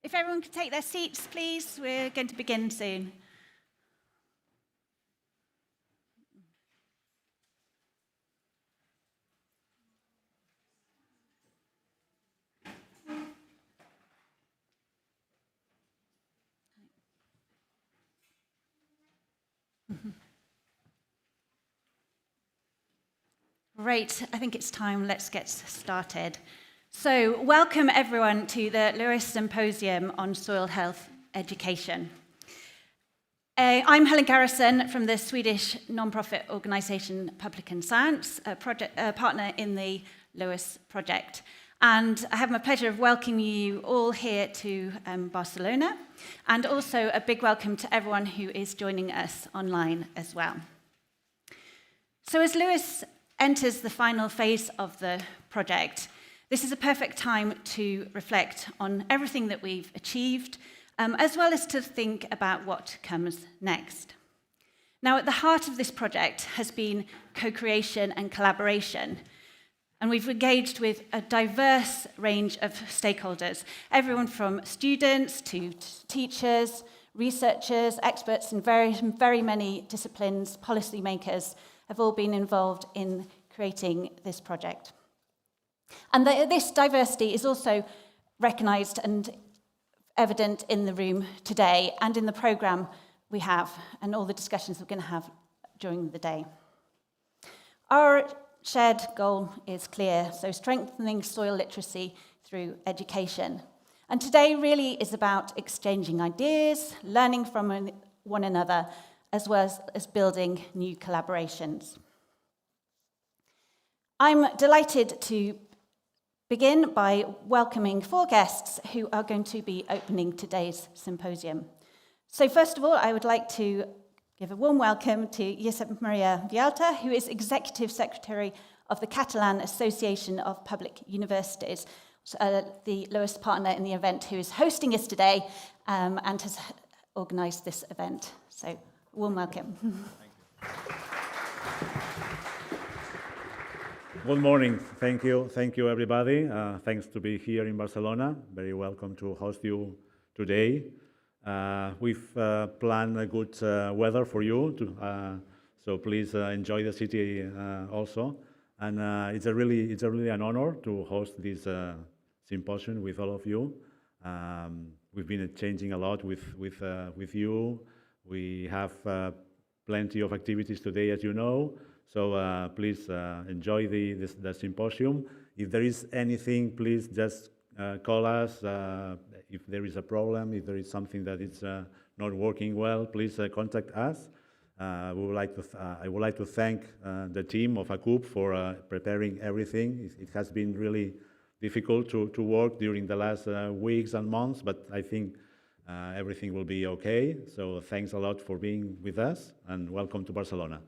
If everyone could take their seats, please, we're going to begin soon. Right, I think it's time. Let's get started. So, welcome everyone to the LOESS Symposium on Soil Health Education. I'm Helen Garrison from the Swedish non-profit organisation Public and Science, a partner in the LOESS project. And I have my pleasure of welcoming you all here to Barcelona, and also a big welcome to everyone who is joining us online as well. So as LOESS enters the final phase of the project, this is a perfect time to reflect on everything that we've achieved, as well as to think about what comes next. Now, at the heart of this project has been co-creation and collaboration, and we've engaged with a diverse range of stakeholders, everyone from students to teachers, researchers, experts in very many disciplines, policymakers, have all been involved in creating this project. And this diversity is also recognised and evident in the room today and in the programme we have and all the discussions we're going to have during the day. Our shared goal is clear, so strengthening soil literacy through education. And today really is about exchanging ideas, learning from one another, as well as building new collaborations. I'm delighted to begin by welcoming 4 guests who are going to be opening today's symposium. So first of all, I would like to give a warm welcome to Josep Maria Vialta, who is Executive Secretary of the Catalan Association of Public Universities, the LOESS partner in the event, who is hosting us today and has organised this event. So warm welcome. Thank you. Good morning. Thank you, everybody. Thanks to be here in Barcelona. Very welcome to host you today. We've planned a good weather for you, so please enjoy the city also. And it's really an honor to host this symposium with all of you. We've been changing a lot with you. We have plenty of activities today, as you know. So please enjoy the symposium. If there is anything, please just call us. If there is a problem, if there is something that is not working well, please contact us. I would like to thank the team of ACUP for preparing everything. It has been really difficult to work during the last weeks and months, but I think everything will be okay. So thanks a lot for being with us, and welcome to Barcelona.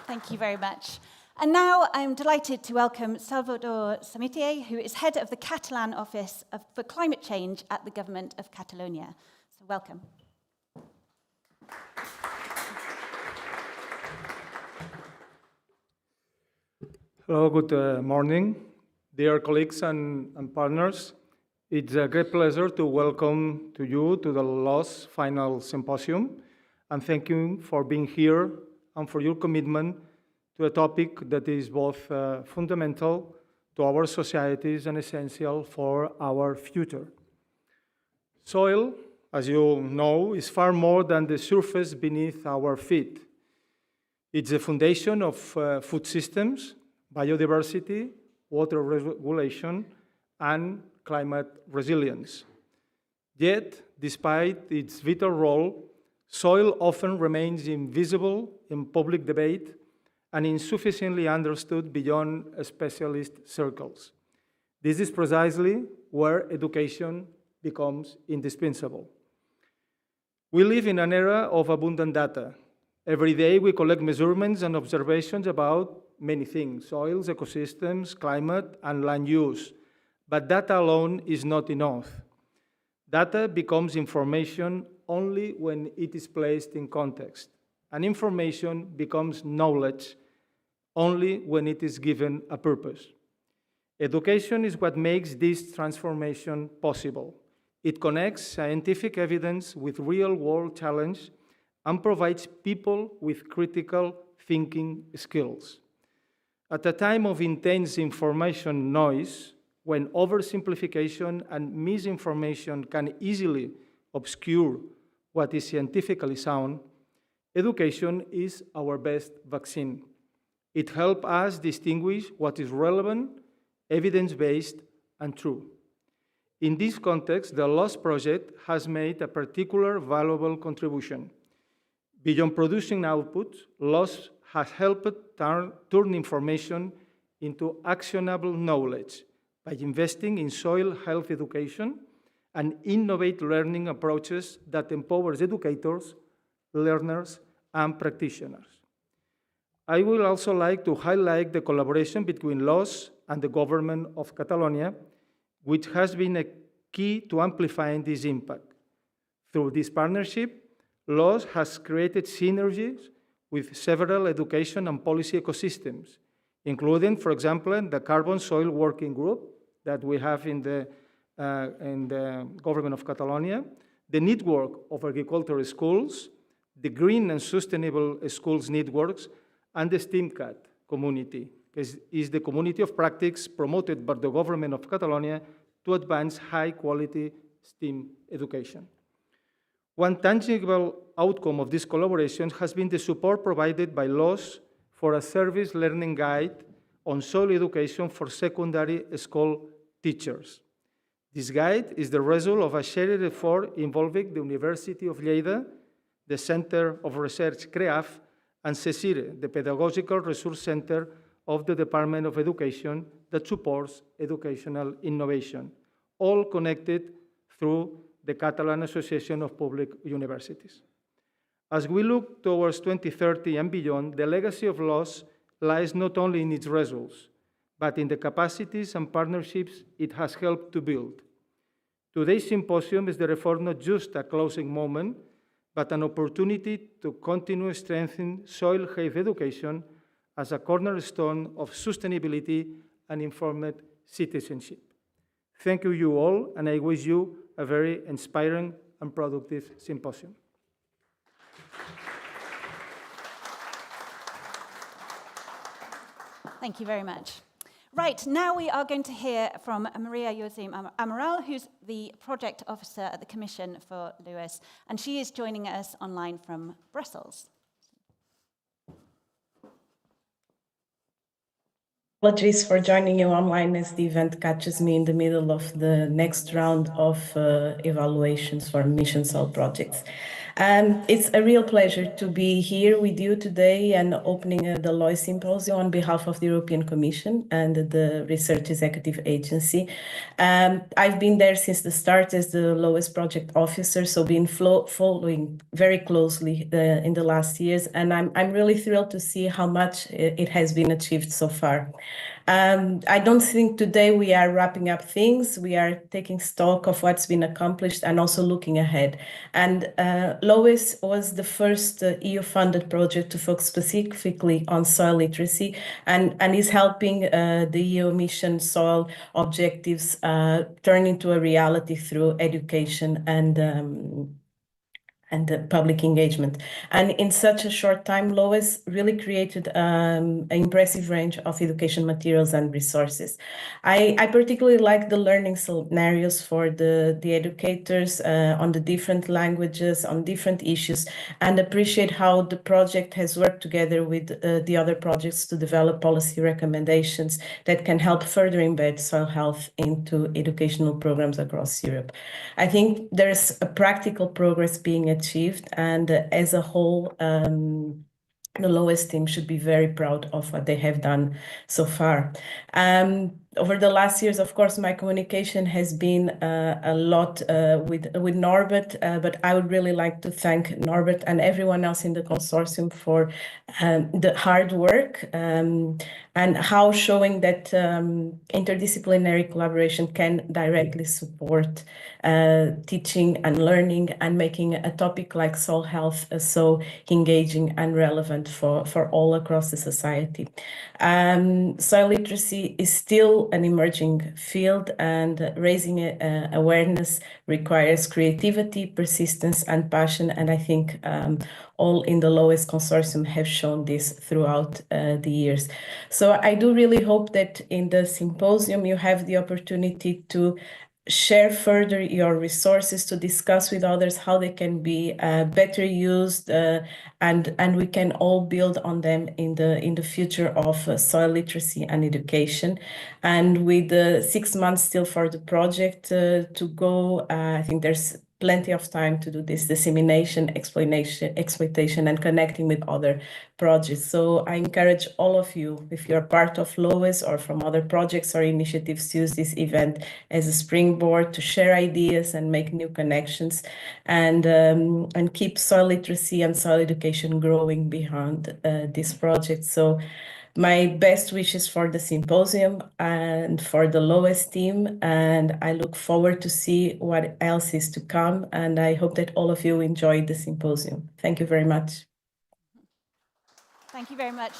Thank you very much. And now I'm delighted to welcome Salvador Samitier, who is head of the Catalan Office for Climate Change at the Government of Catalonia. So welcome. Hello, good morning, dear colleagues and partners. It's a great pleasure to welcome you to the LOESS Final Symposium, and thank you for being here and for your commitment to a topic that is both fundamental to our societies and essential for our future. Soil, as you know, is far more than the surface beneath our feet. It's the foundation of food systems, biodiversity, water regulation, and climate resilience. Yet, despite its vital role, soil often remains invisible in public debate and insufficiently understood beyond specialist circles. This is precisely where education becomes indispensable. We live in an era of abundant data. Every day we collect measurements and observations about many things: soils, ecosystems, climate, and land use. But data alone is not enough. Data becomes information only when it is placed in context, and information becomes knowledge only when it is given a purpose. Education is what makes this transformation possible. It connects scientific evidence with real-world challenge and provides people with critical thinking skills. At a time of intense information noise, when oversimplification and misinformation can easily obscure what is scientifically sound, education is our best vaccine. It helps us distinguish what is relevant, evidence-based, and true. In this context, the LOESS project has made a particular valuable contribution. Beyond producing output, LOESS has helped turn information into actionable knowledge by investing in soil health education and innovate learning approaches that empowers educators, learners, and practitioners. I would also like to highlight the collaboration between LOESS and the government of Catalonia, which has been a key to amplifying this impact. Through this partnership, LOESS has created synergies with several education and policy ecosystems, including, for example, the Carbon Soil Working Group that we have in the government of Catalonia, the network of agricultural schools, the Green and Sustainable Schools networks, and the STEAMCAT community, is the community of practice promoted by the government of Catalonia to advance high-quality STEAM education. One tangible outcome of this collaboration has been the support provided by LOESS for a service learning guide on soil education for secondary school teachers. This guide is the result of a shared effort involving the University of Lleida, the Center of Research CREAF, and CECIRE, the Pedagogical Resource Center of the Department of Education that supports educational innovation, all connected through the Catalan Association of Public Universities. As we look towards 2030 and beyond, the legacy of LOESS lies not only in its results, but in the capacities and partnerships it has helped to build. Today's symposium is therefore not just a closing moment, but an opportunity to continue strengthening soil health education as a cornerstone of sustainability and informed citizenship. Thank you all, and I wish you a very inspiring and productive symposium. Thank you very much. Right, now we are going to hear from Maria Josim Amaral, who's the project officer at the Commission for LOESS, and she is joining us online from Brussels. Apologies for joining you online as the event catches me in the middle of the next round of evaluations for mission soil projects. It's a real pleasure to be here with you today and opening the LOESS Symposium on behalf of the European Commission and the Research Executive Agency. I've been there since the start as the LOESS project officer, so been following very closely in the last years, and I'm really thrilled to see how much it has been achieved so far. I don't think today we are wrapping up things. We are taking stock of what's been accomplished and also looking ahead. And LOESS was the first EU-funded project to focus specifically on soil literacy and is helping the EU mission soil objectives turn into a reality through education and public engagement. And in such a short time, LOESS really created an impressive range of education materials and resources. I particularly like the learning scenarios for the educators on the different languages, on different issues, and appreciate how the project has worked together with the other projects to develop policy recommendations that can help further embed soil health into educational programs across Europe. I think there's a practical progress being achieved, and as a whole, the LOESS team should be very proud of what they have done so far. Over the last years, of course, my communication has been a lot with Norbert, but I would really like to thank Norbert and everyone else in the consortium for the hard work and how showing that interdisciplinary collaboration can directly support teaching and learning and making a topic like soil health so engaging and relevant for all across the society. Soil literacy is still still an emerging field, and raising awareness requires creativity, persistence, and passion. And I think all in the LOESS consortium have shown this throughout the years. So I do really hope that in the symposium you have the opportunity to share further your resources, to discuss with others how they can be better used, and we can all build on them in the future of soil literacy and education. And with 6 months still for the project to go, I think there's plenty of time to do this dissemination, exploitation, and connecting with other projects. So I encourage all of you, if you're part of LOESS or from other projects or initiatives, to use this event as a springboard to share ideas and make new connections, and keep soil literacy and soil education growing behind this project. So my best wishes for the symposium and for the LOESS team, and I look forward to see what else is to come, and I hope that all of you enjoyed the symposium. Thank you very much. Thank you very much.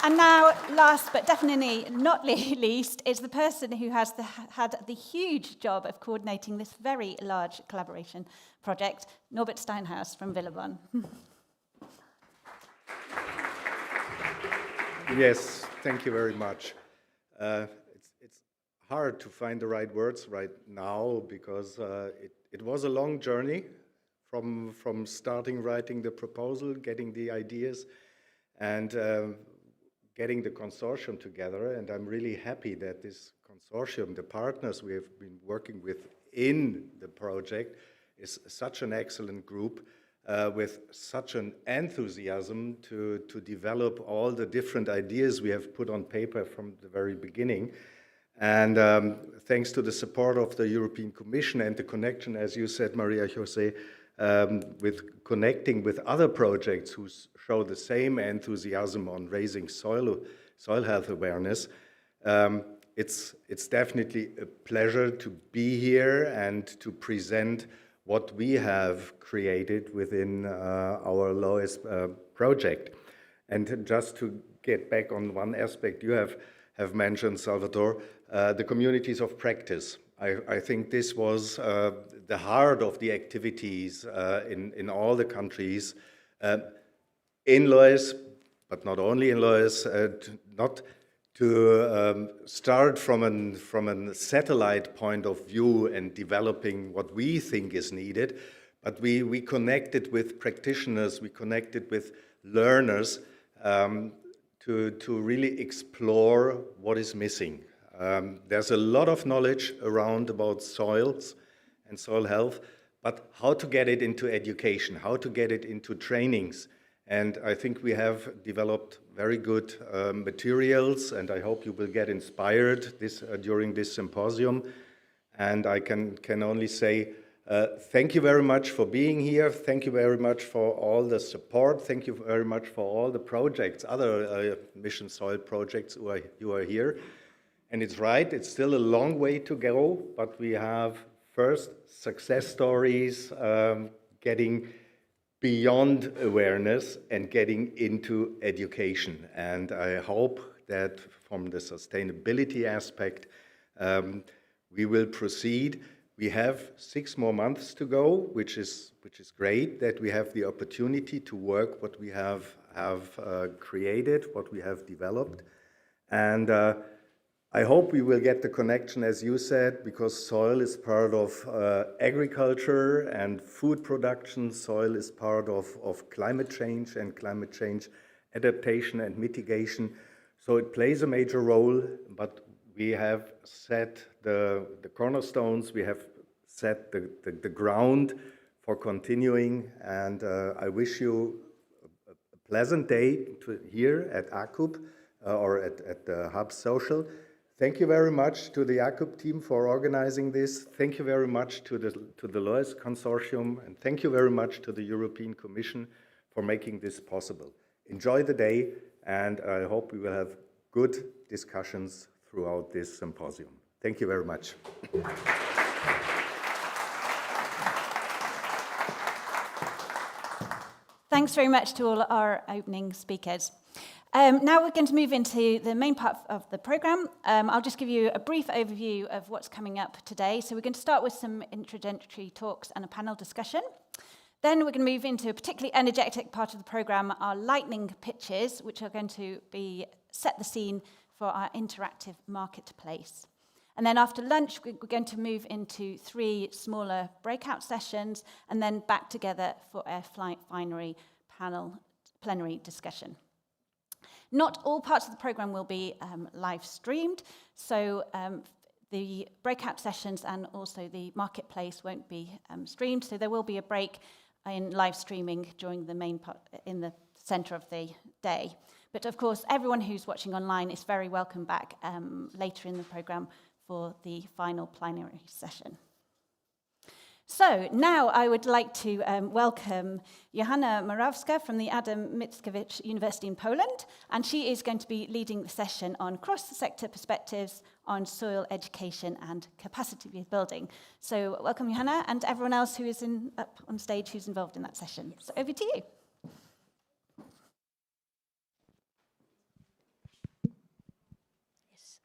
And now, last but definitely not least, is the person who has had the huge job of coordinating this very large collaboration project, Norbert Steinhaus from Villebon. Yes, thank you very much. It's hard to find the right words right now, because it was a long journey from starting writing the proposal, getting the ideas, and getting the consortium together. And I'm really happy that this consortium, the partners we have been working with in the project, is such an excellent group, with such an enthusiasm to develop all the different ideas we have put on paper from the very beginning. And thanks to the support of the European Commission and the connection, as you said, Maria Jose, with connecting with other projects who show the same enthusiasm on raising soil health awareness, it's definitely a pleasure to be here and to present what we have created within our LOESS project. And just to get back on one aspect you have mentioned, Salvatore, the communities of practice. I think this was the heart of the activities in all the countries in LOESS, but not only in LOESS, not to start from a satellite point of view and developing what we think is needed, but we connected with practitioners, we connected with learners to really explore what is missing. There's a lot of knowledge around about soils and soil health, but how to get it into education, how to get it into trainings. And I think we have developed very good materials, and I hope you will get inspired during this symposium. And I can only say thank you very much for being here. Thank you very much for all the support. Thank you very much for all the projects, other Mission Soil projects who are here. And it's right, it's still a long way to go, but we have first success stories, getting beyond awareness and getting into education. And I hope that from the sustainability aspect, we will proceed. We have 6 more months to go, which is great that we have the opportunity to work what we have created, what we have developed. And I hope we will get the connection, as you said, because soil is part of agriculture and food production. Soil is part of climate change and climate change adaptation and mitigation. So it plays a major role, but we have set the cornerstones, we have set the ground for continuing. And I wish you a pleasant day here at ACUP or at the Hub Social. Thank you very much to the ACUP team for organizing this. Thank you very much to the LOESS Consortium, and thank you very much to the European Commission for making this possible. Enjoy the day, and I hope we will have good discussions throughout this symposium. Thank you very much. Thanks very much to all our opening speakers. Now we're going to move into the main part of the programme. I'll just give you a brief overview of what's coming up today. So we're going to start with some introductory talks and a panel discussion. Then we're going to move into a particularly energetic part of the programme, our lightning pitches, which are going to set the scene for our interactive marketplace. And then after lunch, we're going to move into 3 smaller breakout sessions, and then back together for a plenary discussion. Not all parts of the programme will be live streamed, so the breakout sessions and also the marketplace won't be streamed, so there will be a break in live streaming during the main part, in the centre of the day. But of course, everyone who's watching online is very welcome back later in the programme for the final plenary session. So now I would like to welcome Johanna Morawska from the Adam Mickiewicz University in Poland, and she is going to be leading the session on cross-sector perspectives on soil education and capacity building. So welcome, Johanna, and everyone else who is up on stage who's involved in that session. So over to you. Yes,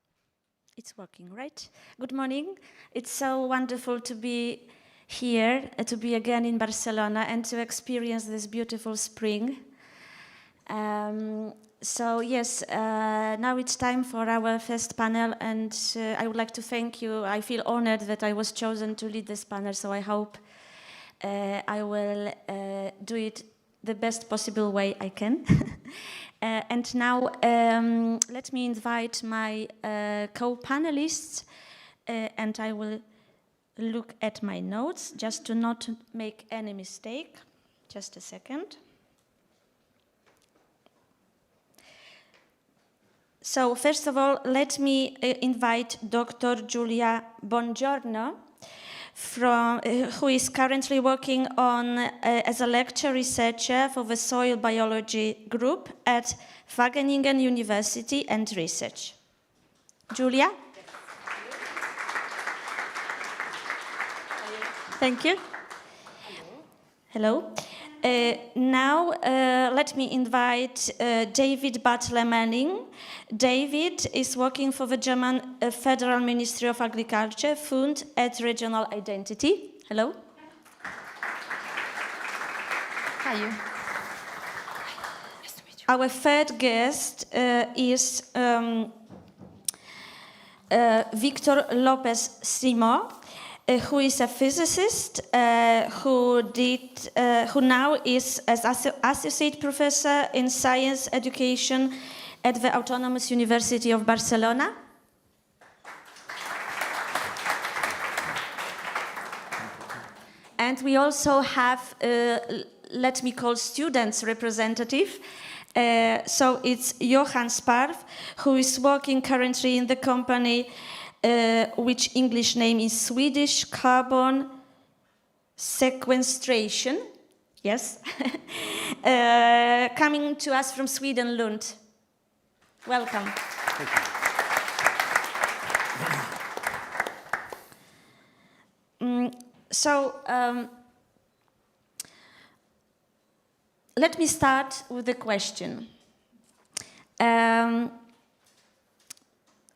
it's working, right? Good morning. It's so wonderful to be here, to be again in Barcelona and to experience this beautiful spring. So yes, now it's time for our first panel, and I would like to thank you. I feel honored that I was chosen to lead this panel, so I hope I will do it the best possible way I can. And now let me invite my co-panelists, and I will look at my notes just to not make any mistake. Just a second. So first of all, let me invite Dr. Giulia Bongiorno, who is currently working as a lecture researcher for the soil biology group at Wageningen University and Research. Giulia? Thank you. Hello. Now, let me invite David Butler-Manning. David is working for the German Federal Ministry of Agriculture, Fund at Regional Identity. Hello. Hi. Nice to meet you. Our third guest is Victor Lopez-Simó, who is a physicist who now is as associate professor in science education at the Autonomous University of Barcelona. And we also have, let me call students representative. So it's Johan Sparv, who is working currently in the company which English name is Swedish Carbon Sequestration, yes, coming to us from Sweden, Lund. Welcome. Thank you. Let me start with the question.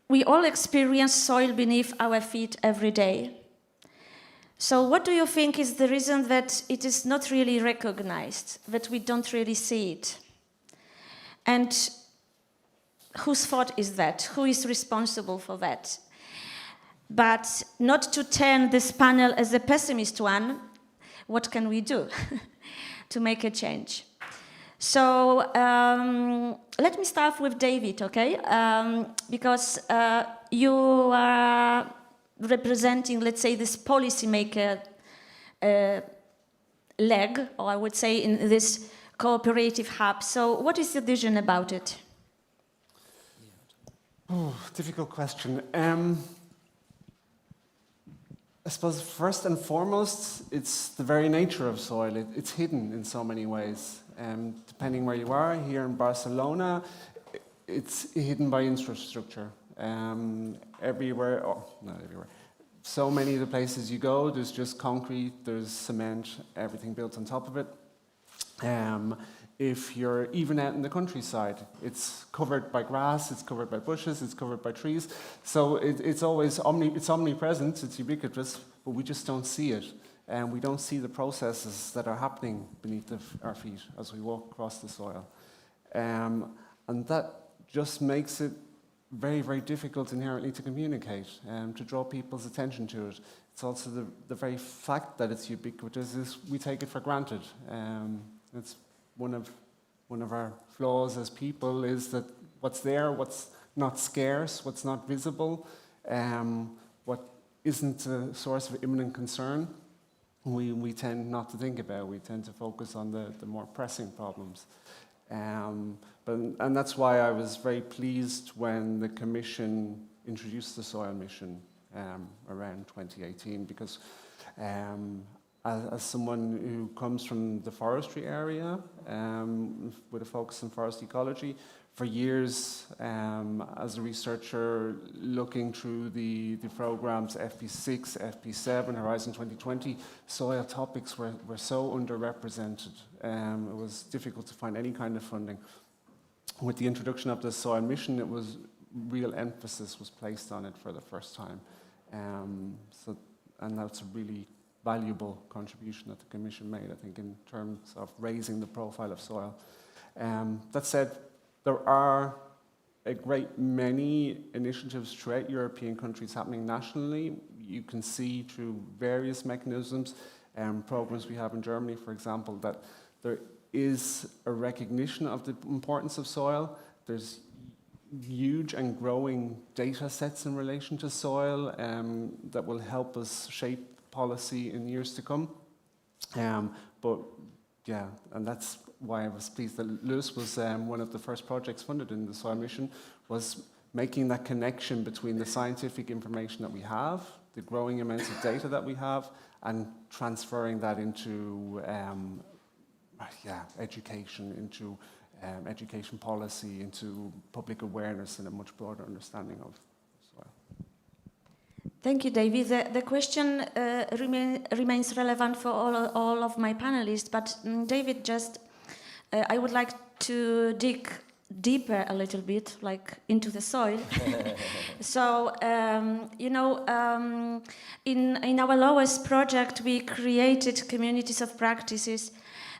We all experience soil beneath our feet every day. So what do you think is the reason that it is not really recognized, that we don't really see it? And whose fault is that? Who is responsible for that? But not to turn this panel as a pessimist one, what can we do to make a change? So let me start with David, okay? Because you are representing, let's say, this policymaker leg, or I would say in this cooperative hub. So what is your vision about it? Oh, difficult question. I suppose first and foremost, it's the very nature of soil. It's hidden in so many ways. Depending where you are, here in Barcelona, it's hidden by infrastructure. Everywhere, oh, not everywhere. So many of the places you go, there's just concrete, there's cement, everything built on top of it. If you're even out in the countryside, it's covered by grass, it's covered by bushes, it's covered by trees. So it's always it's omnipresent, it's ubiquitous, but we just don't see it. And we don't see the processes that are happening beneath our feet as we walk across the soil. And that just makes it very, very difficult inherently to communicate and to draw people's attention to it. It's also the very fact that it's ubiquitous is we take it for granted. It's one of our flaws as people is that what's there, what's not scarce, what's not visible, what isn't a source of imminent concern, we tend not to think about. We tend to focus on the more pressing problems. And that's why I was very pleased when the Commission introduced the soil mission around 2018, because as someone who comes from the forestry area with a focus on forest ecology, for years as a researcher looking through the programs FP6, FP7, Horizon 2020, soil topics were so underrepresented. It was difficult to find any kind of funding. With the introduction of the soil mission, it was real emphasis was placed on it for the first time. And that's a really valuable contribution that the Commission made, I think, in terms of raising the profile of soil. That said, there are a great many initiatives throughout European countries happening nationally. You can see through various mechanisms and programs we have in Germany, for example, that there is a recognition of the importance of soil. There's huge and growing data sets in relation to soil that will help us shape policy in years to come. But yeah, and that's why I was pleased that LOESS was one of the first projects funded in the soil mission, was making that connection between the scientific information that we have, the growing amounts of data that we have, and transferring that into education, into education policy, into public awareness and a much broader understanding of soil. Thank you, David. The question remains relevant for all of my panelists, but David, just I would like to dig deeper a little bit, like into the soil. So, in our LOESS project, we created communities of practices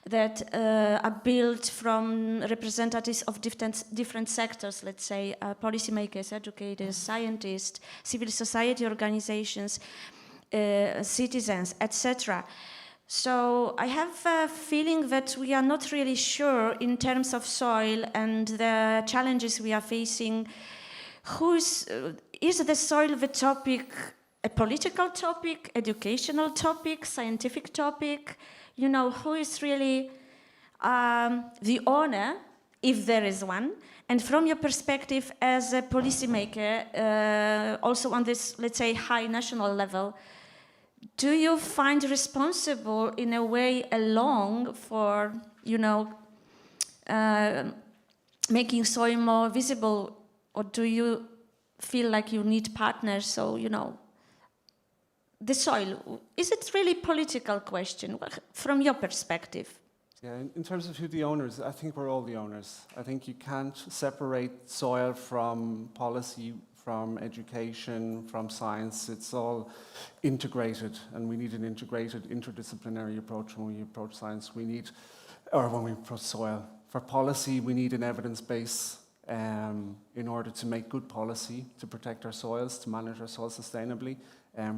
that are built from representatives of different sectors, let's say policymakers, educators, scientists, civil society organizations, citizens, etc. So I have a feeling that we are not really sure in terms of soil and the challenges we are facing. Is the soil the topic, a political topic, educational topic, scientific topic? You know, who is really the owner, if there is one? And from your perspective as a policymaker, also on this, let's say, high national level, do you find responsible in a way alone for, making soil more visible, or do you feel like you need partners? So, the soil, is it really a political question from your perspective? Yeah, in terms of who the owners, I think we're all the owners. I think you can't separate soil from policy, from education, from science. It's all integrated, and we need an integrated, interdisciplinary approach when we approach science. When we approach soil. For policy, we need an evidence base in order to make good policy, to protect our soils, to manage our soils sustainably.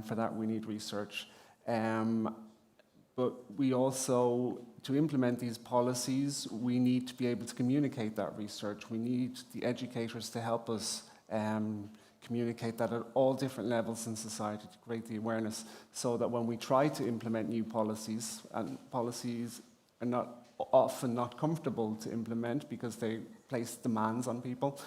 For that, we need research. But we also, to implement these policies, we need to be able to communicate that research. We need the educators to help us communicate that at all different levels in society to create the awareness, so that when we try to implement new policies, and policies are often not comfortable to implement because they place demands on people,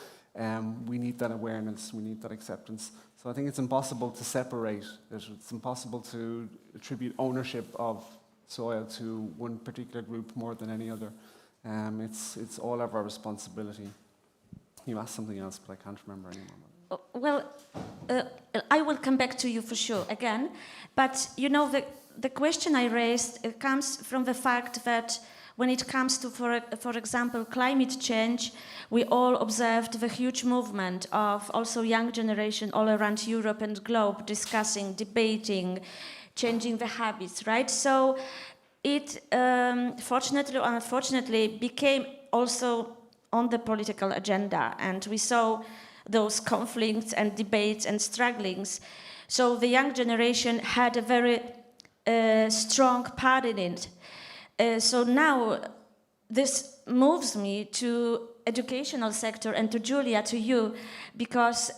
we need that awareness, we need that acceptance. So I think it's impossible to separate it. It's impossible to attribute ownership of soil to one particular group more than any other. It's all of our responsibility. You asked something else, but I can't remember anymore. Well, I will come back to you for sure again. But the question I raised comes from the fact that when it comes to, for example, climate change, we all observed the huge movement of also young generation all around Europe and globe discussing, debating, changing the habits, right? So it, fortunately or unfortunately, became also on the political agenda, and we saw those conflicts and debates and strugglings. So the young generation had a very strong part in it. So now this moves me to educational sector and to Julia, to you, because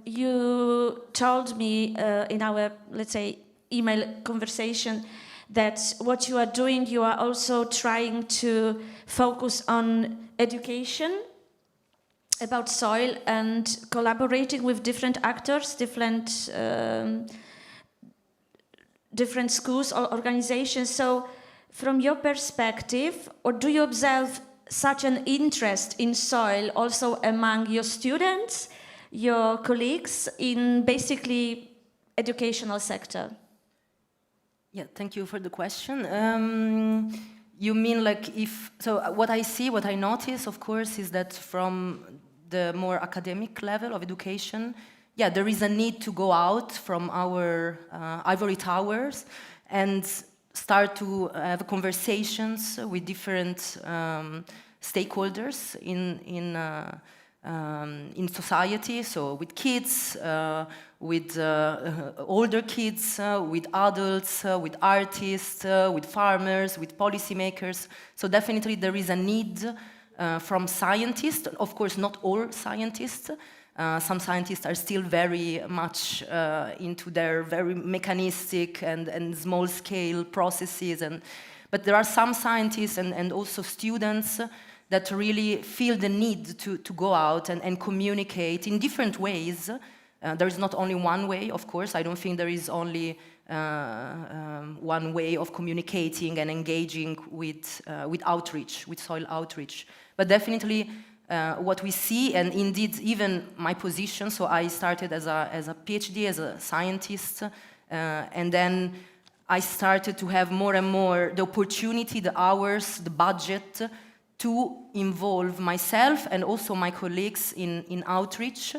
you told me in our, let's say, email conversation that what you are doing, you are also trying to focus on education about soil and collaborating with different actors, different schools or organizations. So from your perspective, or do you observe such an interest in soil also among your students, your colleagues in basically educational sector? Yeah, thank you for the question. You mean like if, so what I see, what I notice, of course, is that from the more academic level of education, yeah, there is a need to go out from our ivory towers and start to have conversations with different stakeholders in society, so with kids, with older kids, with adults, with artists, with farmers, with policymakers. So definitely there is a need from scientists, of course not all scientists. Some scientists are still very much into their very mechanistic and small-scale processes, but there are some scientists and also students that really feel the need to go out and communicate in different ways. There is not only one way, of course. I don't think there is only one way of communicating and engaging with outreach, with soil outreach. But definitely what we see, and indeed even my position, so I started as a PhD, as a scientist, and then I started to have more and more the opportunity, the hours, the budget to involve myself and also my colleagues in outreach,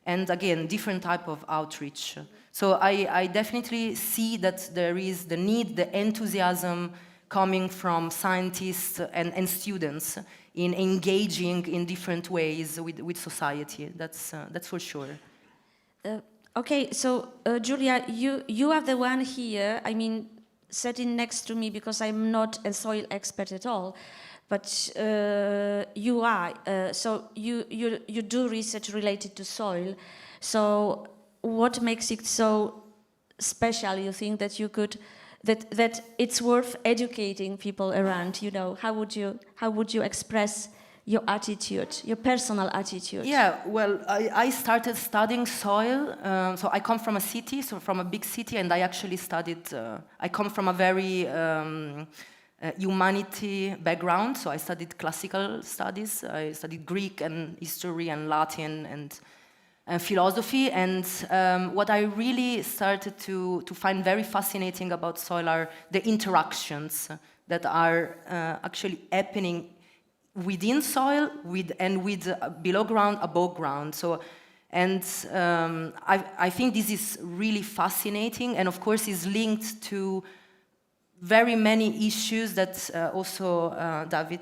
and again, different type of outreach. So I definitely see that there is the need, the enthusiasm coming from scientists and students in engaging in different ways with society. That's for sure. Okay, so Julia, you are the one here, I mean, sitting next to me, because I'm not a soil expert at all, but you are. So you do research related to soil. So what makes it so special, you think, that you could, that it's worth educating people around, you know? How would you express your attitude, your personal attitude? Yeah, well, I started studying soil. So I come from a city, so from a big city, and I actually studied, I come from a very humanity background, so I studied classical studies. I studied Greek and history and Latin and philosophy, and what I really started to find very fascinating about soil are the interactions that are actually happening within soil and with below ground, above ground. So, and I think this is really fascinating, and of course is linked to very many issues that also David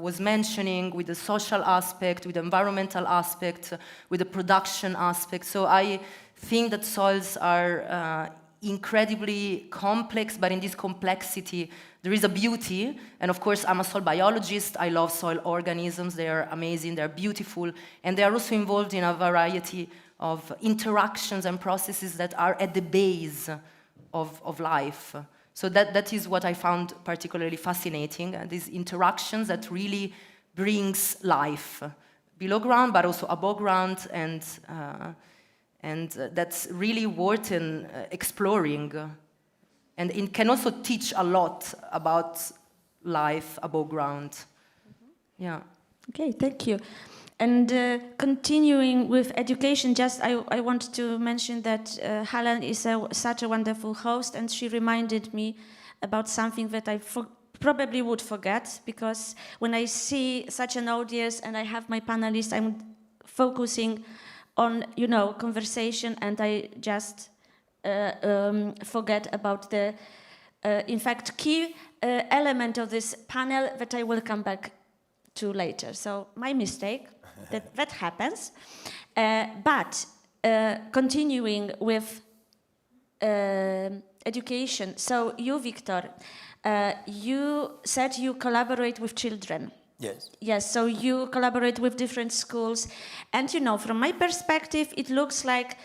was mentioning, with the social aspect, with the environmental aspect, with the production aspect. So I think that soils are incredibly complex, but in this complexity there is a beauty. And of course I'm a soil biologist, I love soil organisms, they are amazing, they are beautiful, and they are also involved in a variety of interactions and processes that are at the base of life. So that is what I found particularly fascinating, these interactions that really brings life below ground, but also above ground, and that's really worth exploring. And it can also teach a lot about life above ground. Mm-hmm. Yeah. Okay, thank you. And continuing with education, just I want to mention that Helen is such a wonderful host, and she reminded me about something that I probably would forget, because when I see such an audience and I have my panelists, I'm focusing on, conversation, and I just forget about the, in fact, key element of this panel that I will come back to later. So my mistake, that happens. But continuing with education. So you, Victor, you said you collaborate with children. Yes. Yes, so you collaborate with different schools. And from my perspective, it looks like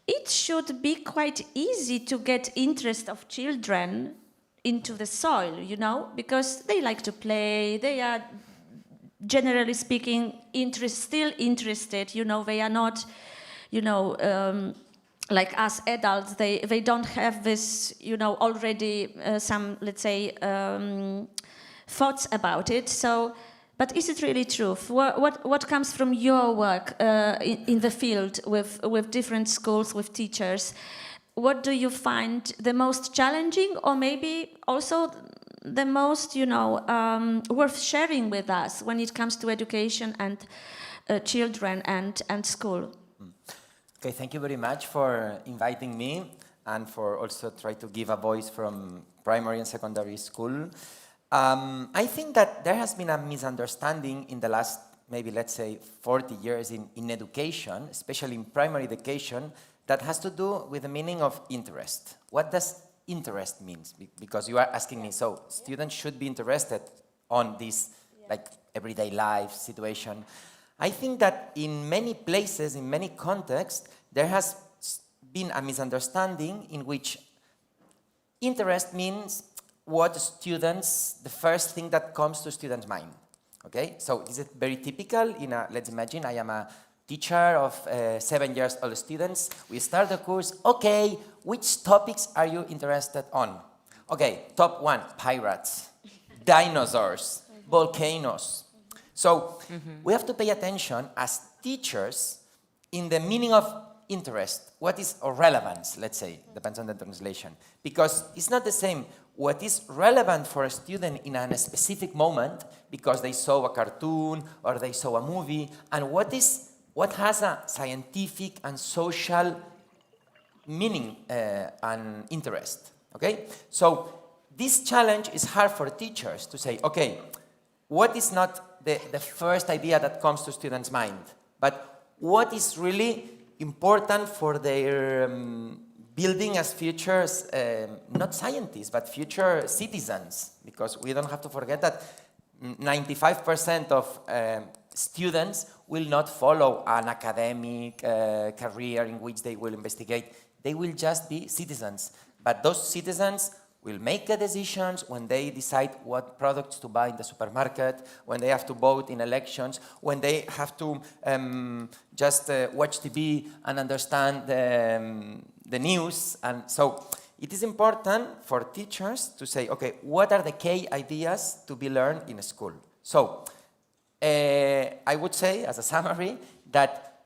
it should be quite easy to get interest of children into the soil, because they like to play, they are, generally speaking, still interested, they are not, like us adults, they don't have this, already some, let's say, thoughts about it. So, but is it really true? What comes from your work in the field with different schools, with teachers? What do you find the most challenging, or maybe also the most, worth sharing with us when it comes to education and children and school? Okay, thank you very much for inviting me and for also try to give a voice from primary and secondary school. I think that there has been a misunderstanding in the last, maybe let's say 40 years in education, especially in primary education, that has to do with the meaning of interest. What does interest mean? Because you are asking me, so students should be interested on this like everyday life situation. I think that in many places, in many contexts, there has been a misunderstanding in which interest means what students, the first thing that comes to students' mind. Okay, so this is very typical in a, let's imagine I am a teacher of 7 years old students. We start the course, okay, which topics are you interested on? Okay, top 1, pirates, dinosaurs, volcanoes. So we have to pay attention as teachers in the meaning of interest. What is or relevance, let's say, depends on the translation. Because it's not the same what is relevant for a student in a specific moment because they saw a cartoon or they saw a movie, and what has a scientific and social meaning and interest, okay? So this challenge is hard for teachers to say, okay, what is not the first idea that comes to students' mind, but what is really important for their building as future, not scientists, but future citizens, because we don't have to forget that 95% of students will not follow an academic career in which they will investigate. They will just be citizens. But those citizens will make the decisions when they decide what products to buy in the supermarket, when they have to vote in elections, when they have to just watch TV and understand the news. And so it is important for teachers to say, okay, what are the key ideas to be learned in a school? So I would say, as a summary, that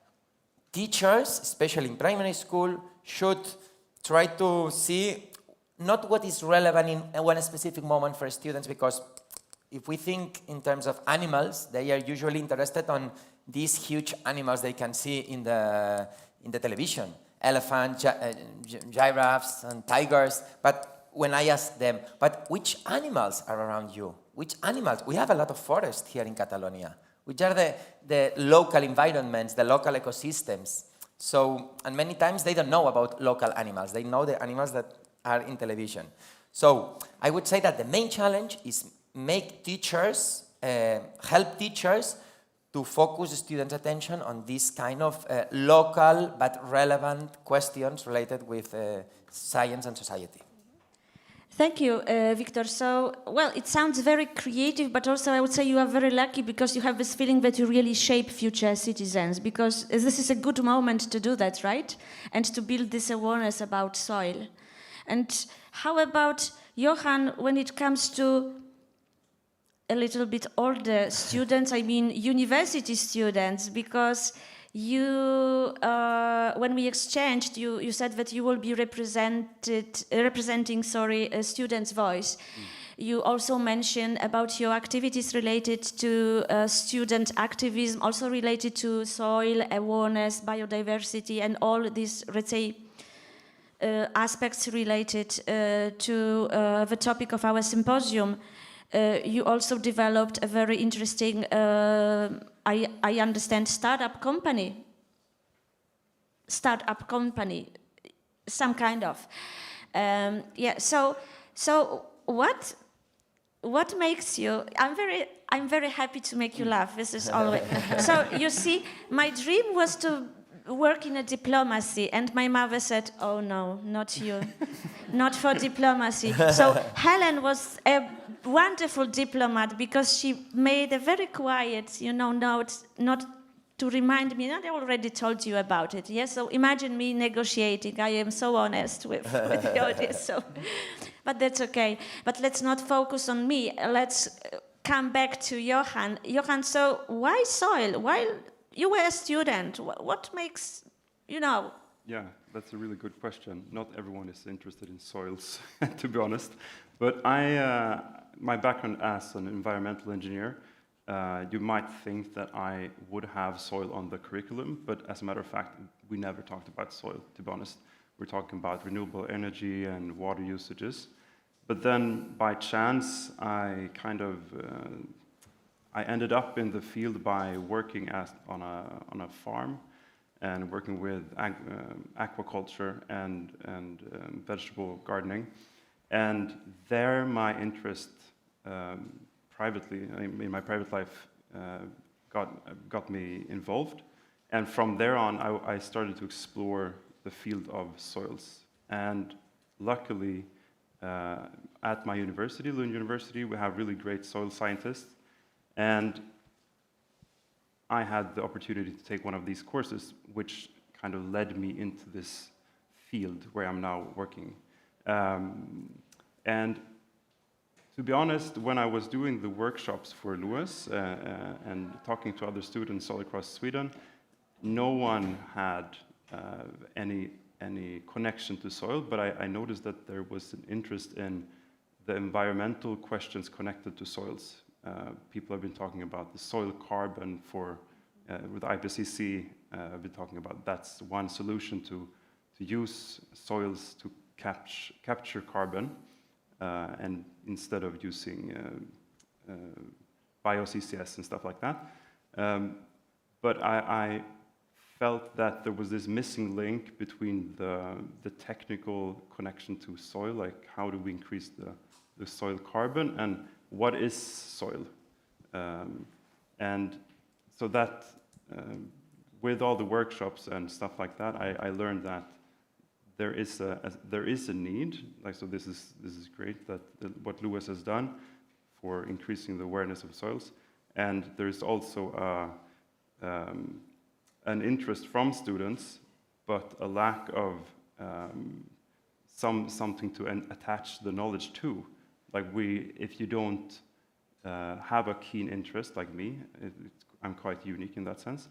teachers, especially in primary school, should try to see not what is relevant in one specific moment for students, because if we think in terms of animals, they are usually interested on these huge animals they can see in the television, elephants, giraffes, and tigers. But when I ask them, but which animals are around you? Which animals? We have a lot of forest here in Catalonia, which are the local environments, the local ecosystems. So, and many times they don't know about local animals. They know the animals that are in television. So I would say that the main challenge is make teachers, help teachers to focus students' attention on this kind of local but relevant questions related with science and society. Thank you, Victor. So, well, it sounds very creative, but also I would say you are very lucky because you have this feeling that you really shape future citizens, because this is a good moment to do that, right? And to build this awareness about soil. And how about, Johan, when it comes to a little bit older students, I mean university students, because you, when we exchanged, you said that you will be representing, a student's voice. You also mentioned about your activities related to student activism, also related to soil awareness, biodiversity, and all these, let's say, aspects related to the topic of our symposium. You also developed a very interesting, I understand, startup company, some kind of. Yeah. So what makes you? I'm very happy to make you laugh. This is always. So you see, my dream was to work in a diplomacy, and my mother said, "Oh no, not you, not for diplomacy." So Helen was a wonderful diplomat because she made a very quiet, note, not to remind me. I already told you about it. Yes. So imagine me negotiating. I am so honest with the audience. So, but that's okay. But let's not focus on me. Let's come back to Johan. Johan, so why soil? Why? You were a student. What makes, Yeah, that's a really good question. Not everyone is interested in soils, to be honest. But my background as an environmental engineer, you might think that I would have soil on the curriculum, but as a matter of fact, we never talked about soil, to be honest. We're talking about renewable energy and water usages. But then, by chance, I ended up in the field by working on a farm and working with aquaculture and vegetable gardening. And there my interest privately, in my private life, got me involved. And from there on, I started to explore the field of soils. And luckily, at my university, Lund University, we have really great soil scientists. And I had the opportunity to take one of these courses, which kind of led me into this field where I'm now working. And to be honest, when I was doing the workshops for LOESS and talking to other students all across Sweden, no one had any connection to soil, but I noticed that there was an interest in the environmental questions connected to soils. People have been talking about the soil carbon with IPCC. I've been talking about that's one solution to use soils to capture carbon, and instead of using bio-CCS and stuff like that. But I felt that there was this missing link between the technical connection to soil, like how do we increase the soil carbon, and what is soil? And so that, with all the workshops and stuff like that, I learned that there is a need. Like, so this is great that what LOESS has done for increasing the awareness of soils, and there is also an interest from students, but a lack of something to attach the knowledge to. Like if you don't have a keen interest like me, I'm quite unique in that sense,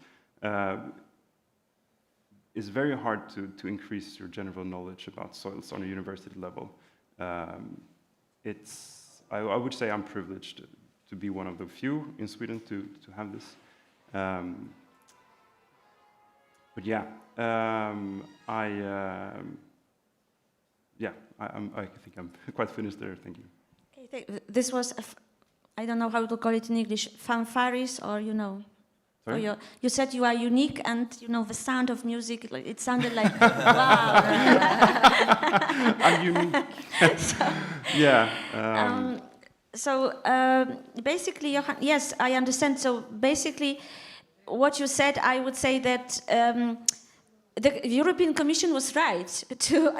it's very hard to increase your general knowledge about soils on a university level. I would say I'm privileged to be one of the few in Sweden to have this. But yeah, I think I'm quite finished there. Thank you. Okay, this was, I don't know how to call it in English, fanfares, or Sorry? Or you said you are unique, and the sound of music, it sounded like, wow. I'm unique. Yeah. So basically, Johan, yes, I understand. So basically, what you said, I would say that the European Commission was right to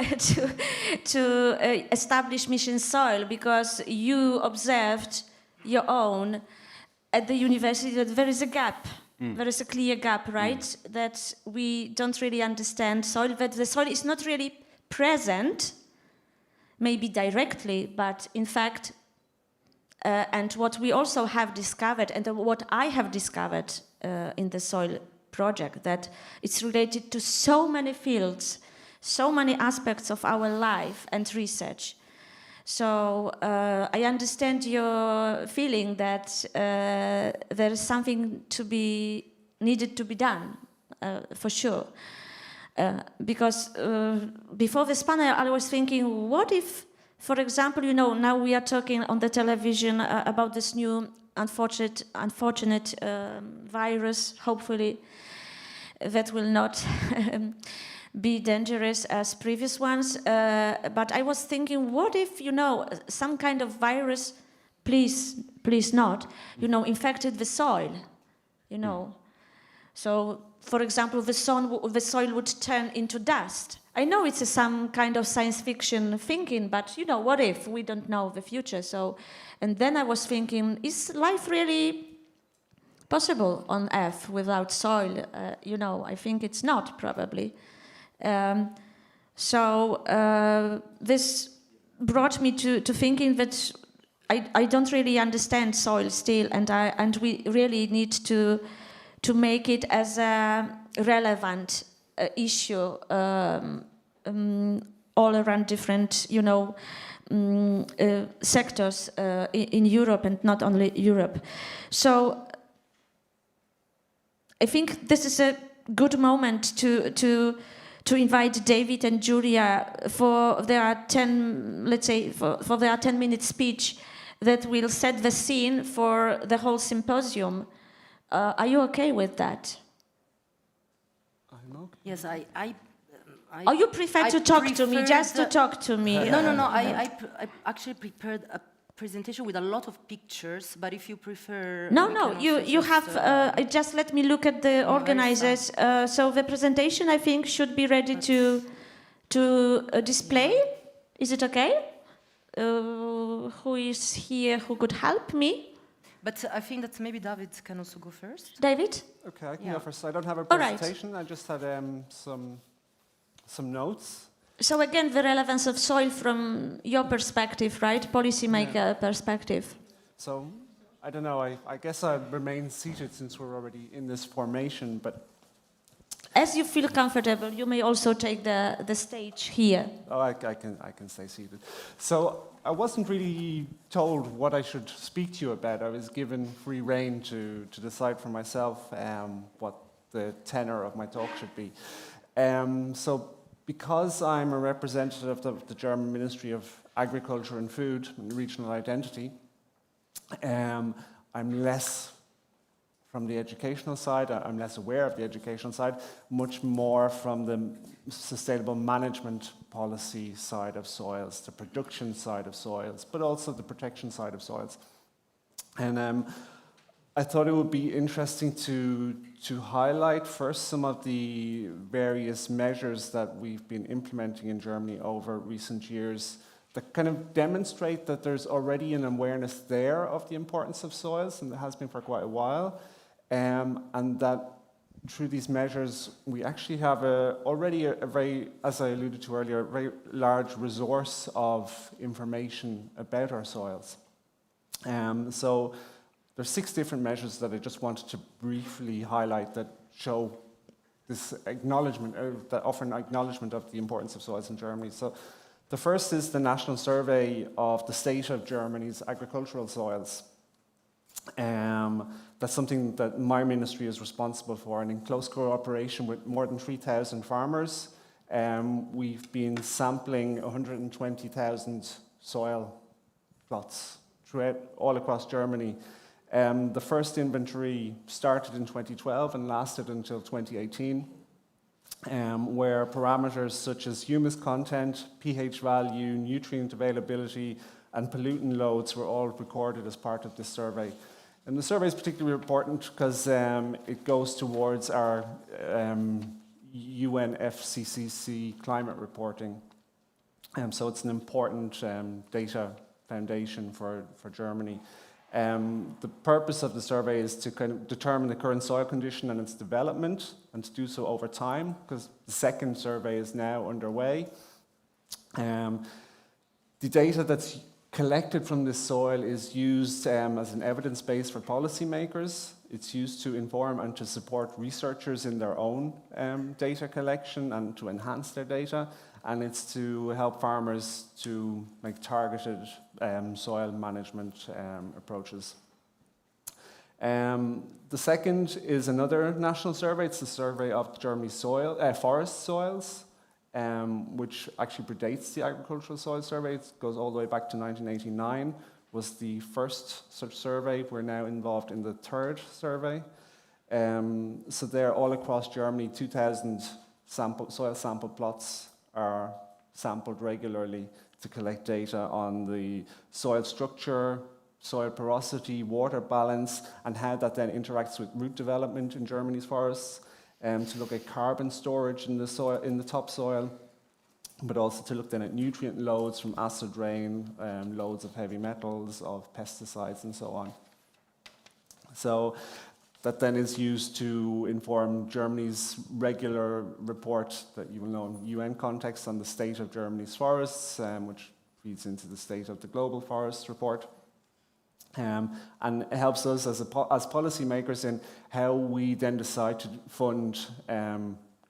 establish Mission Soil, because you observed your own at the university that there is a gap. There is a clear gap, right? That we don't really understand soil, that the soil is not really present, maybe directly, but in fact, and what we also have discovered, and what I have discovered in the soil project, that it's related to so many fields, so many aspects of our life and research. So I understand your feeling that there is something needed to be done, for sure. Because before this panel, I was thinking, what if, for example, now we are talking on the television about this new unfortunate virus, hopefully that will not be dangerous as previous ones. But I was thinking, what if, some kind of virus, please not, infected the soil, So, for example, the soil would turn into dust. I know it's some kind of science fiction thinking, but what if? We don't know the future. So, and then I was thinking, is life really possible on Earth without soil? I think it's not, probably. This brought me to thinking that I don't really understand soil still, and we really need to make it as a relevant issue all around different, sectors in Europe, and not only Europe. So I think this is a good moment to invite David and Julia for their 10-minute speech that will set the scene for the whole symposium. Are you okay with that? I'm okay. Yes, Or you prefer to talk to me, just to talk to me? No. I actually prepared a presentation with a lot of pictures, but if you prefer... No, you have... just let me look at the organizers. So the presentation, I think, should be ready to display. Is it okay? Who is here who could help me? But I think that maybe David can also go first. David? Okay, I can go first. I don't have a All right. presentation. I just had some notes. So again, the relevance of soil from your perspective, right? Policymaker perspective. So, I don't know, I guess I'll remain seated since we're already in this formation, but... As you feel comfortable, you may also take the stage here. Oh, I can stay seated. So, I wasn't really told what I should speak to you about. I was given free rein to decide for myself what the tenor of my talk should be. So, because I'm a representative of the German Ministry of Agriculture and Food and Regional Identity, I'm less from the educational side, I'm less aware of the educational side, much more from the sustainable management policy side of soils, the production side of soils, but also the protection side of soils. And I thought it would be interesting to highlight first some of the various measures that we've been implementing in Germany over recent years that kind of demonstrate that there's already an awareness there of the importance of soils, and there has been for quite a while, and that through these measures we actually have already a very, as I alluded to earlier, a very large resource of information about our soils. So there's 6 different measures that I just wanted to briefly highlight that show this acknowledgement, that offer an acknowledgement of the importance of soils in Germany. So the first is the National Survey of the State of Germany's Agricultural Soils. That's something that my ministry is responsible for, and in close cooperation with more than 3,000 farmers, we've been sampling 120,000 soil plots throughout all across Germany. The first inventory started in 2012 and lasted until 2018, where parameters such as humus content, pH value, nutrient availability, and pollutant loads were all recorded as part of this survey. And the survey is particularly important because it goes towards our UNFCCC climate reporting. So it's an important data foundation for Germany. The purpose of the survey is to kind of determine the current soil condition and its development, and to do so over time, because the second survey is now underway. The data that's collected from this soil is used as an evidence base for policymakers. It's used to inform and to support researchers in their own data collection and to enhance their data. and it's to help farmers to make targeted soil management approaches. The second is another national survey. It's the survey of Germany's forest soils, which actually predates the agricultural soil survey. It goes all the way back to 1989, was the first such survey. We're now involved in the third survey. So there, all across Germany, 2,000 soil sample plots are sampled regularly to collect data on the soil structure, soil porosity, water balance, and how that then interacts with root development in Germany's forests, to look at carbon storage in the soil, in the topsoil, but also to look then at nutrient loads from acid rain, loads of heavy metals, of pesticides, and so on. So that then is used to inform Germany's regular report that you will know in UN context on the state of Germany's forests, which feeds into the state of the global forest report. And it helps us as policymakers in how we then decide to fund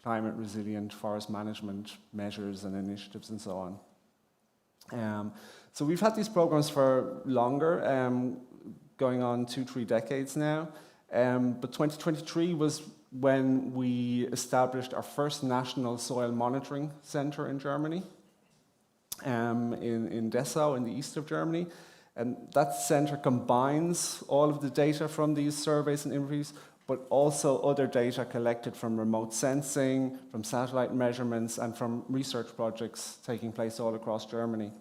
climate resilient forest management measures and initiatives and so on. So we've had these programs for longer, going on 2-3 decades now. But 2023 was when we established our first national soil monitoring center in Germany, in Dessau, in the east of Germany. And that center combines all of the data from these surveys and inventories, but also other data collected from remote sensing, from satellite measurements, and from research projects taking place all across Germany.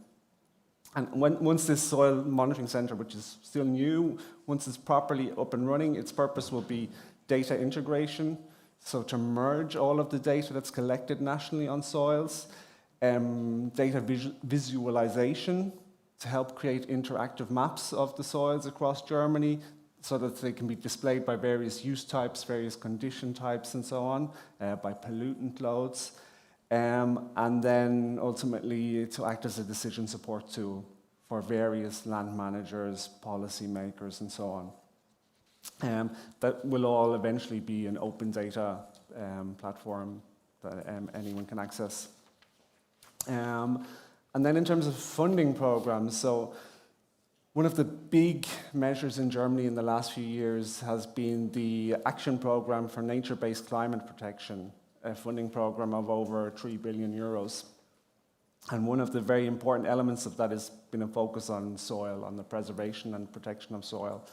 And once this soil monitoring center, which is still new, once it's properly up and running, its purpose will be data integration, so to merge all of the data that's collected nationally on soils, data visualization, to help create interactive maps of the soils across Germany so that they can be displayed by various use types, various condition types, and so on, by pollutant loads. And then ultimately to act as a decision support tool for various land managers, policymakers, and so on. That will all eventually be an open data platform that anyone can access. And then in terms of funding programs, so one of the big measures in Germany in the last few years has been the Action Programme for Nature-Based Climate Protection, a funding program of over 3 billion euros. And one of the very important elements of that has been a focus on soil, on the preservation and protection of soil.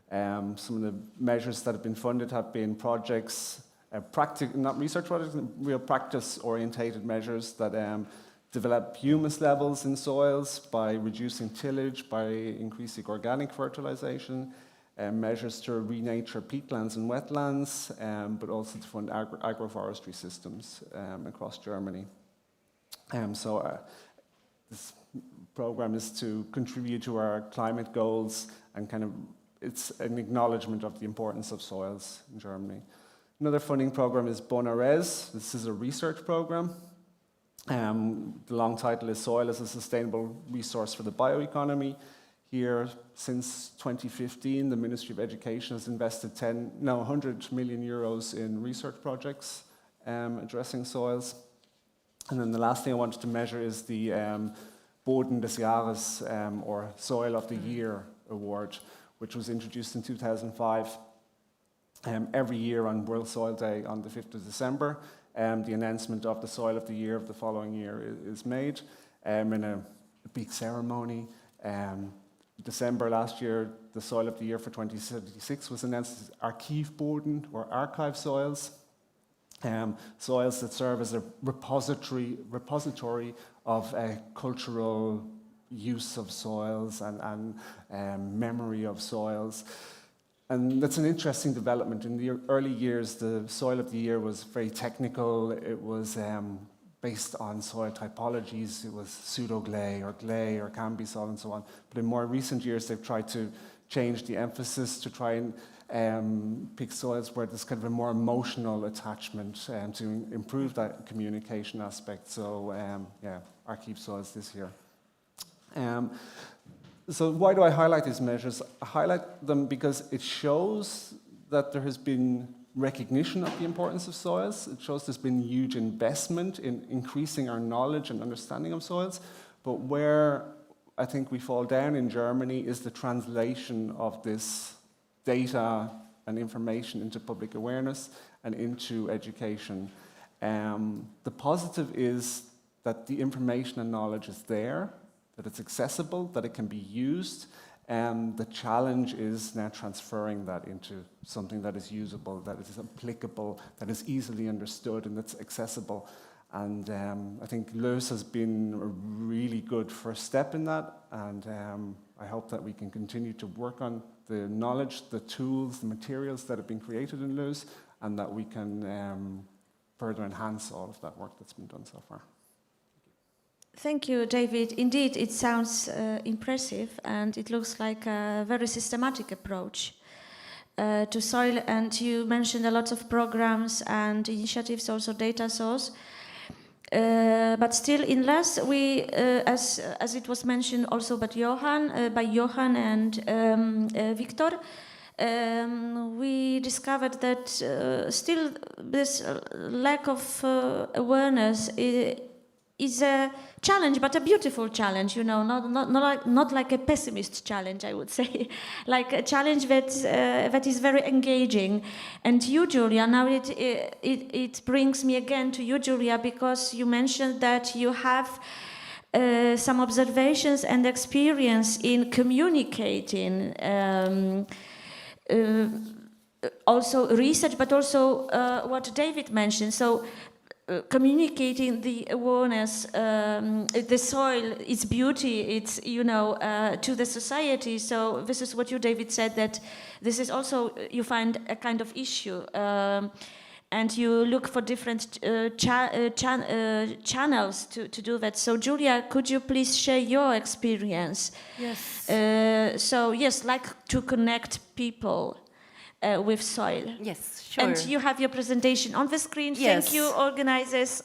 Some of the measures that have been funded have been projects, not research projects, real practice-orientated measures that develop humus levels in soils by reducing tillage, by increasing organic fertilization, measures to renature peatlands and wetlands, but also to fund agroforestry systems across Germany. So this program is to contribute to our climate goals, and it's an acknowledgement of the importance of soils in Germany. Another funding program is LOESS. This is a research program. The long title is Soil as a Sustainable Resource for the Bioeconomy. Here, since 2015, the Ministry of Education has invested 100 million euros in research projects addressing soils. And then the last thing I wanted to measure is the Boden des Jahres, or Soil of the Year award, which was introduced in 2005. Every year on World Soil Day on the 5th of December, the announcement of the Soil of the Year of the following year is made in a big ceremony. December last year, the Soil of the Year for 2076 was announced as Archivboden, or archive soils. Soils that serve as a repository of cultural use of soils and memory of soils. And that's an interesting development. In the early years, the Soil of the Year was very technical. It was based on soil typologies. It was pseudo-clay or Camby soil and so on. But in more recent years, they've tried to change the emphasis to try and pick soils where there's kind of a more emotional attachment to improve that communication aspect. So archive soils this year. So why do I highlight these measures? I highlight them because it shows that there has been recognition of the importance of soils. It shows there's been huge investment in increasing our knowledge and understanding of soils. But where I think we fall down in Germany is the translation of this data and information into public awareness and into education. The positive is that the information and knowledge is there, that it's accessible, that it can be used. The challenge is now transferring that into something that is usable, that is applicable, that is easily understood, and that's accessible. And I think LOESS has been a really good first step in that, and I hope that we can continue to work on the knowledge, the tools, the materials that have been created in LOESS, and that we can further enhance all of that work that's been done so far. Thank you, David. Indeed, it sounds impressive, and it looks like a very systematic approach to soil. And you mentioned a lot of programs and initiatives, also data source. But still, in LOESS, we, as it was mentioned also by Johan and Victor, we discovered that still this lack of awareness is a challenge, but a beautiful challenge, you know, not like a pessimist challenge, I would say, like a challenge that is very engaging. And you, Julia, now it brings me again to you, Julia, because you mentioned that you have some observations and experience in communicating also research, but also what David mentioned. So communicating the awareness, the soil, its beauty, its, you know, to the society. So this is what you, David, said, that this is also, you find a kind of issue. And you look for different channels to do that. So Julia, could you please share your experience? Yes. So yes, like to connect people with soil. Yes, sure. And you have your presentation on the screen. Yes. Thank you, organizers.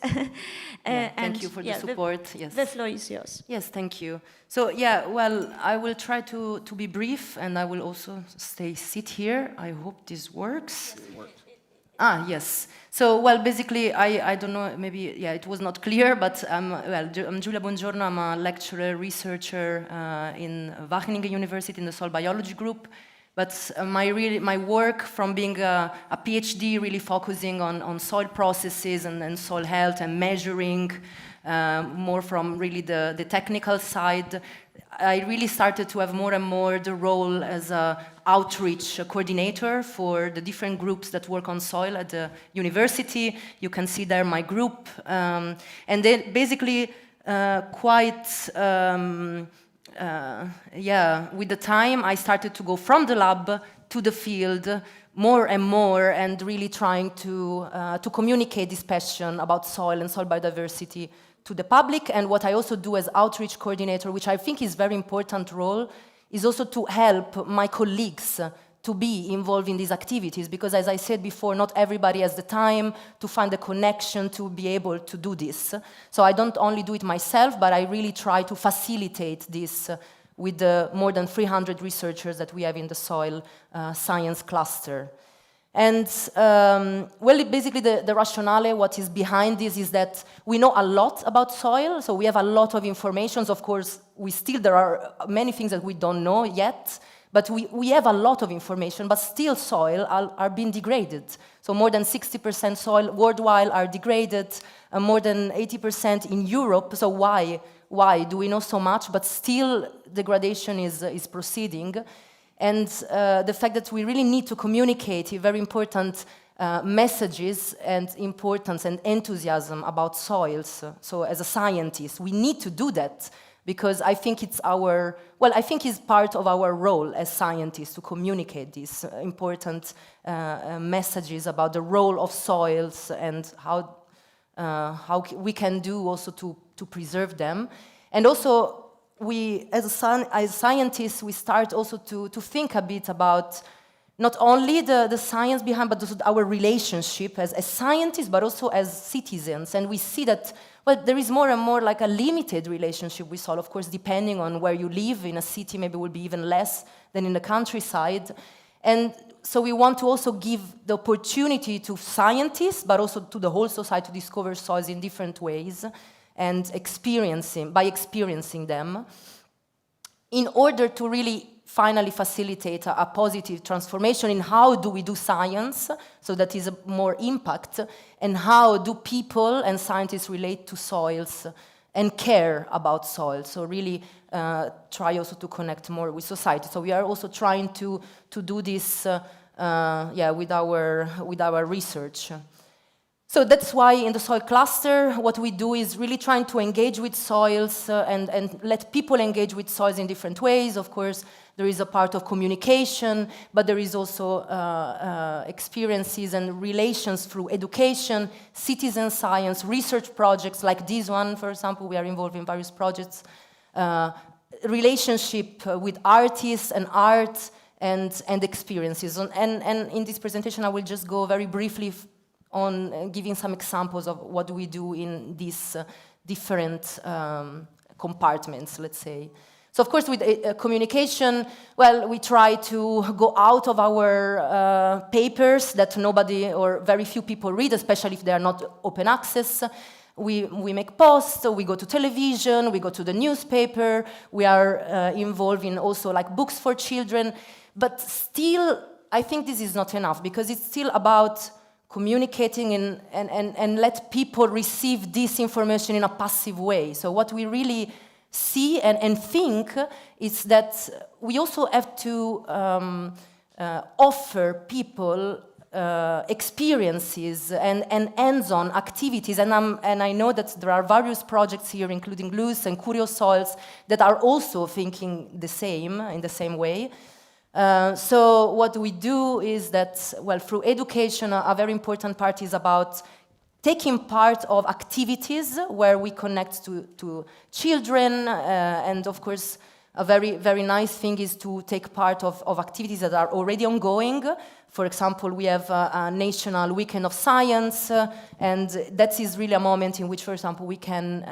Thank you for the support. Yes. The floor is yours. Yes, thank you. So yeah, well, I will try to be brief, and I will also sit here. I hope this works. Ah, yes. So, well, basically, I don't know, maybe, yeah, it was not clear, but I'm Giulia Bongiorno. I'm a lecturer, researcher in Wageningen University in the soil biology group. But my work, from being a PhD, really focusing on soil processes and soil health and measuring, more from really the technical side, I really started to have more and more the role as an outreach coordinator for the different groups that work on soil at the university. You can see there my group. And then basically with the time I started to go from the lab to the field more and more, and really trying to communicate this passion about soil and soil biodiversity to the public. And what I also do as outreach coordinator, which I think is a very important role, is also to help my colleagues to be involved in these activities, because as I said before, not everybody has the time to find the connection to be able to do this. So I don't only do it myself, but I really try to facilitate this with the more than 300 researchers that we have in the soil science cluster. And basically the rationale, what is behind this, is that we know a lot about soil, so we have a lot of information. Of course, there are many things that we don't know yet, but we have a lot of information, but still soil are being degraded. So more than 60% soil worldwide are degraded, more than 80% in Europe. So why do we know so much, but still degradation is proceeding? And the fact that we really need to communicate very important messages and importance and enthusiasm about soils. So as a scientist, we need to do that, because I think it's part of our role as scientists to communicate these important messages about the role of soils and how we can do also to preserve them. And also, we, as scientists, we start also to think a bit about not only the science behind, but also our relationship as scientists, but also as citizens. And we see that, well, there is more and more like a limited relationship with soil. Of course, depending on where you live, in a city maybe will be even less than in the countryside. And so we want to also give the opportunity to scientists, but also to the whole society to discover soils in different ways and by experiencing them, in order to really finally facilitate a positive transformation in how do we do science, so that is a more impact, and how do people and scientists relate to soils and care about soil. So really try also to connect more with society. So we are also trying to do this with our research. So that's why in the soil cluster, what we do is really trying to engage with soils and let people engage with soils in different ways. Of course, there is a part of communication, but there is also experiences and relations through education, citizen science, research projects like this one, for example. We are involved in various projects, relationship with artists and art and experiences. And in this presentation, I will just go very briefly on giving some examples of what we do in these different compartments, let's say. So of course, with communication, well, we try to go out of our papers that nobody or very few people read, especially if they are not open access. We make posts, we go to television, we go to the newspaper, we are involved in also like books for children, but still, I think this is not enough, because it's still about communicating and let people receive this information in a passive way. So what we really see and think is that we also have to offer people experiences and hands-on activities. And I know that there are various projects here, including LOESS and Curious Soils, that are also thinking in the same way. So what we do is that, well, through education, a very important part is about taking part of activities where we connect to children, and of course, a very, very nice thing is to take part of activities that are already ongoing. For example, we have a National Weekend of Science, and that is really a moment in which, for example, we can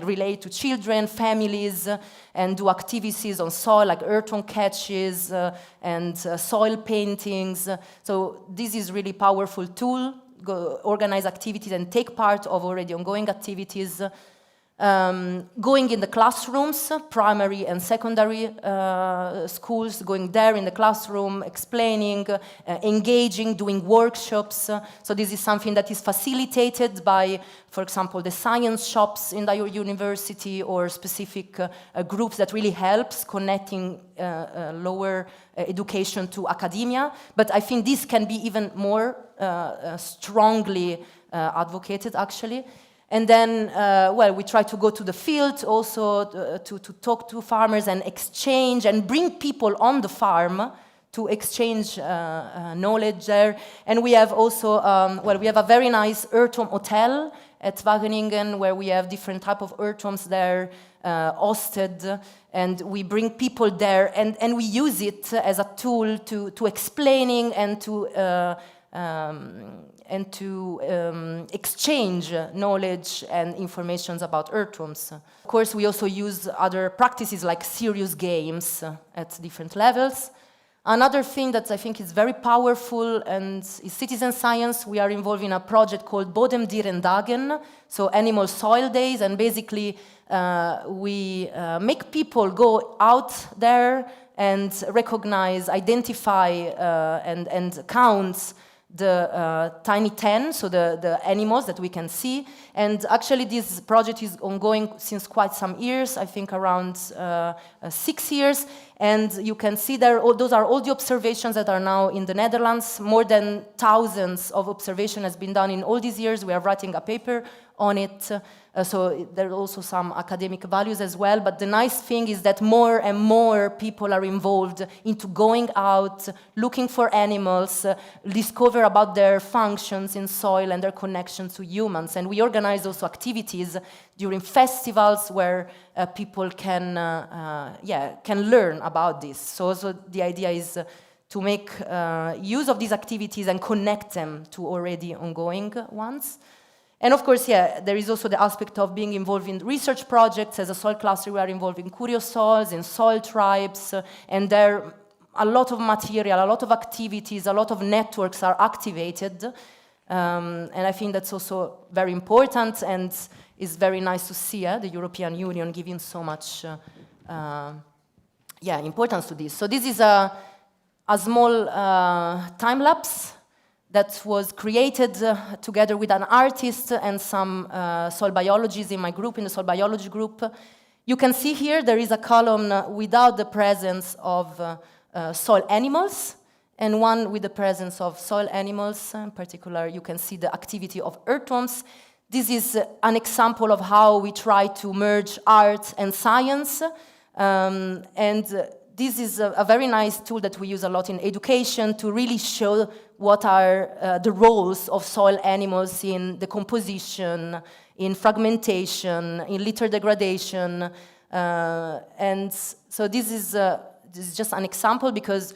relate to children, families, and do activities on soil, like earthworm catches and soil paintings. So this is really powerful tool. Organize activities and take part of already ongoing activities. Going in the classrooms, primary and secondary schools, going there in the classroom, explaining, engaging, doing workshops. So this is something that is facilitated by, for example, the science shops in your university, or specific groups that really helps connecting lower education to academia. But I think this can be even more strongly advocated, actually. And then, well, we try to go to the field also to talk to farmers and exchange and bring people on the farm to exchange knowledge there. And we have also, well, we have a very nice earthworm hotel at Wageningen, where we have different type of earthworms there hosted, and we bring people there, and we use it as a tool to explaining and to exchange knowledge and information about earthworms. Of course, we also use other practices like serious games at different levels. Another thing that I think is very powerful and is citizen science. We are involved in a project called Bodemdierendagen, so animal soil days, and basically we make people go out there and recognize, identify, and count the tiny 10, so the animals that we can see. And actually this project is ongoing since quite some years, I think around 6 years. And you can see there, those are all the observations that are now in the Netherlands. More than thousands of observation has been done in all these years. We are writing a paper on it. So there are also some academic values as well, but the nice thing is that more and more people are involved into going out, looking for animals, discover about their functions in soil and their connections to humans. And we organize also activities during festivals where people can learn about this. So the idea is to make use of these activities and connect them to already ongoing ones. And of course, there is also the aspect of being involved in research projects. As a soil cluster, we are involved in Curious Soils, in soil tribes, and there a lot of material, a lot of activities, a lot of networks are activated. And I think that's also very important, and it's very nice to see the European Union giving so much importance to this. So this is a small time lapse that was created together with an artist and some soil biologists in my group, in the soil biology group. You can see here there is a column without the presence of soil animals, and one with the presence of soil animals. In particular, you can see the activity of earthworms. This is an example of how we try to merge art and science. This is a very nice tool that we use a lot in education to really show what are the roles of soil animals in decomposition, in fragmentation, in litter degradation. And so this is just an example, because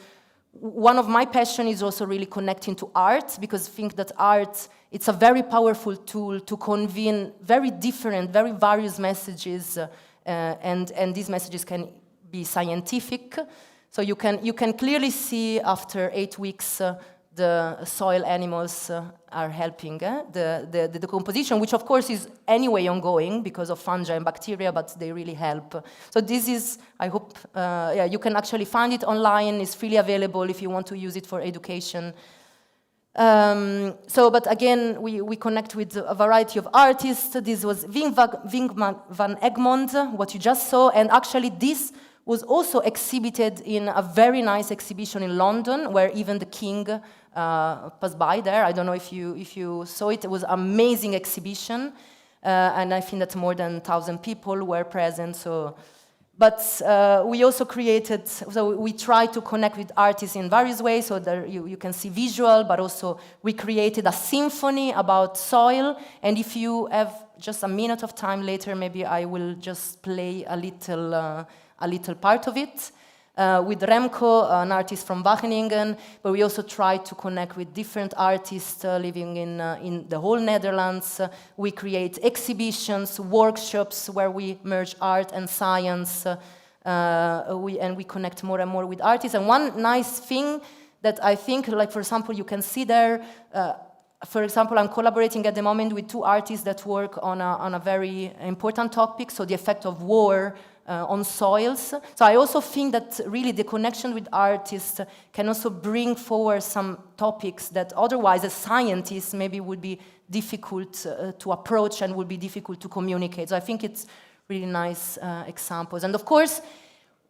one of my passions is also really connecting to art, because I think that art, it's a very powerful tool to convey very different, very various messages, and these messages can be scientific. So you can clearly see after 8 weeks the soil animals are helping the decomposition, which of course is anyway ongoing because of fungi and bacteria, but they really help. So this is, I hope, you can actually find it online. It's freely available if you want to use it for education. But again, we connect with a variety of artists. This was Wim van Egmond, what you just saw, and actually this was also exhibited in a very nice exhibition in London, where even the king passed by there. I don't know if you saw it. It was an amazing exhibition, and I think that more than 1,000 people were present. But we also created, so we try to connect with artists in various ways. So there you can see visual, but also we created a symphony about soil. And if you have just a minute of time later, maybe I will just play a little part of it. With Remco, an artist from Wageningen, but we also try to connect with different artists living in the whole Netherlands. We create exhibitions, workshops where we merge art and science, and we connect more and more with artists. And one nice thing that I think, like for example, you can see there, for example, I'm collaborating at the moment with 2 artists that work on a very important topic, so the effect of war on soils. So I also think that really the connection with artists can also bring forward some topics that otherwise as scientists maybe would be difficult to approach and would be difficult to communicate. So I think it's really nice examples. And of course,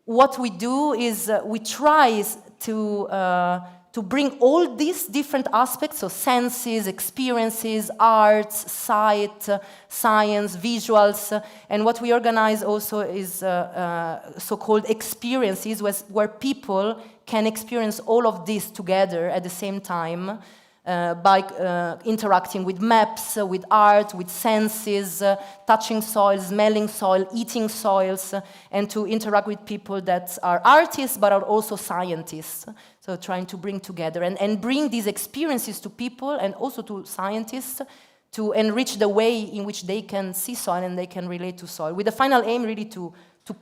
what we do is we try to bring all these different aspects, so senses, experiences, arts, sight, science, visuals, and what we organize also is so-called experiences where people can experience all of this together at the same time by interacting with maps, with art, with senses, touching soil, smelling soil, eating soils, and to interact with people that are artists but are also scientists. So trying to bring together and bring these experiences to people and also to scientists to enrich the way in which they can see soil and they can relate to soil, with the final aim really to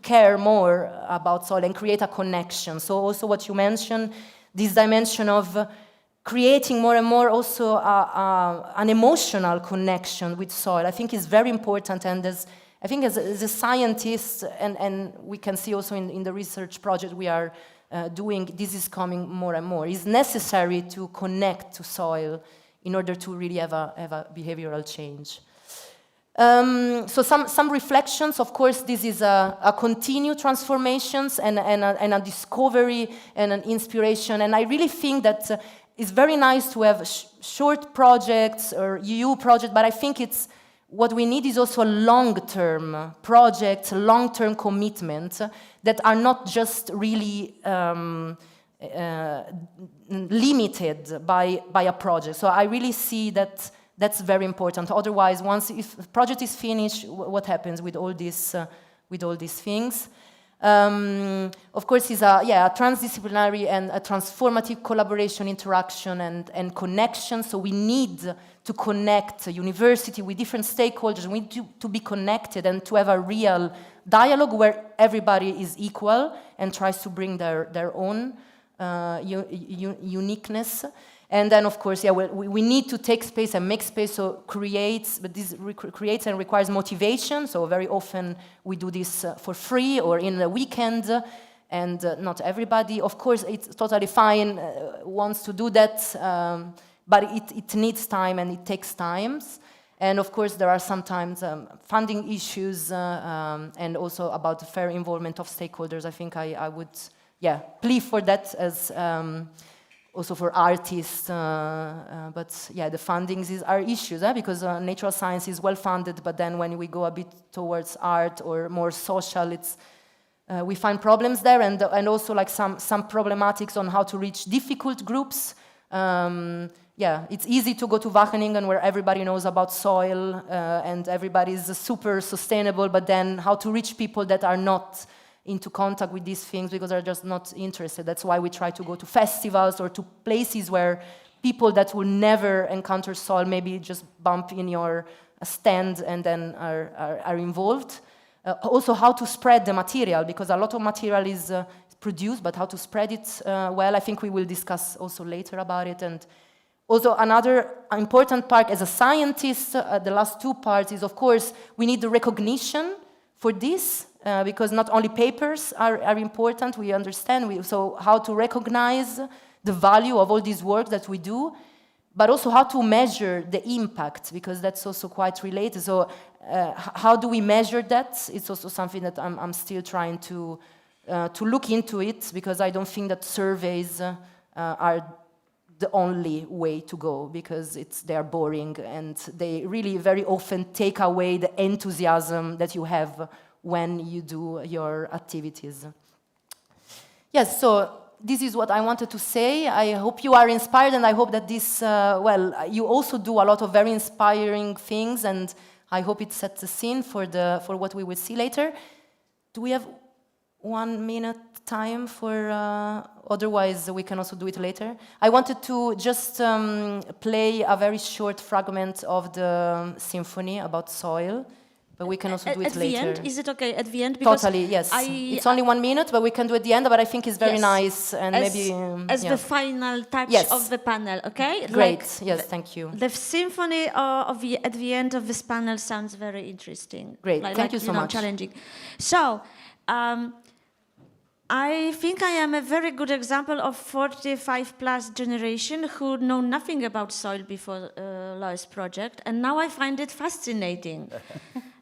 care more about soil and create a connection. So also what you mentioned, this dimension of creating more and more also an emotional connection with soil, I think is very important. And I think as a scientist, and we can see also in the research project we are doing, this is coming more and more. It's necessary to connect to soil in order to really have a behavioral change. So some reflections. Of course, this is a continued transformations and a discovery and an inspiration. And I really think that it's very nice to have short projects or EU project, but I think it's what we need is also a long-term project, long-term commitment that are not just really limited by a project. So I really see that that's very important. Otherwise, if the project is finished, what happens with all these things? Of course, it's a transdisciplinary and a transformative collaboration, interaction, and connection. So we need to connect university with different stakeholders. We need to be connected and to have a real dialogue where everybody is equal and tries to bring their own uniqueness. And then, of course, yeah, we need to take space and make space, so but this creates and requires motivation. So very often we do this for free or in the weekend, and not everybody, of course, it's totally fine, wants to do that, but it needs time and it takes time. And of course, there are sometimes funding issues and also about the fair involvement of stakeholders. I think I would, plea for that as also for artists. But yeah, the fundings are issues because natural science is well funded, but then when we go a bit towards art or more social, it's we find problems there, and also like some problematics on how to reach difficult groups. It's easy to go to Wageningen where everybody knows about soil and everybody is super sustainable, but then how to reach people that are not into contact with these things because they're just not interested. That's why we try to go to festivals or to places where people that will never encounter soil maybe just bump in your stand and then are involved. Also how to spread the material, because a lot of material is produced, but how to spread it well, I think we will discuss also later about it. And also another important part as a scientist, the last two parts is, of course, we need the recognition for this, because not only papers are important, we understand, so how to recognize the value of all this work that we do, but also how to measure the impact, because that's also quite related. So how do we measure that? It's also something that I'm still trying to look into it, because I don't think that surveys are the only way to go, because they are boring and they really very often take away the enthusiasm that you have when you do your activities. Yes, so this is what I wanted to say. I hope you are inspired, and I hope that this, you also do a lot of very inspiring things, and I hope it sets the scene for what we will see later. Do we have 1 minute time for, otherwise we can also do it later. I wanted to just play a very short fragment of the symphony about soil, but we can also do it later. At the end? Is it okay at the end? Because totally, yes. It's only 1 minute, but we can do it at the end, but I think it's very nice, and as the final touch of the panel, okay? Great, yes, thank you. The symphony at the end of this panel sounds very interesting. Great, thank you so much. Challenging. So, I think I am a very good example of 45+ generation who know nothing about soil before LOESS project, and now I find it fascinating.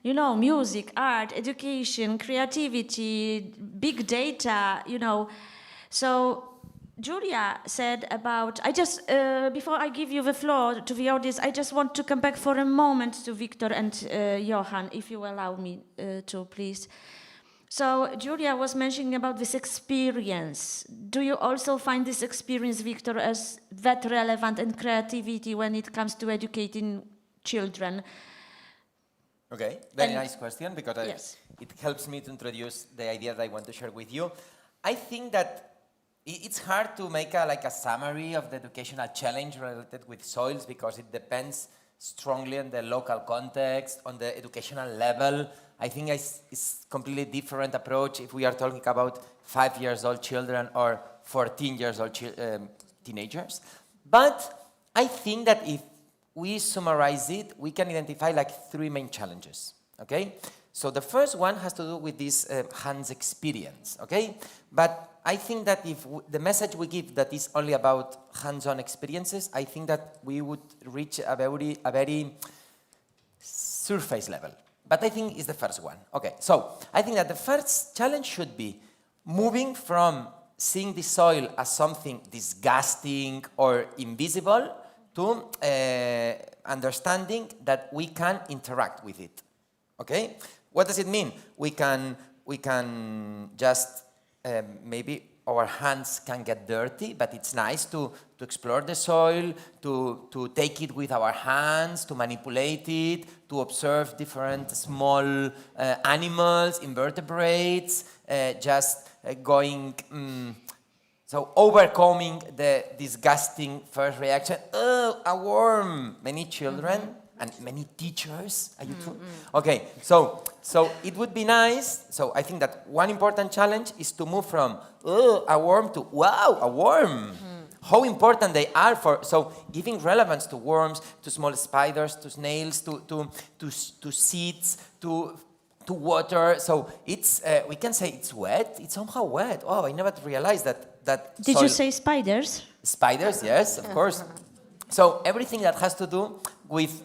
You know, music, art, education, creativity, big data, you know. So Julia said about, before I give you the floor to the audience, I just want to come back for a moment to Victor and Johan, if you allow me to, please. So Julia was mentioning about this experience. Do you also find this experience, Victor, as that relevant in creativity when it comes to educating children? Okay, very nice question, because it helps me to introduce the idea that I want to share with you. I think that it's hard to make a summary of the educational challenge related with soils, because it depends strongly on the local context, on the educational level. I think it's completely different approach if we are talking about 5-year-old children or 14-year-old teenagers. But I think that if we summarize it, we can identify like 3 main challenges, okay? So the first one has to do with this hands experience, okay? But I think that if the message we give that is only about hands-on experiences, I think that we would reach a very surface level. But I think it's the first one. Okay, so I think that the first challenge should be moving from seeing the soil as something disgusting or invisible to understanding that we can interact with it. Okay? What does it mean? We can just maybe our hands can get dirty, but it's nice to explore the soil, to take it with our hands, to manipulate it, to observe different small animals, invertebrates, so overcoming the disgusting first reaction, oh, a worm. Many children and many teachers. Are you true? Okay, so it would be nice. So I think that one important challenge is to move from a worm to wow, a worm. How important they are so giving relevance to worms, to small spiders, to snails, to seeds, to water. So it's we can say it's wet. It's somehow wet. Oh, I never realized that. Did you say spiders? Spiders, yes, of course. So everything that has to do with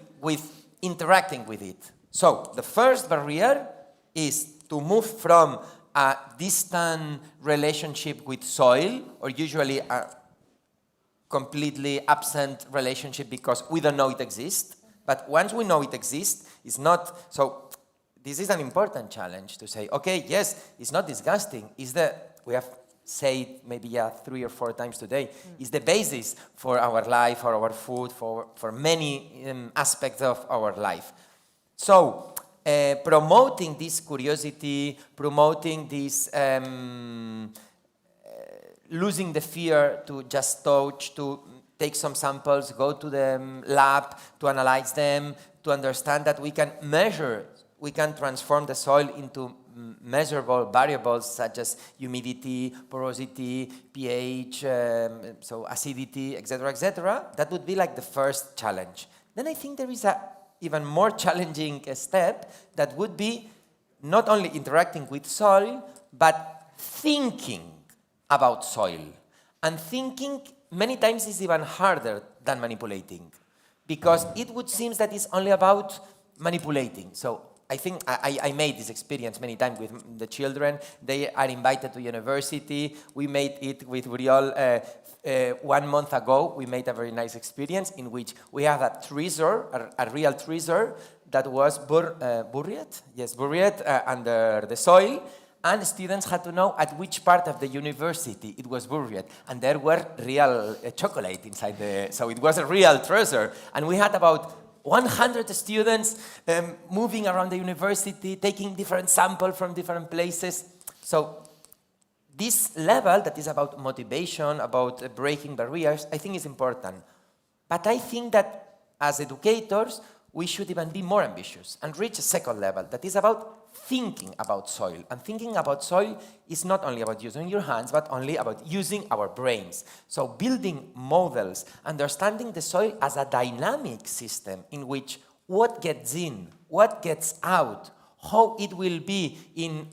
interacting with it. So the first barrier is to move from a distant relationship with soil, or usually a completely absent relationship because we don't know it exists. But once we know it exists, it's not. So this is an important challenge to say, okay, yes, it's not disgusting. We have said maybe 3 or 4 times today, is the basis for our life, for our food, for many aspects of our life. So promoting this curiosity, promoting this losing the fear to just touch, to take some samples, go to the lab, to analyze them, to understand that we can measure, we can transform the soil into measurable variables such as humidity, porosity, pH, so acidity, etc., That would be like the first challenge. Then I think there is a even more challenging step that would be not only interacting with soil, but thinking about soil. And thinking many times is even harder than manipulating, because it would seem that it's only about manipulating. So I think I made this experience many times with the children. They are invited to university. We made it with Uriol 1 month ago. We made a very nice experience in which we have a treasure, a real treasure that was buried under the soil. And students had to know at which part of the university it was buried. And there were real chocolate inside so it was a real treasure. And we had about 100 students moving around the university, taking different samples from different places. So this level that is about motivation, about breaking barriers, I think is important. But I think that as educators, we should even be more ambitious and reach a second level that is about thinking about soil. And thinking about soil is not only about using your hands, but only about using our brains. So building models, understanding the soil as a dynamic system in which what gets in, what gets out, how it will be in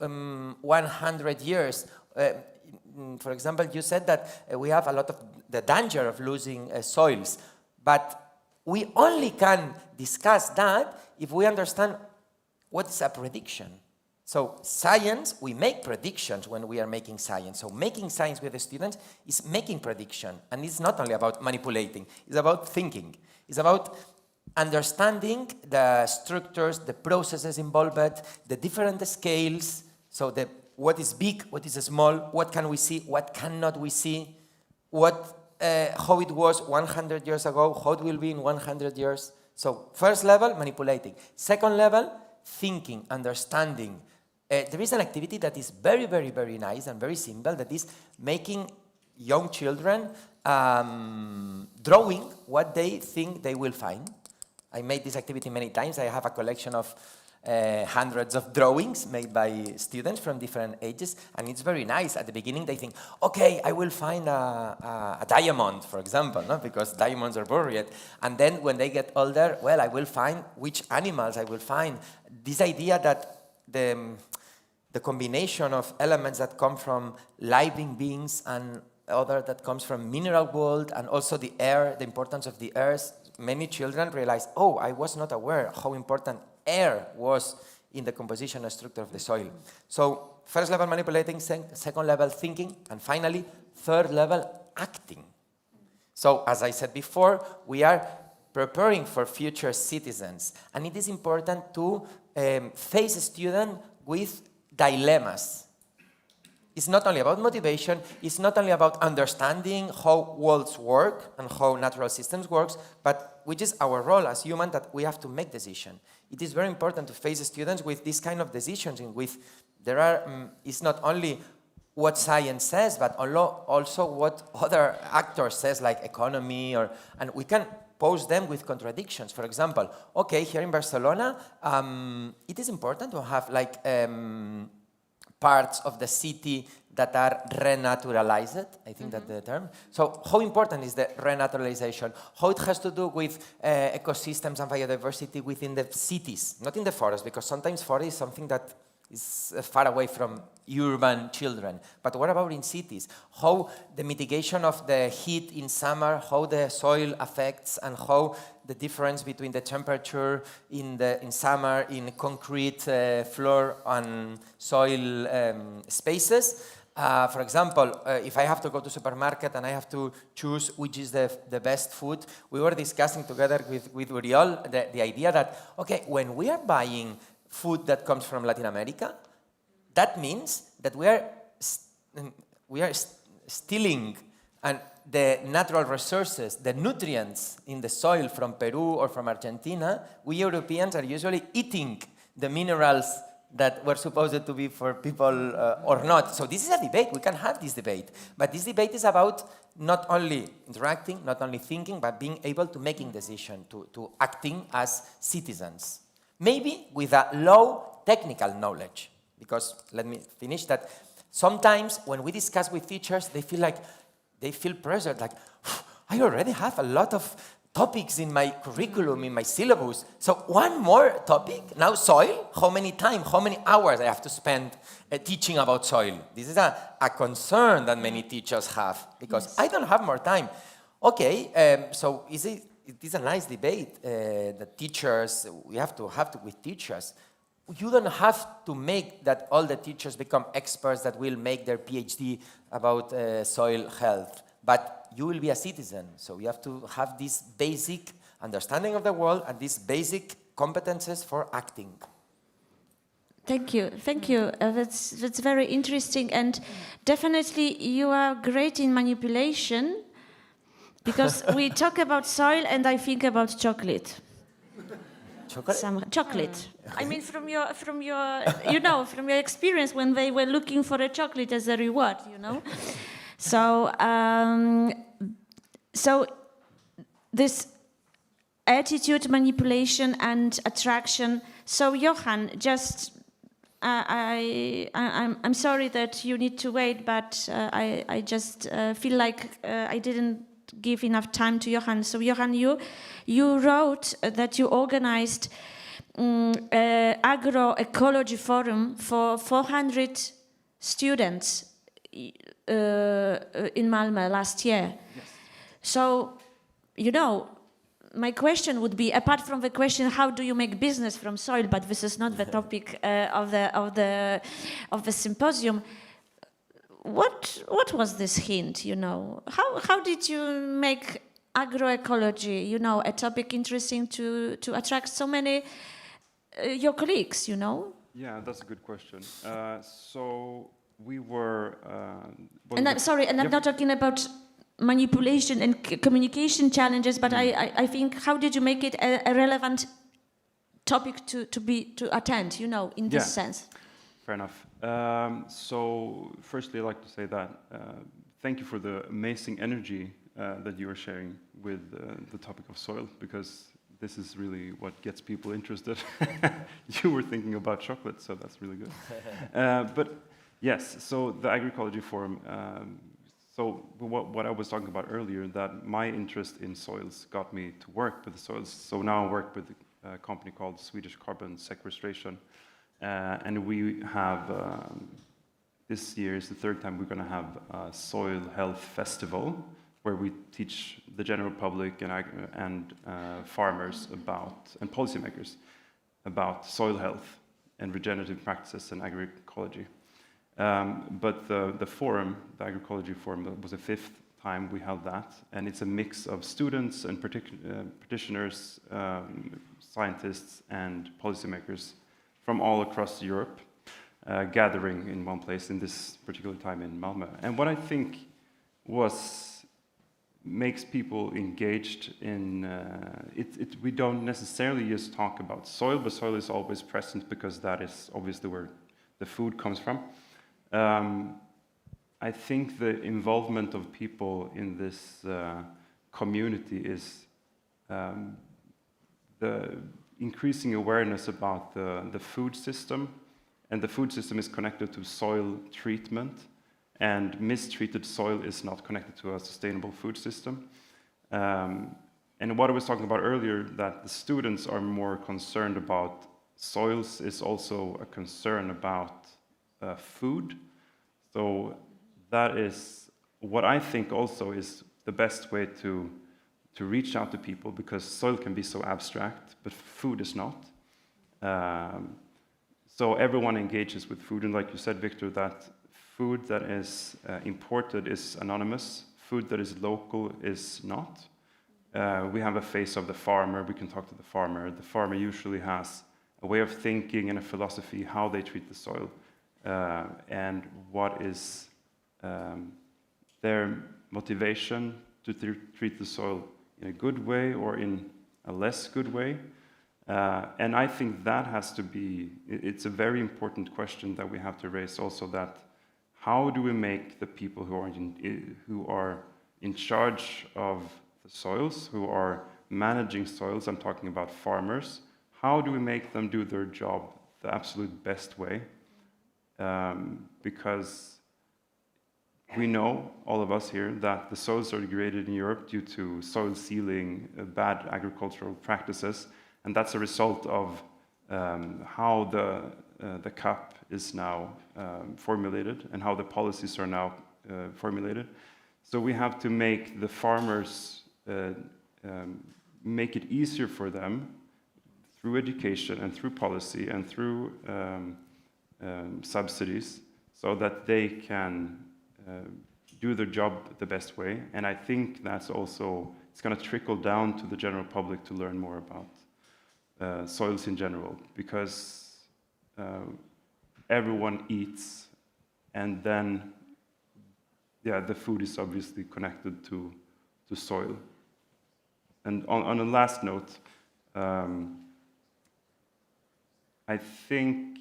100 years. For example, you said that we have a lot of the danger of losing soils, but we only can discuss that if we understand what's a prediction. So science, we make predictions when we are making science. So making science with the students is making prediction. And it's not only about manipulating, it's about thinking. It's about understanding the structures, the processes involved, the different scales. So what is big, what is small, what can we see, what cannot we see, how it was 100 years ago, how it will be in 100 years. So first level, manipulating. Second level, thinking, understanding. There is an activity that is very, very, very nice and very simple, that is making young children drawing what they think they will find. I made this activity many times. I have a collection of hundreds of drawings made by students from different ages, and it's very nice. At the beginning, they think, okay, I will find a diamond, for example, no? Because diamonds are buried. And then when they get older, well, I will find which animals I will find. This idea that the combination of elements that come from living beings and other that comes from mineral world, and also the air, the importance of the earth. Many children realize, oh, I was not aware how important air was in the composition and structure of the soil. So first level manipulating, second level thinking, and finally third level acting. So as I said before, we are preparing for future citizens, and it is important to face a student with dilemmas. It's not only about motivation, it's not only about understanding how worlds work and how natural systems work, but which is our role as humans, that we have to make decisions. It is very important to face students with this kind of decisions in which there are, it's not only what science says, but also what other actors says, like economy, and we can pose them with contradictions. For example, okay, here in Barcelona, it is important to have like parts of the city that are renaturalized, I think that's the term. So how important is the renaturalization? How it has to do with ecosystems and biodiversity within the cities, not in the forest, because sometimes forest is something that is far away from urban children. But what about in cities? How the mitigation of the heat in summer, how the soil affects, and how the difference between the temperature in summer in concrete floor and soil spaces. For example, if I have to go to supermarket and I have to choose which is the best food, we were discussing together with Uriol the idea that, okay, when we are buying food that comes from Latin America, that means that we are stealing the natural resources, the nutrients in the soil from Peru or from Argentina. We Europeans are usually eating the minerals that were supposed to be for people or not. So this is a debate. We can have this debate. But this debate is about not only interacting, not only thinking, but being able to making decisions, to acting as citizens. Maybe with a low technical knowledge. Because, let me finish that, sometimes when we discuss with teachers, they feel pressured, like, I already have a lot of topics in my curriculum, in my syllabus. So one more topic, now soil, how many hours I have to spend teaching about soil? This is a concern that many teachers have, because I don't have more time. Okay, so it is a nice debate that teachers, we have to with teachers. You don't have to make that all the teachers become experts that will make their PhD about soil health, but you will be a citizen, so you have to have this basic understanding of the world and these basic competences for acting. Thank you. That's very interesting, and definitely you are great in manipulation, because we talk about soil and I think about chocolate. Chocolate. I mean, from your from your experience when they were looking for a chocolate as a reward, So, so this attitude, manipulation, and attraction. So, Johan, just I'm sorry that you need to wait, but I just feel like I didn't give enough time to Johan. So, Johan, you wrote that you organized agroecology forum for 400 students in Malmö last year. Yes. So, my question would be, apart from the question, how do you make business from soil? But this is not the topic of the symposium. What was this hint? How did you make agroecology, a topic interesting to attract so many your colleagues? Yeah, that's a good question. So we were. And I'm not talking about manipulation and communication challenges, but I think, how did you make it a relevant topic to attend? In this sense. Fair enough. So firstly, I'd like to say that thank you for the amazing energy that you are sharing with the topic of soil, because this is really what gets people interested. You were thinking about chocolate, so that's really good. But yes, so the Agroecology Forum, so what I was talking about earlier, that my interest in soils got me to work with the soils. So now I work with a company called Swedish Carbon Sequestration, and we have, this year is the third time we're going to have a soil health festival, where we teach the general public and farmers and policymakers about soil health and regenerative practices and agroecology. But the forum, the Agroecology Forum, that was the 5th time we held that, and it's a mix of students and practitioners, scientists and policymakers from all across Europe, gathering in one place in this particular time in Malmö. And what I think makes people engaged in we don't necessarily just talk about soil, but soil is always present because that is obviously where the food comes from. I think the involvement of people in this community is the increasing awareness about the food system, and the food system is connected to soil treatment, and mistreated soil is not connected to a sustainable food system. And what I was talking about earlier, that the students are more concerned about soils, is also a concern about food. So that is what I think also is the best way to reach out to people, because soil can be so abstract, but food is not. So everyone engages with food, and like you said, Victor, that food that is imported is anonymous, food that is local is not. We have a face of the farmer, we can talk to the farmer. The farmer usually has a way of thinking and a philosophy how they treat the soil, and what is their motivation to treat the soil in a good way or in a less good way. And I think that has to be, it's a very important question that we have to raise also, that how do we make the people who are in charge of the soils, who are managing soils, I'm talking about farmers, how do we make them do their job the absolute best way? Because we know, all of us here, that the soils are degraded in Europe due to soil sealing, bad agricultural practices, and that's a result of how the CAP is now formulated and how the policies are now formulated. So we have to make the farmers, make it easier for them through education and through policy and through subsidies, so that they can do their job the best way. And I think that's also, it's going to trickle down to the general public to learn more about soils in general, because everyone eats, and then, yeah, the food is obviously connected to soil. And on a last note, I think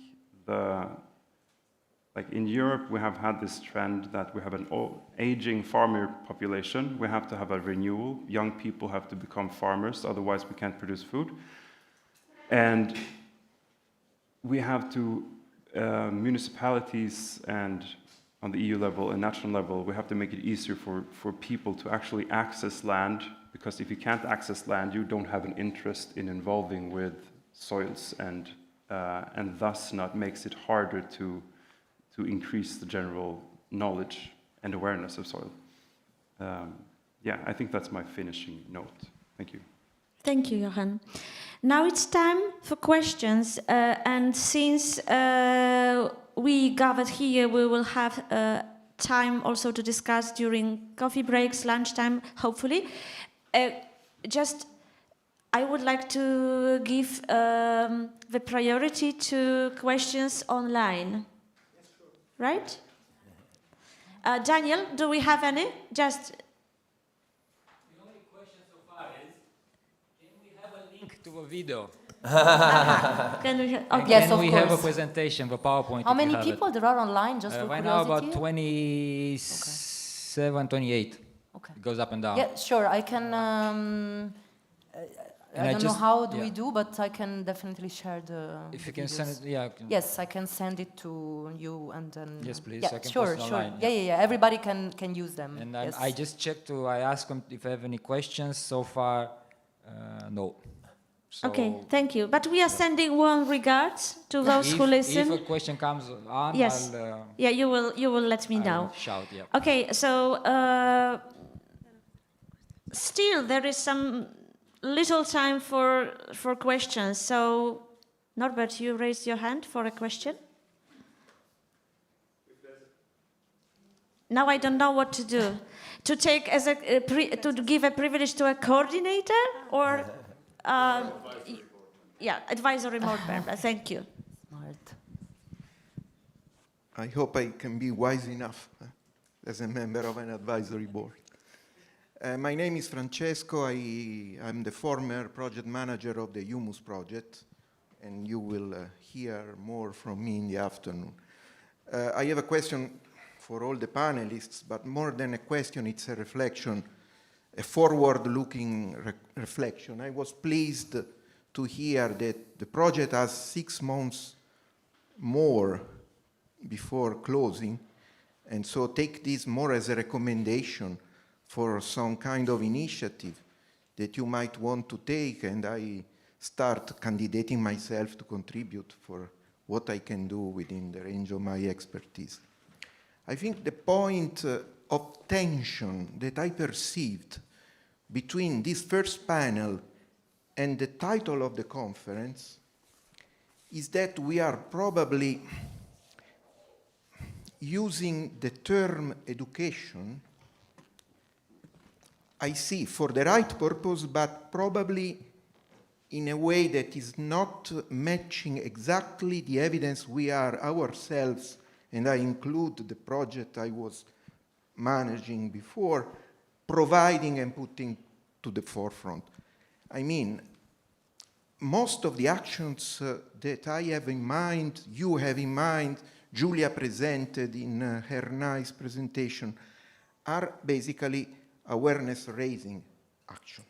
like in Europe, we have had this trend that we have an aging farmer population. We have to have a renewal. Young people have to become farmers, otherwise we can't produce food. And we have to, municipalities and on the EU level and national level, we have to make it easier for people to actually access land, because if you can't access land, you don't have an interest in involving with soils, and thus makes it harder to increase the general knowledge and awareness of soil. Yeah, I think that's my finishing note. Thank you. Thank you, Johan. Now it's time for questions, and since we gathered here, we will have time also to discuss during coffee breaks, lunchtime, hopefully. I would like to give the priority to questions online. Right? Daniel, do we have any? Just. The only question so far is, can we have a link to a video? Can we okay. Yes, can of we course. have a presentation, the PowerPoint? How many people there are online, just for right curiosity? now about 27, 28. Okay. It goes up and down. Yeah, sure. I can. I don't know how do we do, but I can definitely share the. If you can videos. send it, yeah. Yes, I can send it to you, and then. Yes, please. Yeah, I can sure, post it sure. online. Yeah. Everybody can use them. And yes. I just checked I asked them if they have any questions. So far, no. So Okay, thank you. But we are sending warm regards to those who listen. If a question comes on, yes. Yeah, you will let me know. Shout, yeah. Okay, so still there is some little time for questions. So, Norbert, you raised your hand for a question. Now I don't know what to do. To take as to give a privilege to a coordinator, or yeah, advisory board member. Thank you. Smart. I hope I can be wise enough as a member of an advisory board. My name is Francesco. I'm the former project manager of the Humus project, and you will hear more from me in the afternoon. I have a question for all the panelists, but more than a question, it's a reflection. a forward-looking reflection. I was pleased to hear that the project has 6 months more before closing, and so take this more as a recommendation for some kind of initiative that you might want to take, and I start candidating myself to contribute for what I can do within the range of my expertise. I think the point of tension that I perceived between this first panel and the title of the conference is that we are probably using the term education, I see, for the right purpose, but probably in a way that is not matching exactly the evidence we are ourselves, and I include the project I was managing before, providing and putting to the forefront. I mean, most of the actions that I have in mind, you have in mind, Julia presented in her nice presentation, are basically awareness-raising actions.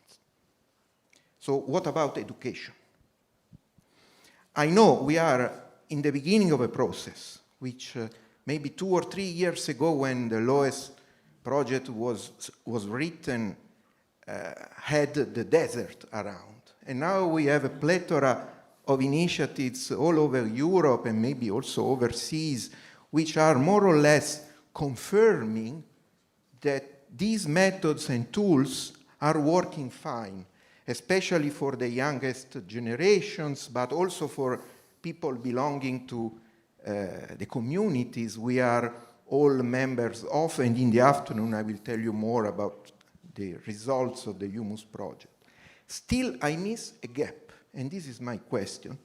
So what about education? I know we are in the beginning of a process, which maybe 2 or 3 years ago when the LOESS project was written, had the desert around. And now we have a plethora of initiatives all over Europe and maybe also overseas, which are more or less confirming that these methods and tools are working fine, especially for the youngest generations, but also for people belonging to the communities we are all members of, and in the afternoon I will tell you more about the results of the Humus project. Still, I miss a gap, and this is my question,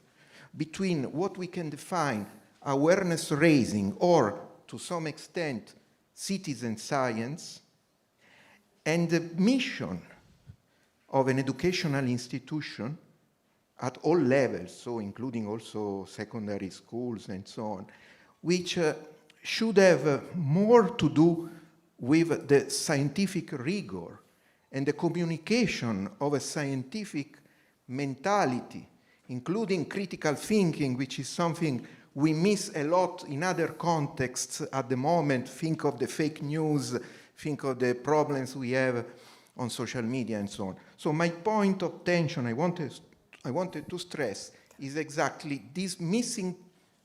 between what we can define awareness raising or, to some extent, citizen science, and the mission of an educational institution at all levels, so including also secondary schools and so on, which should have more to do with the scientific rigor and the communication of a scientific mentality, including critical thinking, which is something we miss a lot in other contexts at the moment. Think of the fake news, think of the problems we have on social media and so on. So my point of tension I wanted to stress is exactly this missing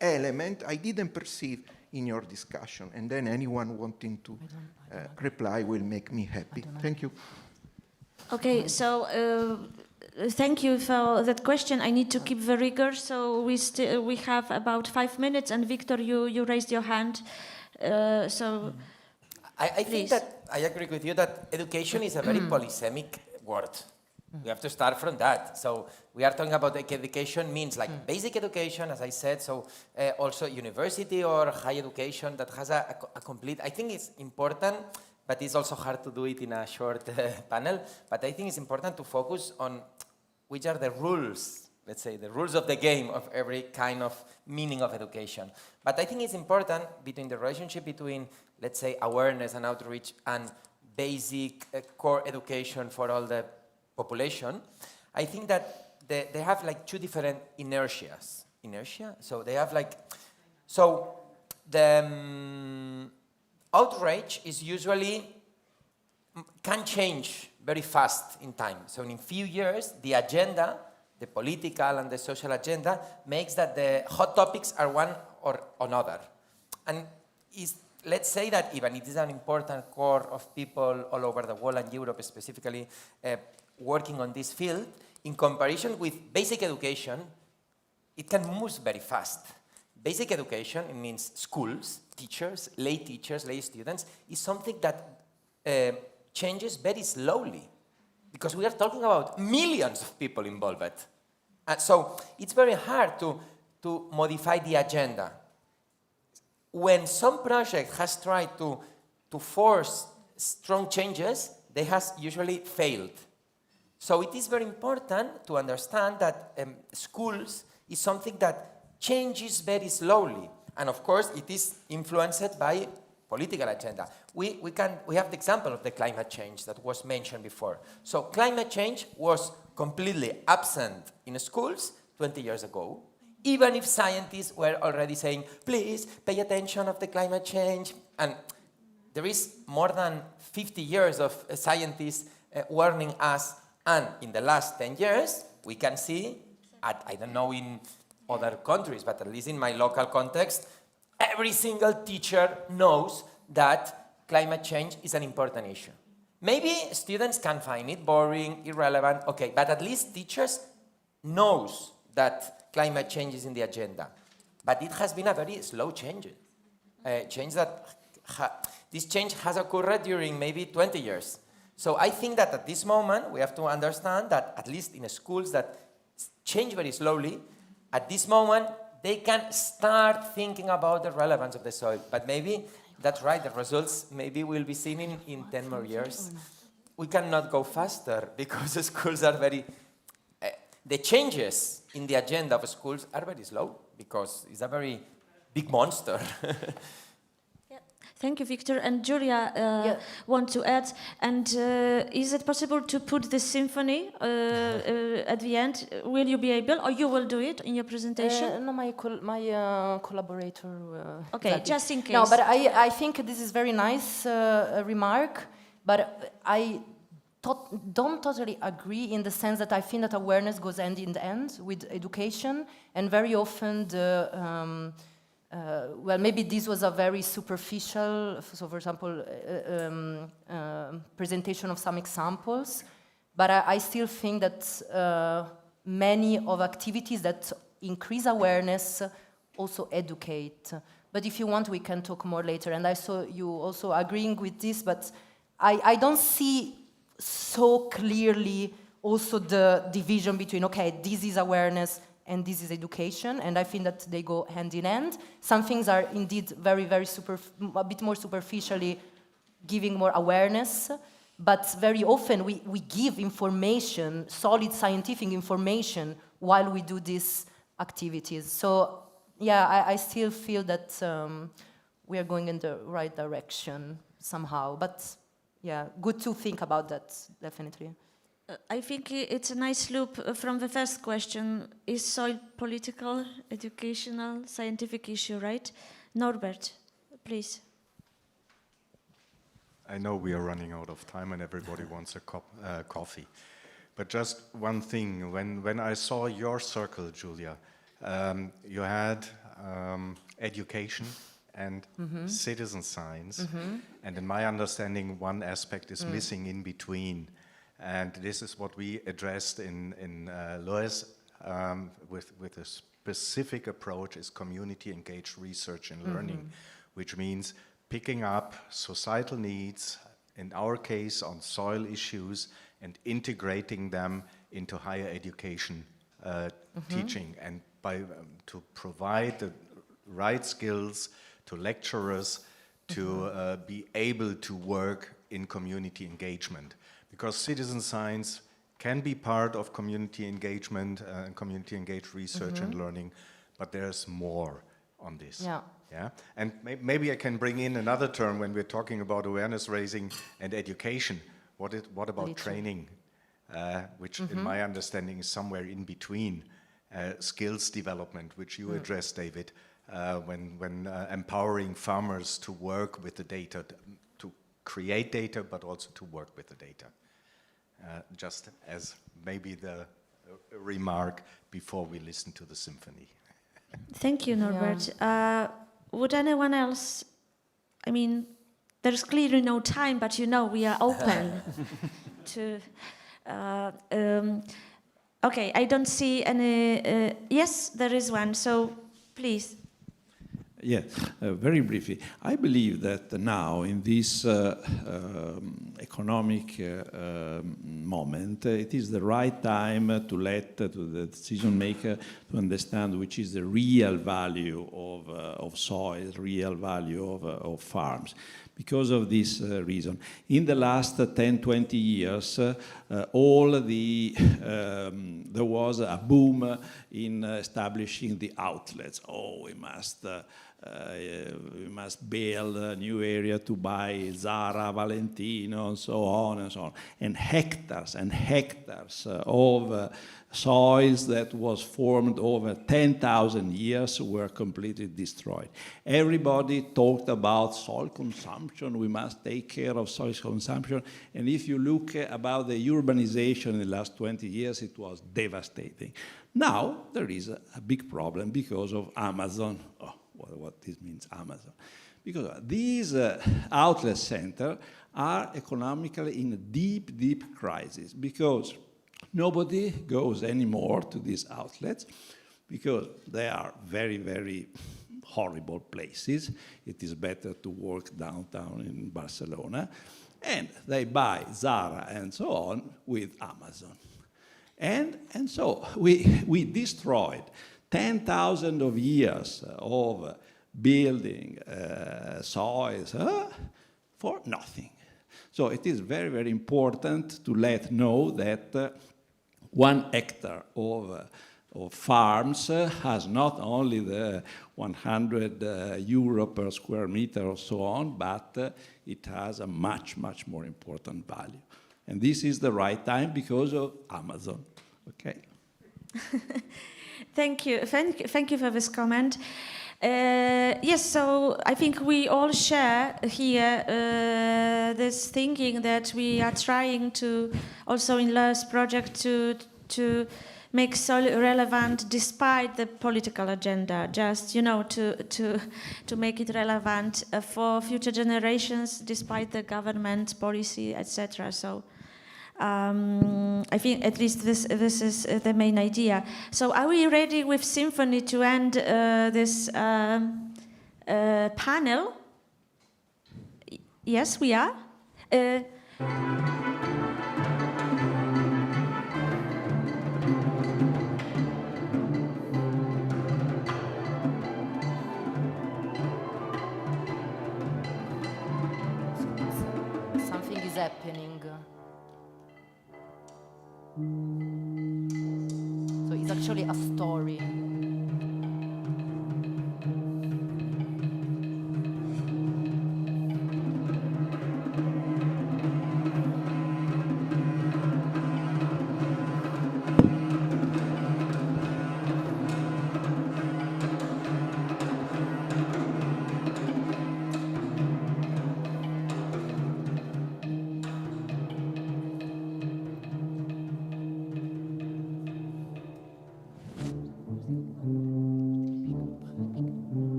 element I didn't perceive in your discussion. And then anyone wanting to reply will make me happy. Thank you. Okay, so thank you for that question. I need to keep the rigor, so we have about 5 minutes, and Victor, you raised your hand, so I think that I agree with you that education is a very polysemic word. We have to start from that. So we are talking about education means like basic education, as I said, so also university or high education that has a complete, I think it's important, but it's also hard to do it in a short panel, but I think it's important to focus on which are the rules, let's say, the rules of the game of every kind of meaning of education. But I think it's important between the relationship between, let's say, awareness and outreach and basic core education for all the population. I think that they have like 2 different inertias. Inertia? So they have like, so the outreach is usually, can change very fast in time. So in a few years, the agenda, the political and the social agenda, makes that the hot topics are one or another. And let's say that even it is an important core of people all over the world and Europe specifically working on this field, in comparison with basic education, it can move very fast. Basic education, it means schools, teachers, lay students, is something that changes very slowly, because we are talking about millions of people involved. So it's very hard to modify the agenda. When some project has tried to force strong changes, they has usually failed. So it is very important to understand that schools is something that changes very slowly. And of course, it is influenced by political agenda. We have the example of the climate change that was mentioned before. So climate change was completely absent in schools 20 years ago, even if scientists were already saying, please pay attention of the climate change. And there is more than 50 years of scientists warning us. And in the last 10 years, we can see, I don't know in other countries, but at least in my local context, every single teacher knows that climate change is an important issue. Maybe students can find it boring, irrelevant, okay, but at least teachers knows that climate change is in the agenda. But it has been a very slow change. This change has occurred during maybe 20 years. So I think that at this moment, we have to understand that at least in schools that change very slowly, at this moment, they can start thinking about the relevance of the soil. But maybe, that's right, the results maybe will be seen in 10 more years. We cannot go faster because the schools are very... the changes in the agenda of schools are very slow because it's a very big monster. Thank you, Victor. And Julia want to add. And is it possible to put the symphony at the end? Will you be able, or you will do it in your presentation? No, my collaborator. Okay, just in case. No, but I think this is very nice remark, but I don't totally agree in the sense that I think that awareness goes hand in hand with education, and very often the well, maybe this was a very superficial, so for example, presentation of some examples, but I still think that many of activities that increase awareness also educate. But if you want, we can talk more later. And I saw you also agreeing with this, but I don't see so clearly also the division between, okay, this is awareness and this is education, and I think that they go hand in hand. Some things are indeed very, very a bit more superficially giving more awareness, but very often we give information, solid scientific information, while we do these activities. So, yeah, I still feel that we are going in the right direction somehow, but yeah, good to think about that, definitely. I think it's a nice loop from the first question. Is soil political, educational, scientific issue, right? Norbert, please. I know we are running out of time and everybody wants a coffee. But just one thing, when I saw your circle, Julia, you had education and citizen science. And in my understanding, one aspect is missing in between. And this is what we addressed in LOESS with a specific approach is community engaged research and learning, which means picking up societal needs, in our case on soil issues, and integrating them into higher education teaching, and to provide the right skills to lecturers to be able to work in community engagement. Because citizen science can be part of community engagement and community engaged research and learning, but there's more on this. Yeah? And maybe I can bring in another term when we're talking about awareness raising and education. What about training, which in my understanding is somewhere in between skills development, which you address, David, when empowering farmers to work with the data, to create data, but also to work with the data. Just as maybe the remark before we listen to the symphony. Thank you, Norbert. Would anyone else, I mean, there's clearly no time, but you know we are open to... okay, I don't see any... yes, there is one, so please. Yes, very briefly. I believe that now, in this economic moment, it is the right time to let to the decision maker to understand which is the real value of soil, real value of farms. Because of this reason. In the last 10, 20 years, there was a boom in establishing the outlets. Oh, we must we must build a new area to buy Zara, Valentino, and so on and so on. And hectares of soils that was formed over 10,000 years were completely destroyed. Everybody talked about soil consumption. We must take care of soil consumption. And if you look about the urbanization in the last 20 years, it was devastating. Now there is a big problem because of Amazon. Oh, what this means, Amazon. Because these outlet centers are economically in a deep, deep crisis because nobody goes anymore to these outlets because they are very, very horrible places. It is better to work downtown in Barcelona. And they buy Zara and so on with Amazon. And so we destroyed 10,000 of years of building soils for nothing. So it is very, very important to let know that 1 hectare of farms has not only the 100 euro per square meter or so on, but it has a much, much more important value. And this is the right time because of Amazon. Okay. Thank you for this comment. Yes, so I think we all share here this thinking that we are trying to, also in LOESS project, to make soil relevant despite the political agenda, just, you know, to make it relevant for future generations despite the government policy, etc. So I think at least this is the main idea. So are we ready with Symphony to end this panel? Yes, we are. Something is happening. So it's actually a story.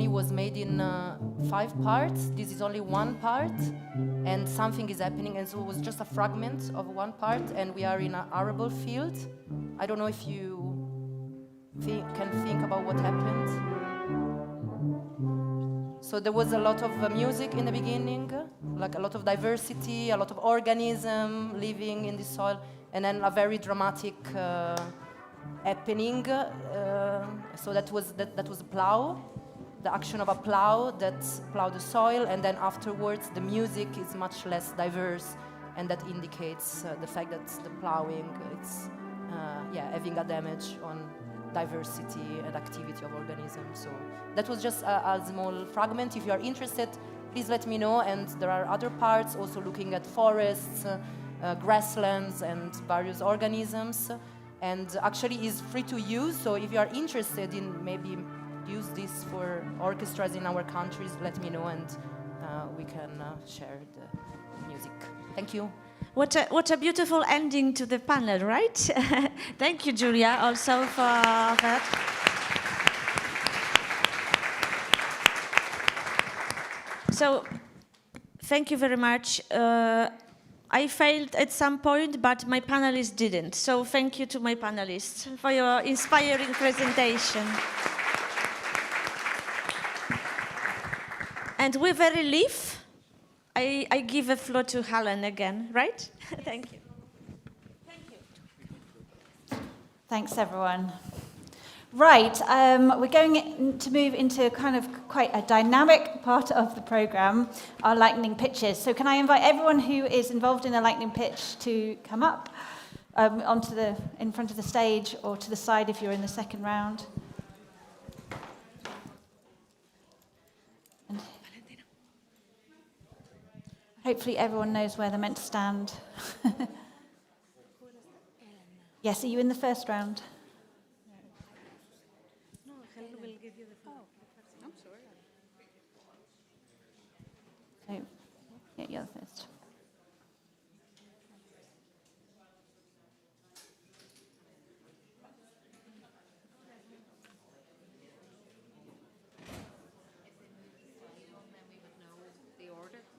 Was made in 5 parts. This is only 1 part, and something is happening, and so it was just a fragment of 1 part, and we are in an arable field. I don't know if you can think about what happened. So there was a lot of music in the beginning, like a lot of diversity, a lot of organism living in the soil, and then a very dramatic happening. So that was a plow. The action of a plow that plowed the soil, and then afterwards the music is much less diverse, and that indicates the fact that the plowing it's having a damage on diversity and activity of organisms. So that was just a small fragment. If you are interested, please let me know. And there are other parts also looking at forests, grasslands, and various organisms. And actually is free to use. So if you are interested in maybe use this for orchestras in our countries, let me know, and we can share the music. Thank you. What a beautiful ending to the panel, right? Thank you, Julia, also for that. So, thank you very much. I failed at some point, but my panelists didn't. So thank you to my panelists for your inspiring presentation. And with a relief, I give the floor to Helen again, right? Thank you. Thank you. Thanks, everyone. Right, we're going to move into kind of quite a dynamic part of the program, our lightning pitches. So can I invite everyone who is involved in a lightning pitch to come up in front of the stage, or to the side if you're in the second round. Hopefully everyone knows where they're meant to stand. Yes, are you in the first round? No, Helen will give you the floor. I'm sorry. So, yeah, you're the first.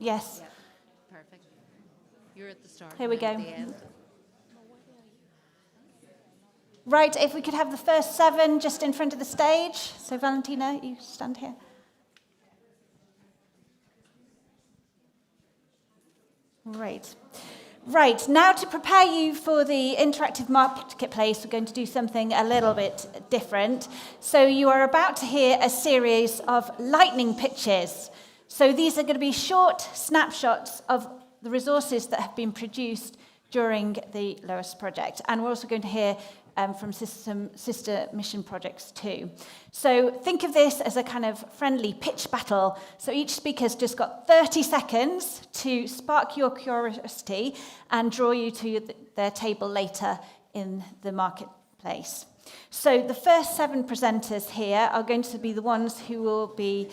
Yes. Yeah. Perfect. You're at the start. Here we and I'm go. At the end. Right, if we could have the first 7 just in front of the stage. So Valentina, you stand here. Great. Right, now to prepare you for the interactive marketplace, we're going to do something a little bit different. So you are about to hear a series of lightning pitches. So these are going to be short snapshots of the resources that have been produced during the LOESS project. And we're also going to hear from sister mission projects too. So think of this as a kind of friendly pitch battle. So each speaker's just got 30 seconds to spark your curiosity and draw you to their table later in the marketplace. So the first 7 presenters here are going to be the ones who will be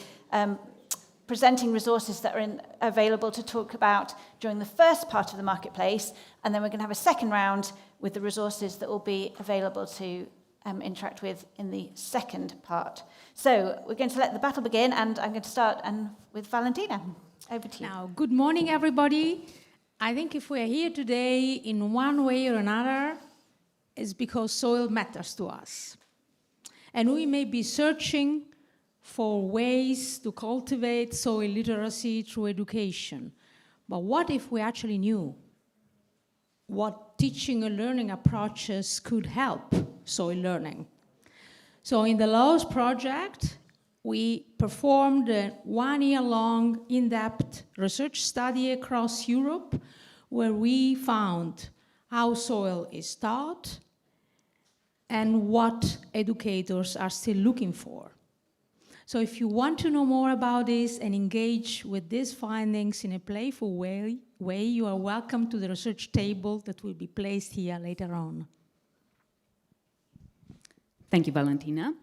presenting resources that are available to talk about during the first part of the marketplace, and then we're going to have a second round with the resources that will be available to interact with in the second part. So we're going to let the battle begin, and I'm going to start with Valentina. Over to you. Now, good morning, everybody. I think if we are here today in one way or another, it's because soil matters to us. And we may be searching for ways to cultivate soil literacy through education. But what if we actually knew what teaching and learning approaches could help soil learning? So in the LOESS project, we performed a 1-year-long in-depth research study across Europe where we found how soil is taught and what educators are still looking for. So if you want to know more about this and engage with these findings in a playful way, you are welcome to the research table that will be placed here later on. Thank you, Valentina.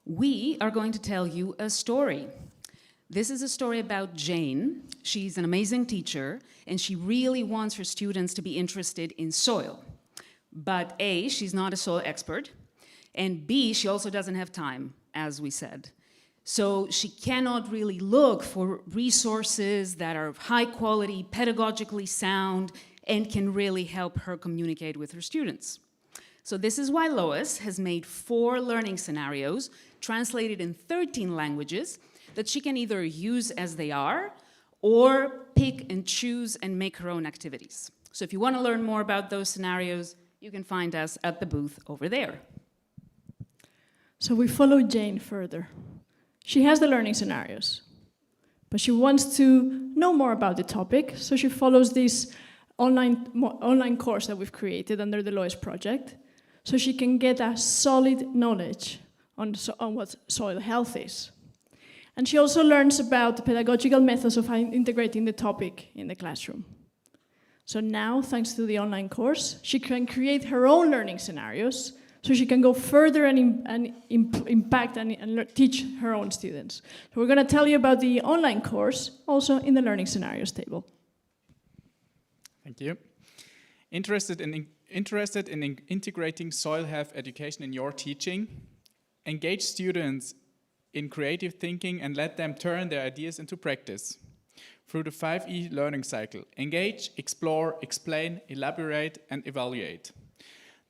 We are going to tell you a story. This is a story about Jane. She's an amazing teacher, and she really wants her students to be interested in soil. But A, she's not a soil expert, and B, she also doesn't have time, as we said. So she cannot really look for resources that are of high quality, pedagogically sound, and can really help her communicate with her students. So this is why LOESS has made 4 learning scenarios translated in 13 languages that she can either use as they are or pick and choose and make her own activities. So if you want to learn more about those scenarios, you can find us at the booth over there. So we follow Jane further. She has the learning scenarios, but she wants to know more about the topic, so she follows this online course that we've created under the LOESS project, so she can get a solid knowledge on what soil health is. And she also learns about the pedagogical methods of integrating the topic in the classroom. So now, thanks to the online course, she can create her own learning scenarios, so she can go further and impact and teach her own students. So we're going to tell you about the online course, also in the learning scenarios table. Thank you. Interested in integrating soil health education in your teaching? Engage students in creative thinking and let them turn their ideas into practice. Through the 5E learning cycle, engage, explore, explain, elaborate, and evaluate.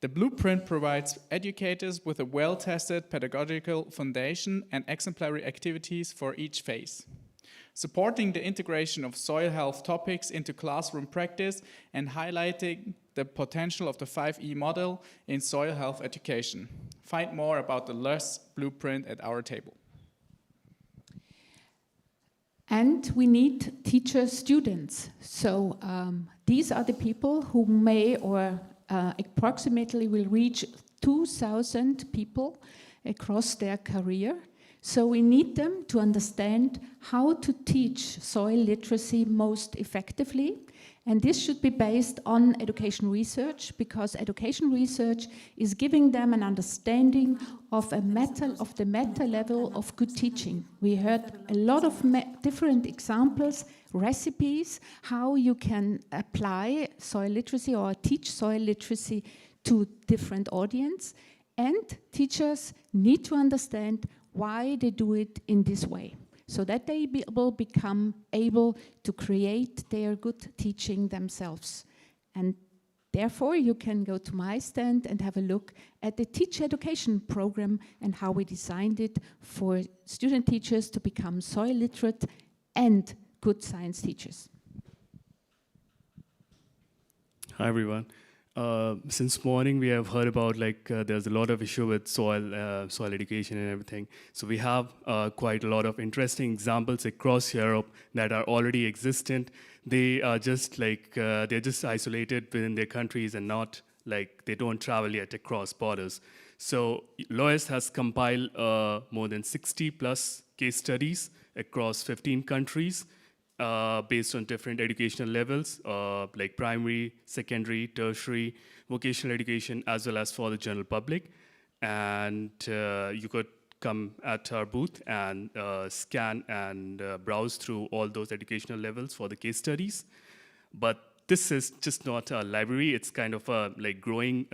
The blueprint provides educators with a well-tested pedagogical foundation and exemplary activities for each phase, supporting the integration of soil health topics into classroom practice and highlighting the potential of the 5E model in soil health education. Find more about the LOESS blueprint at our table. And we need teacher students. So these are the people who may or approximately will reach 2,000 people across their career. So we need them to understand how to teach soil literacy most effectively. And this should be based on education research, because education research is giving them an understanding of the meta level of good teaching. We heard a lot of different examples, recipes, how you can apply soil literacy or teach soil literacy to different audience. And teachers need to understand why they do it in this way, so that they will become able to create their good teaching themselves. And therefore, you can go to my stand and have a look at the Teach Education program and how we designed it for student teachers to become soil literate and good science teachers. Hi, everyone. Since morning, we have heard about there's a lot of issue with soil education and everything. So we have quite a lot of interesting examples across Europe that are already existent. They are just they're just isolated within their countries and not they don't travel yet across borders. So LOESS has compiled more than 60 plus case studies across 15 countries. Based on different educational levels, like primary, secondary, tertiary, vocational education, as well as for the general public. And you could come at our booth and scan and browse through all those educational levels for the case studies. But this is just not a library, it's kind of a growing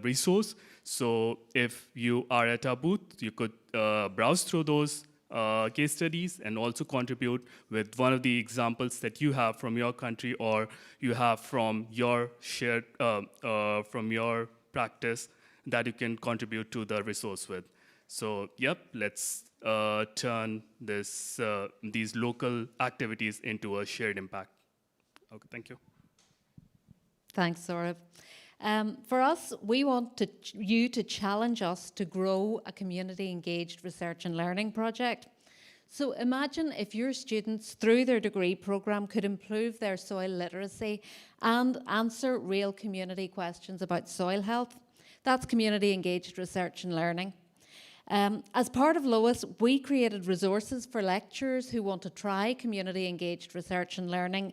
resource. So if you are at our booth, you could browse through those case studies and also contribute with one of the examples that you have from your country or you have from your shared from your practice that you can contribute to the resource with. So yep, let's turn these local activities into a shared impact. Okay, thank you. Thanks, Saurav. For us, we want you to challenge us to grow a community-engaged research and learning project. So imagine if your students, through their degree programme, could improve their soil literacy and answer real community questions about soil health. That's community-engaged research and learning. As part of LOESS, we created resources for lecturers who want to try community-engaged research and learning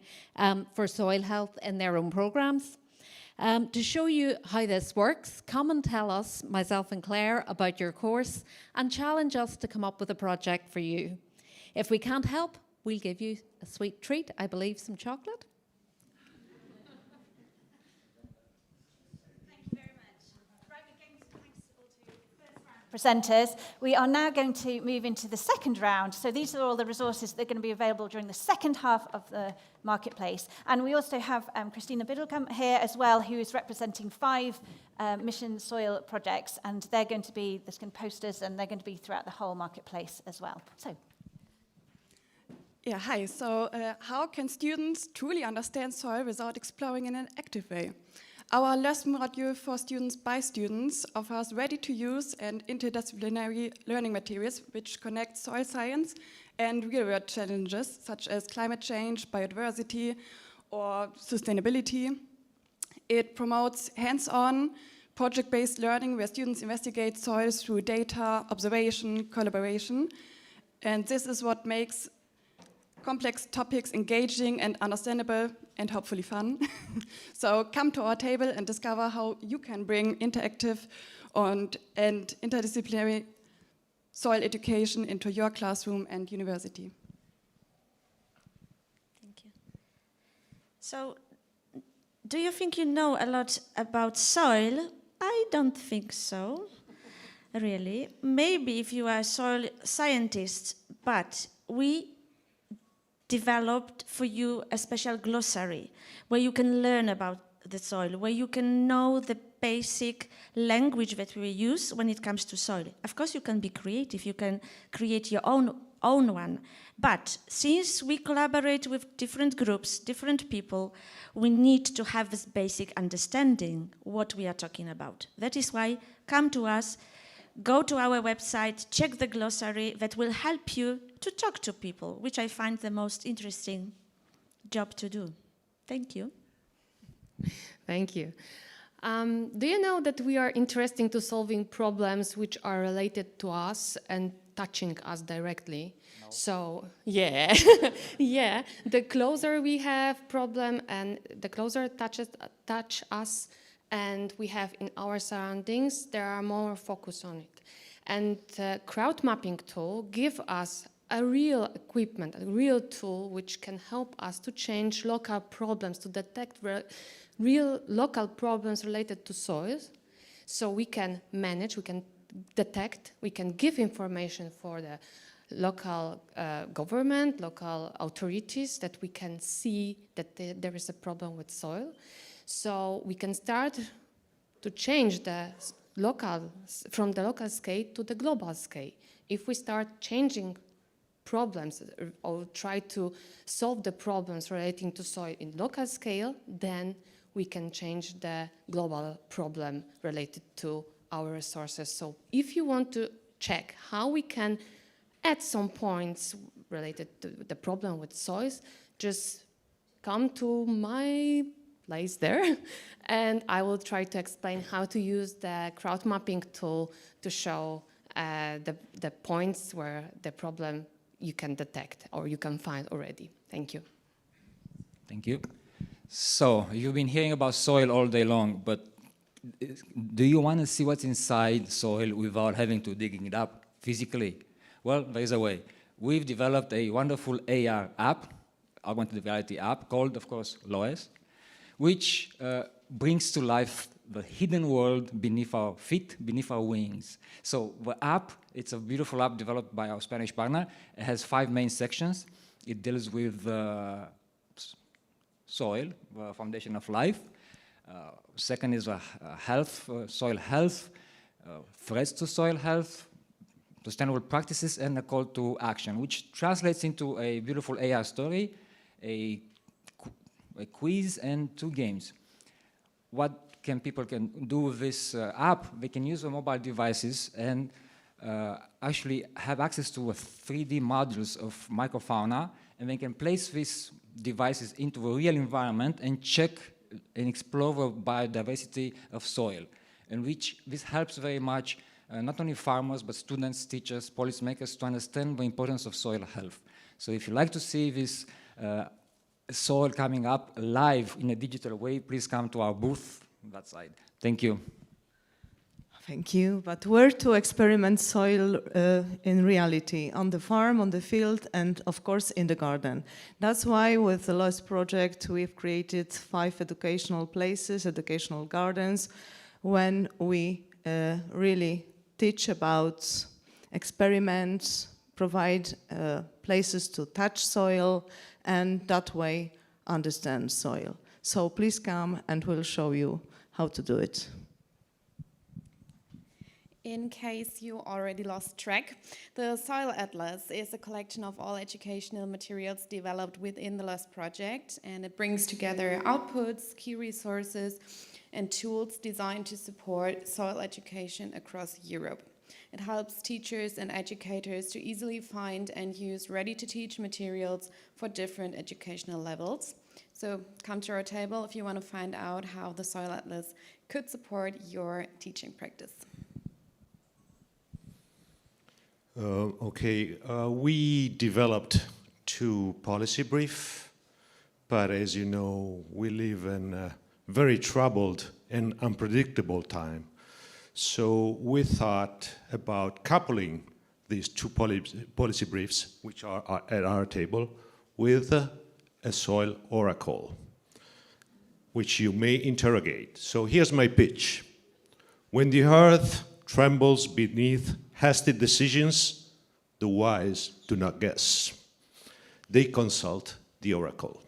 for soil health in their own programmes. To show you how this works, come and tell us, myself and Claire, about your course and challenge us to come up with a project for you. If we can't help, we'll give you a sweet treat, I believe some chocolate. Presenters. We are now going to move into the second round. So these are all the resources that are going to be available during the second half of the marketplace. And we also have Christina Biddlecombe here as well, who is representing 5 mission soil projects. And they're going to be, there's going to be posters, and they're going to be throughout the whole marketplace as well. So. Yeah, hi. So how can students truly understand soil without exploring in an active way? Our lesson module for students by students offers ready-to-use and interdisciplinary learning materials which connect soil science and real-world challenges such as climate change, biodiversity, or sustainability. It promotes hands-on, project-based learning where students investigate soil through data, observation, collaboration. And this is what makes complex topics engaging and understandable and hopefully fun. So come to our table and discover how you can bring interactive and interdisciplinary soil education into your classroom and university. Thank you. So, do you think you know a lot about soil? I don't think so, really. Maybe if you are a soil scientist, but we developed for you a special glossary where you can learn about the soil, where you can know the basic language that we use when it comes to soil. Of course, you can be creative, you can create your own one. But since we collaborate with different groups, different people, we need to have this basic understanding what we are talking about. That is why come to us, go to our website, check the glossary that will help you to talk to people, which I find the most interesting job to do. Thank you. Thank you. Do you know that we are interested to solving problems which are related to us and touching us directly? No. So, yeah, yeah, the closer we have problem and the closer touch us and we have in our surroundings, there are more focus on it. And the crowd mapping tool give us a real equipment, a real tool which can help us to change local problems, to detect real local problems related to soils. So we can manage, we can detect, we can give information for the local government, local authorities, that we can see that there is a problem with soil. So we can start to change from the local scale to the global scale. If we start changing problems or try to solve the problems relating to soil in local scale, then we can change the global problem related to our resources. So if you want to check how we can add some points related to the problem with soils, just come to my place there and I will try to explain how to use the crowd mapping tool to show the points where the problem you can detect or you can find already. Thank you. Thank you. So, you've been hearing about soil all day long, but do you want to see what's inside soil without having to dig it up physically? Well, there is a way. We've developed a wonderful AR app, augmented reality app, called, of course, LOESS, which brings to life the hidden world beneath our feet, beneath our wings. So the app, it's a beautiful app developed by our Spanish partner. It has 5 main sections. It deals with soil, the foundation of life. Second is health, soil health, threats to soil health, sustainable practices, and a call to action, which translates into a beautiful AR story, a quiz, and 2 games. What people can do with this app? They can use the mobile devices and actually have access to 3D modules of microfauna, and they can place these devices into the real environment and check and explore the biodiversity of soil, and which this helps very much not only farmers, but students, teachers, policymakers to understand the importance of soil health. So if you like to see this soil coming up live in a digital way, please come to our booth on that side. Thank you. Thank you. But where to experiment soil in reality? On the farm, on the field, and of course in the garden. That's why with the LOESS project we've created 5 educational places, educational gardens, when we really teach about experiments, provide places to touch soil, and that way understand soil. So please come and we'll show you how to do it. In case you already lost track, the Soil Atlas is a collection of all educational materials developed within the LOESS project, and it brings together outputs, key resources, and tools designed to support soil education across Europe. It helps teachers and educators to easily find and use ready-to-teach materials for different educational levels. So come to our table if you want to find out how the Soil Atlas could support your teaching practice. We developed 2 policy briefs, but as you know, we live in a very troubled and unpredictable time. So we thought about coupling these 2 policy briefs, which are at our table, with a soil oracle, which you may interrogate. So here's my pitch. When the earth trembles beneath hasty decisions, the wise do not guess. They consult the oracle.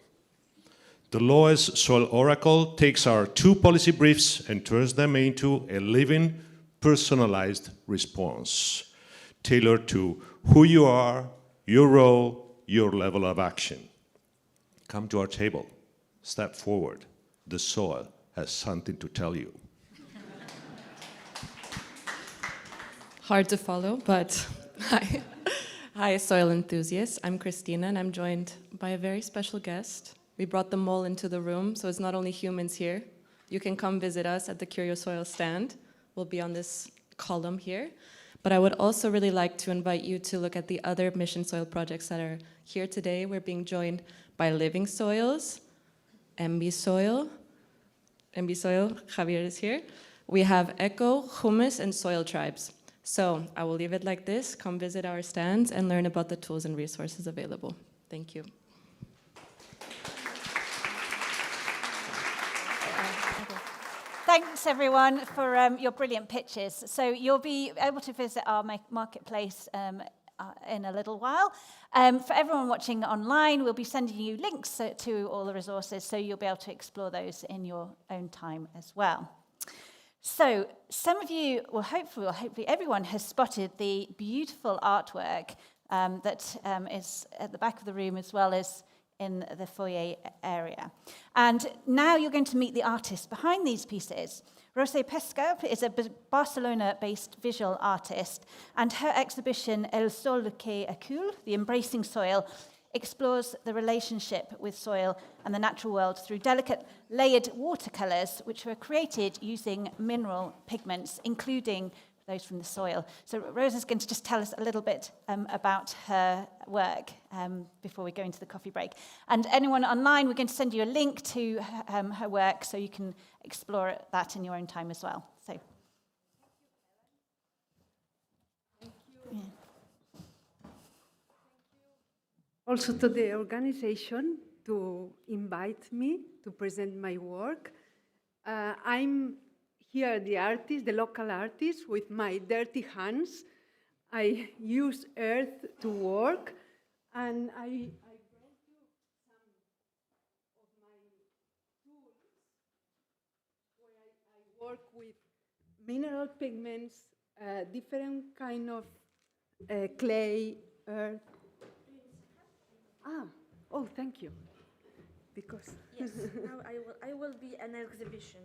The LOESS Soil Oracle takes our 2 policy briefs and turns them into a living, personalized response, tailored to who you are, your role, your level of action. Come to our table. Step forward. The soil has something to tell you. Hard to follow, but hi. Hi, soil enthusiasts. I'm Christina, and I'm joined by a very special guest. We brought them all into the room, so it's not only humans here, you can come visit us at the Curio Soil stand. We'll be on this column here. But I would also really like to invite you to look at the other Mission Soil projects that are here today. We're being joined by Living Soils, MB Soil, Javier is here. We have Eco, Humus, and Soil Tribes. So I will leave it like this. Come visit our stands and learn about the tools and resources available. Thank you. Thanks, everyone, for your brilliant pitches. So you'll be able to visit our marketplace in a little while. For everyone watching online, we'll be sending you links to all the resources, so you'll be able to explore those in your own time as well. So some of you, well, hopefully everyone has spotted the beautiful artwork that is at the back of the room as well as in the foyer area. And now you're going to meet the artist behind these pieces. Rosa Pesca is a Barcelona-based visual artist, and her exhibition El Sol que Acul, The Embracing Soil, explores the relationship with soil and the natural world through delicate layered watercolors, which were created using mineral pigments, including those from the soil. So Rosa's going to just tell us a little bit about her work before we go into the coffee break. And anyone online, we're going to send you a link to her work so you can explore that in your own time as well. So. Yeah. Also to the organization to invite me to present my work. I'm here, the artist, the local artist, with my dirty hands. I use earth to work, and I brought you some of my tools where I work with mineral pigments, different kind of clay, earth. Oh, thank you. Because yes, now I will be an exhibition.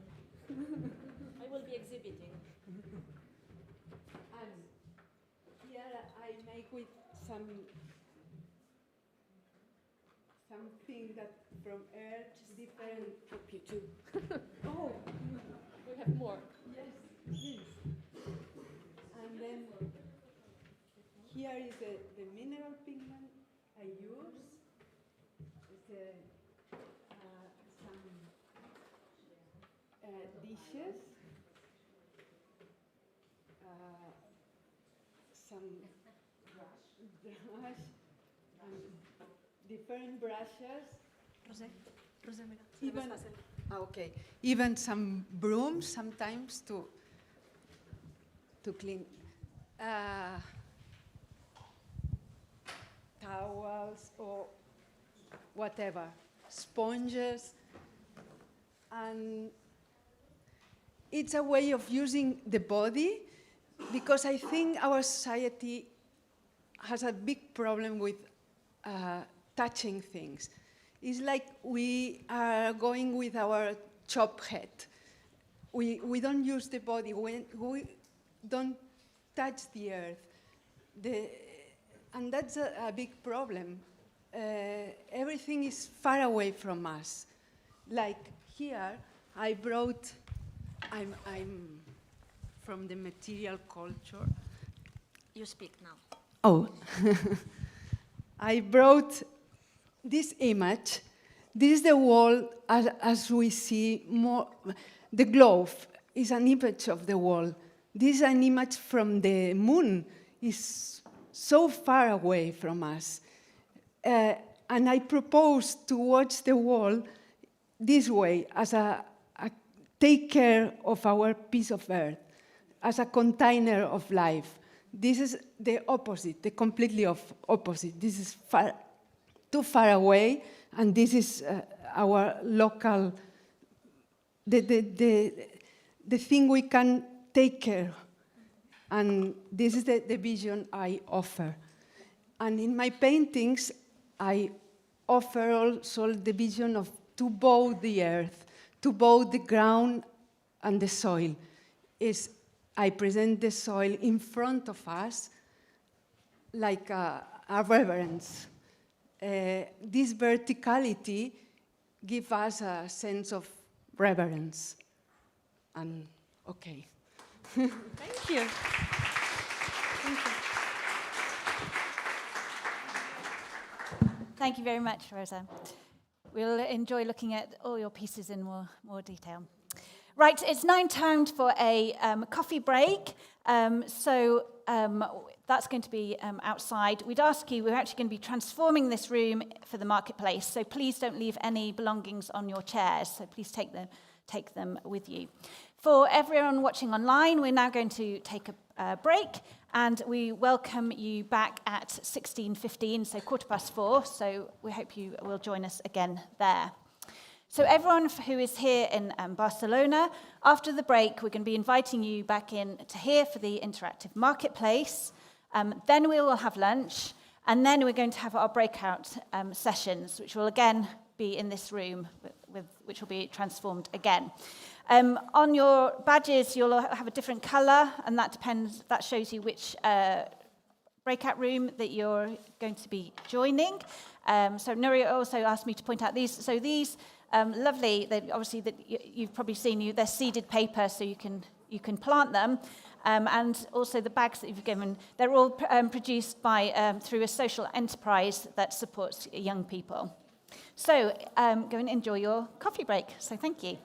I will be exhibiting. And here I make with something that from earth different. Help you too. Oh, we have more. Yes, please. And then here is the mineral pigment I use. Some dishes, some brush, and different brushes. Even, okay. Even some brooms sometimes to clean. Towels or whatever, sponges, and it's a way of using the body, because I think our society has a big problem with touching things. It's like we are going with our chop head. We don't use the body, we don't touch the earth. And that's a big problem. Everything is far away from us. Like here, I brought, I'm from the material culture. You speak now. Oh, I brought this image. This is the wall as we see more. The globe is an image of the wall. This is an image from the moon. It's so far away from us. And I propose to watch the wall this way, as a take care of our piece of earth, as a container of life. This is the opposite, the completely opposite. This is too far away, and this is our local, the thing we can take care of. And this is the vision I offer. And in my paintings, I offer also the vision of to both the earth, to both the ground and the soil. I present the soil in front of us like a reverence. This verticality gives us a sense of reverence and okay. Thank you. Thank you. Thank you very much, Rosa. We'll enjoy looking at all your pieces in more detail. Right, it's now time for a coffee break. That's going to be outside. We'd ask you, we're actually going to be transforming this room for the marketplace, so please don't leave any belongings on your chairs, so please take them with you. For everyone watching online, we're now going to take a break, and we welcome you back at 16:15, so 4:15, so we hope you will join us again there. So everyone who is here in Barcelona, after the break, we're going to be inviting you back in to here for the interactive marketplace. Then we will have lunch, and then we're going to have our breakout sessions, which will again be in this room, which will be transformed again. On your badges, you'll have a different colour, and that shows you which breakout room that you're going to be joining. So Nuri also asked me to point out these. So these lovely, obviously that you've probably seen, they're seeded paper, so you can plant them. And also the bags that you've given, they're all produced through a social enterprise that supports young people. So go and enjoy your coffee break. So thank you.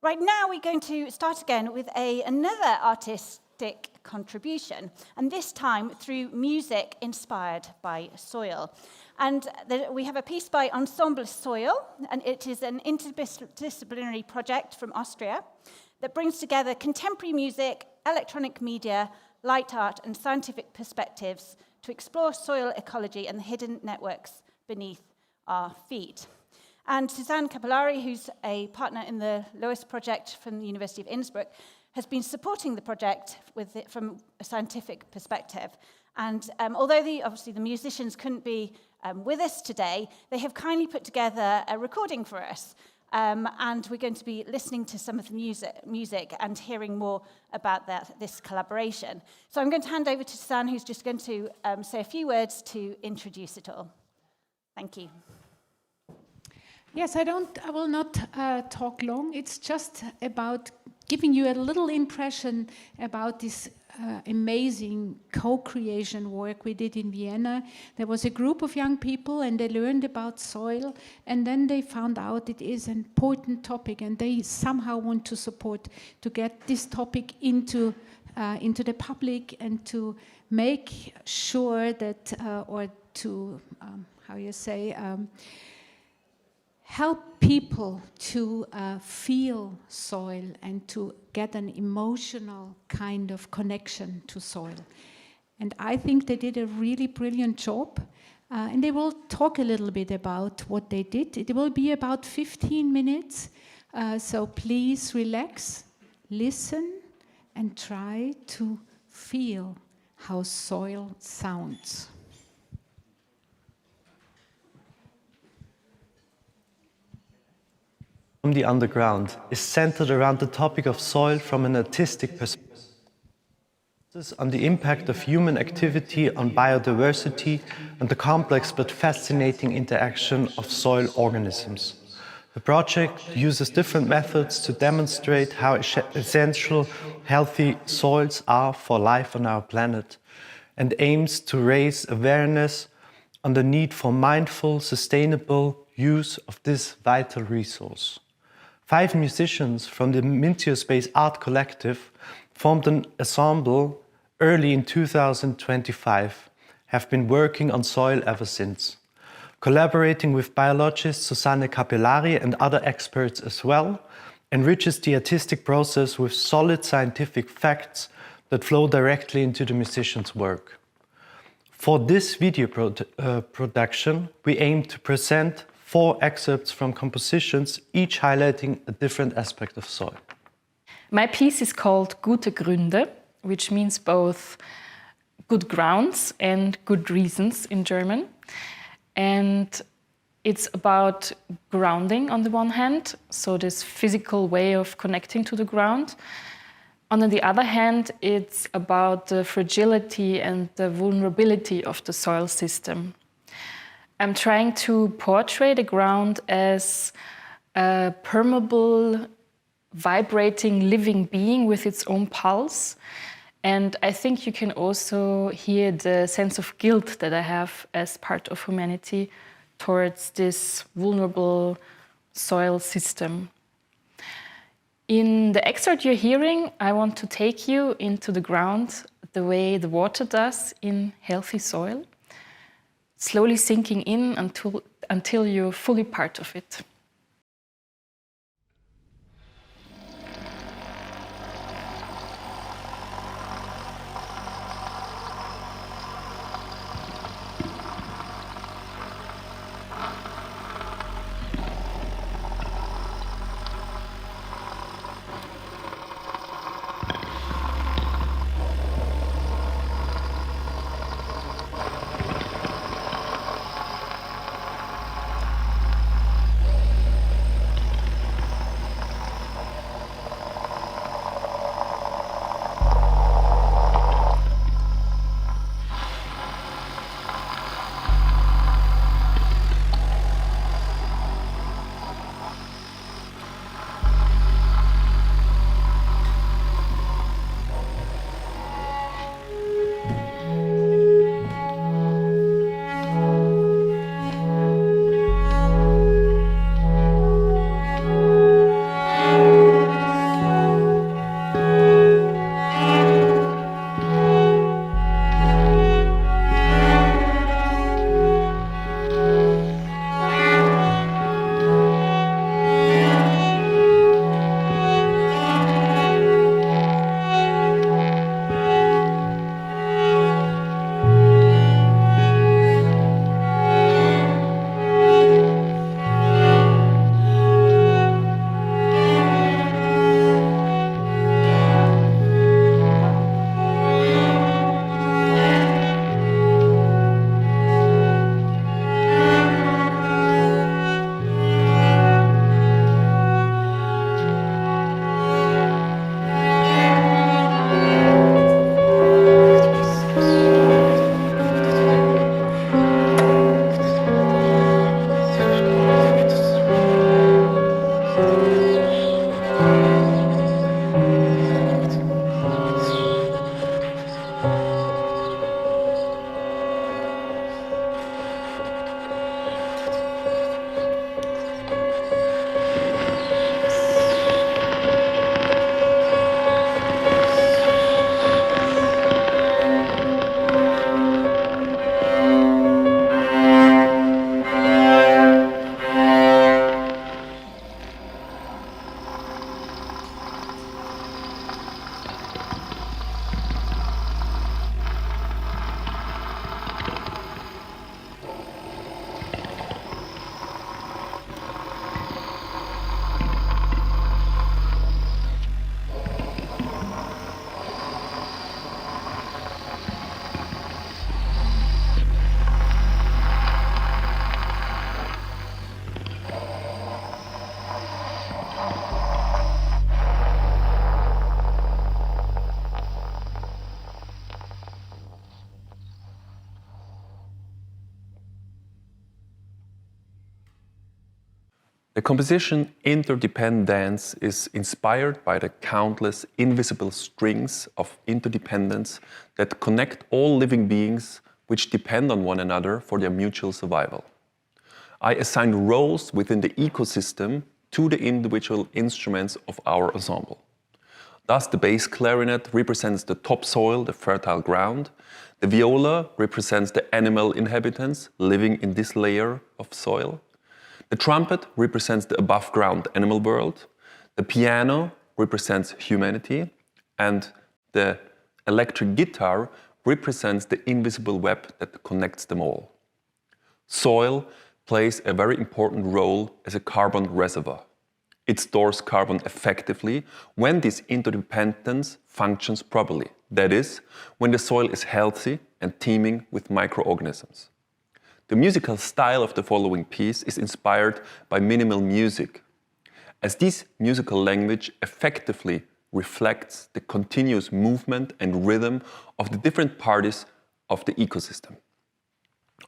Right now, we're going to start again with another artistic contribution, and this time through music inspired by soil. And we have a piece by Ensemble Soil, and it is an interdisciplinary project from Austria that brings together contemporary music, electronic media, light art, and scientific perspectives to explore soil ecology and the hidden networks beneath our feet. And Suzanne Capellari, who's a partner in the LOESS project from the University of Innsbruck, has been supporting the project from a scientific perspective. And although obviously the musicians couldn't be with us today, they have kindly put together a recording for us. And we're going to be listening to some of the music and hearing more about this collaboration. So I'm going to hand over to Suzanne, who's just going to say a few words to introduce it all. Thank you. Yes, I will not talk long. It's just about giving you a little impression about this amazing co-creation work we did in Vienna. There was a group of young people and they learned about soil, and then they found out it is an important topic, and they somehow want to support to get this topic into the public and to make sure that, or to, help people to feel soil and to get an emotional kind of connection to soil. And I think they did a really brilliant job. And they will talk a little bit about what they did. It will be about 15 minutes. So please relax, listen, and try to feel how soil sounds. From the Underground is centered around the topic of soil from an artistic perspective, on the impact of human activity on biodiversity and the complex but fascinating interaction of soil organisms. The project uses different methods to demonstrate how essential healthy soils are for life on our planet, and aims to raise awareness on the need for mindful, sustainable use of this vital resource. 5 musicians from the Mintio Space Art Collective formed an ensemble early in 2025, have been working on soil ever since. Collaborating with biologist Susanne Capellari and other experts as well, enriches the artistic process with solid scientific facts that flow directly into the musicians' work. For this video production, we aim to present 4 excerpts from compositions, each highlighting a different aspect of soil. My piece is called Gute Gründe, which means both good grounds and good reasons in German. And it's about grounding on the one hand, so this physical way of connecting to the ground. On the other hand, it's about the fragility and the vulnerability of the soil system. I'm trying to portray the ground as a permeable, vibrating, living being with its own pulse. And I think you can also hear the sense of guilt that I have as part of humanity towards this vulnerable soil system. In the excerpt you're hearing, I want to take you into the ground the way the water does in healthy soil, slowly sinking in until you're fully part of it. The composition interdependence is inspired by the countless invisible strings of interdependence that connect all living beings which depend on one another for their mutual survival. I assign roles within the ecosystem to the individual instruments of our ensemble. Thus, the bass clarinet represents the topsoil, the fertile ground. The viola represents the animal inhabitants living in this layer of soil. The trumpet represents the above-ground animal world. The piano represents humanity. And the electric guitar represents the invisible web that connects them all. Soil plays a very important role as a carbon reservoir. It stores carbon effectively when this interdependence functions properly. That is, when the soil is healthy and teeming with microorganisms. The musical style of the following piece is inspired by minimal music, as this musical language effectively reflects the continuous movement and rhythm of the different parts of the ecosystem.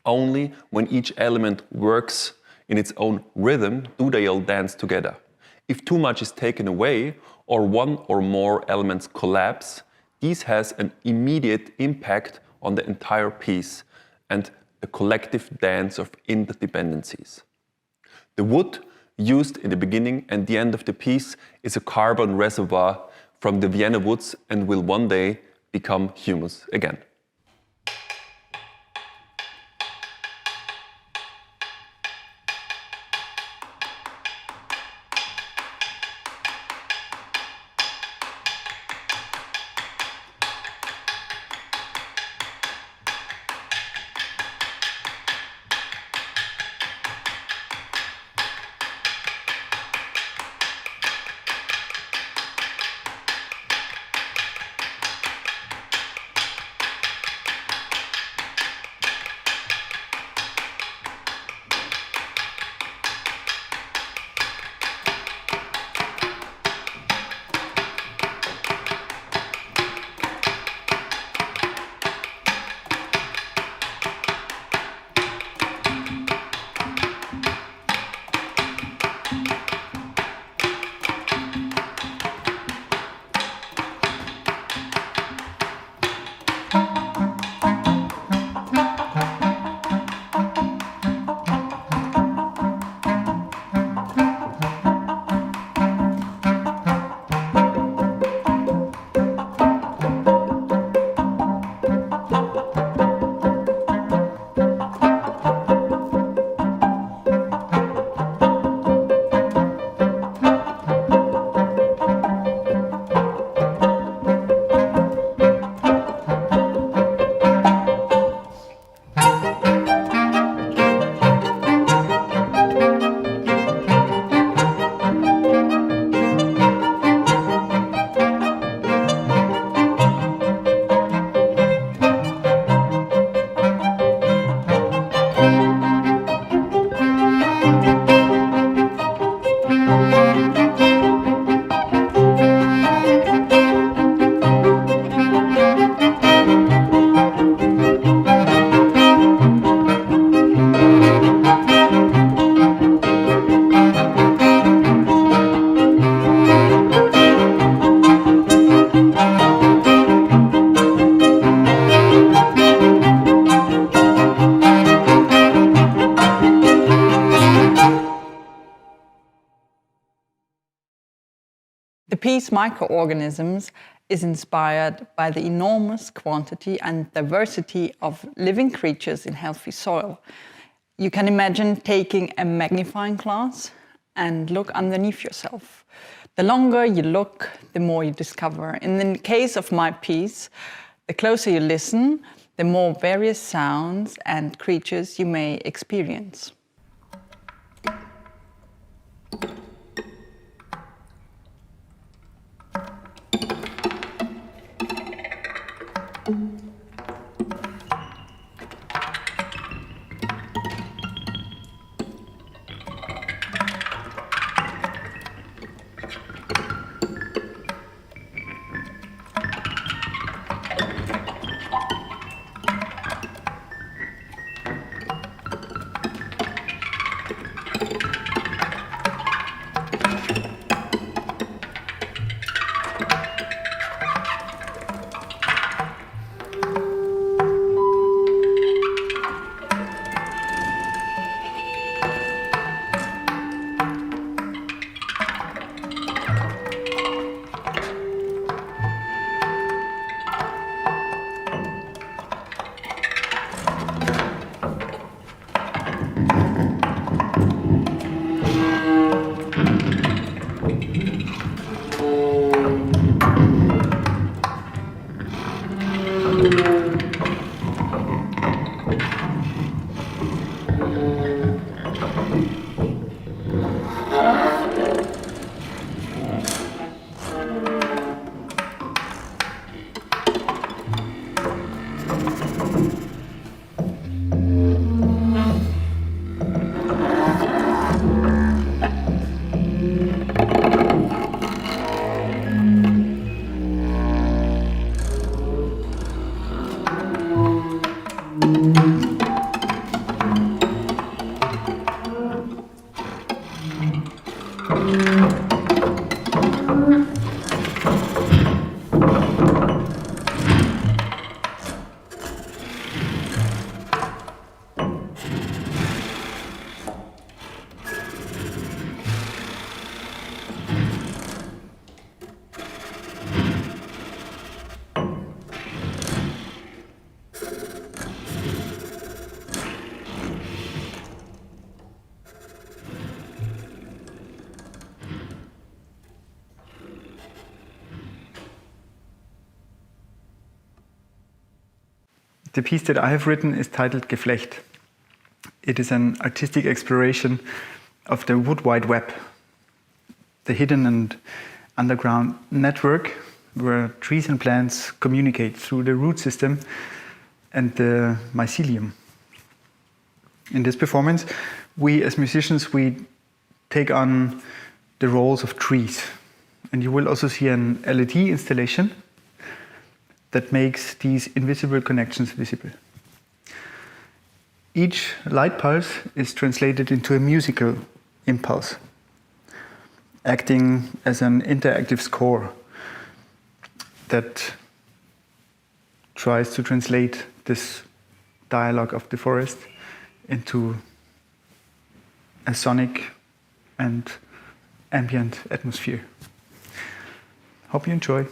Only when each element works in its own rhythm do they all dance together. If too much is taken away or one or more elements collapse, this has an immediate impact on the entire piece and the collective dance of interdependencies. The wood used in the beginning and the end of the piece is a carbon reservoir from the Vienna woods and will one day become humus again. The piece Microorganisms is inspired by the enormous quantity and diversity of living creatures in healthy soil. You can imagine taking a magnifying glass and look underneath yourself. The longer you look, the more you discover. And in the case of my piece, the closer you listen, the more various sounds and creatures you may experience. The piece that I have written is titled Geflecht. It is an artistic exploration of the wood wide web, the hidden and underground network where trees and plants communicate through the root system and the mycelium. In this performance, we as musicians, we take on the roles of trees. And you will also see an LED installation that makes these invisible connections visible. Each light pulse is translated into a musical impulse, acting as an interactive score that tries to translate this dialogue of the forest into a sonic and ambient atmosphere. Hope you enjoy.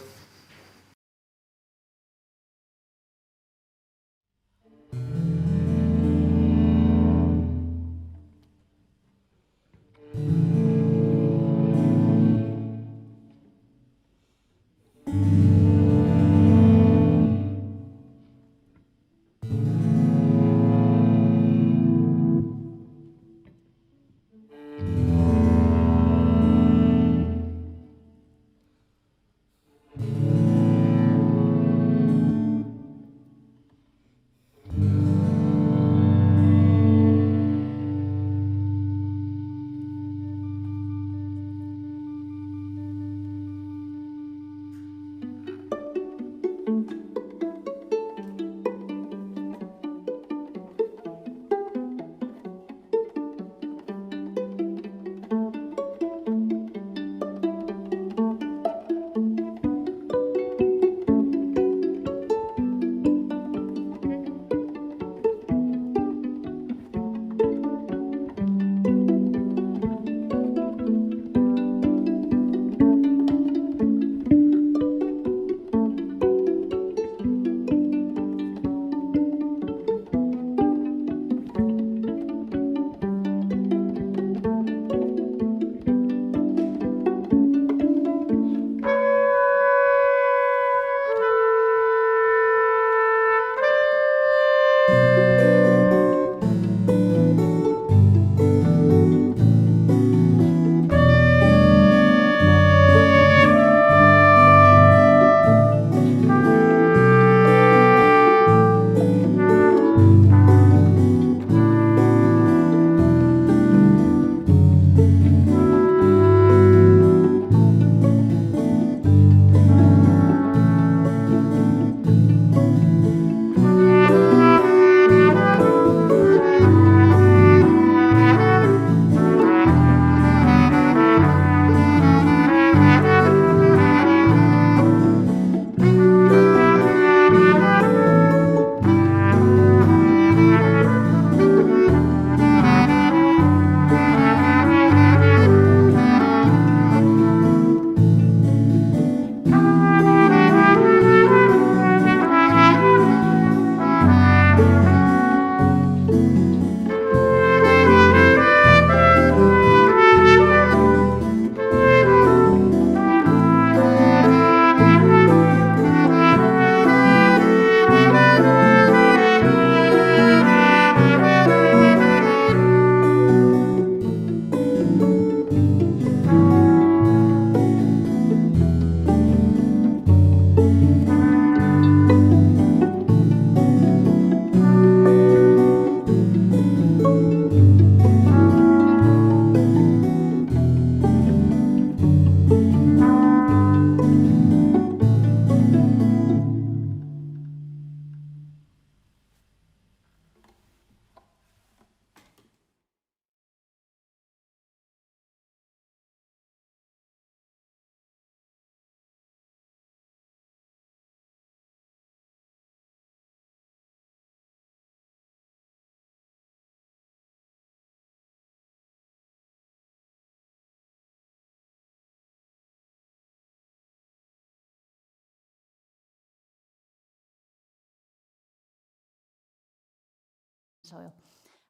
soil.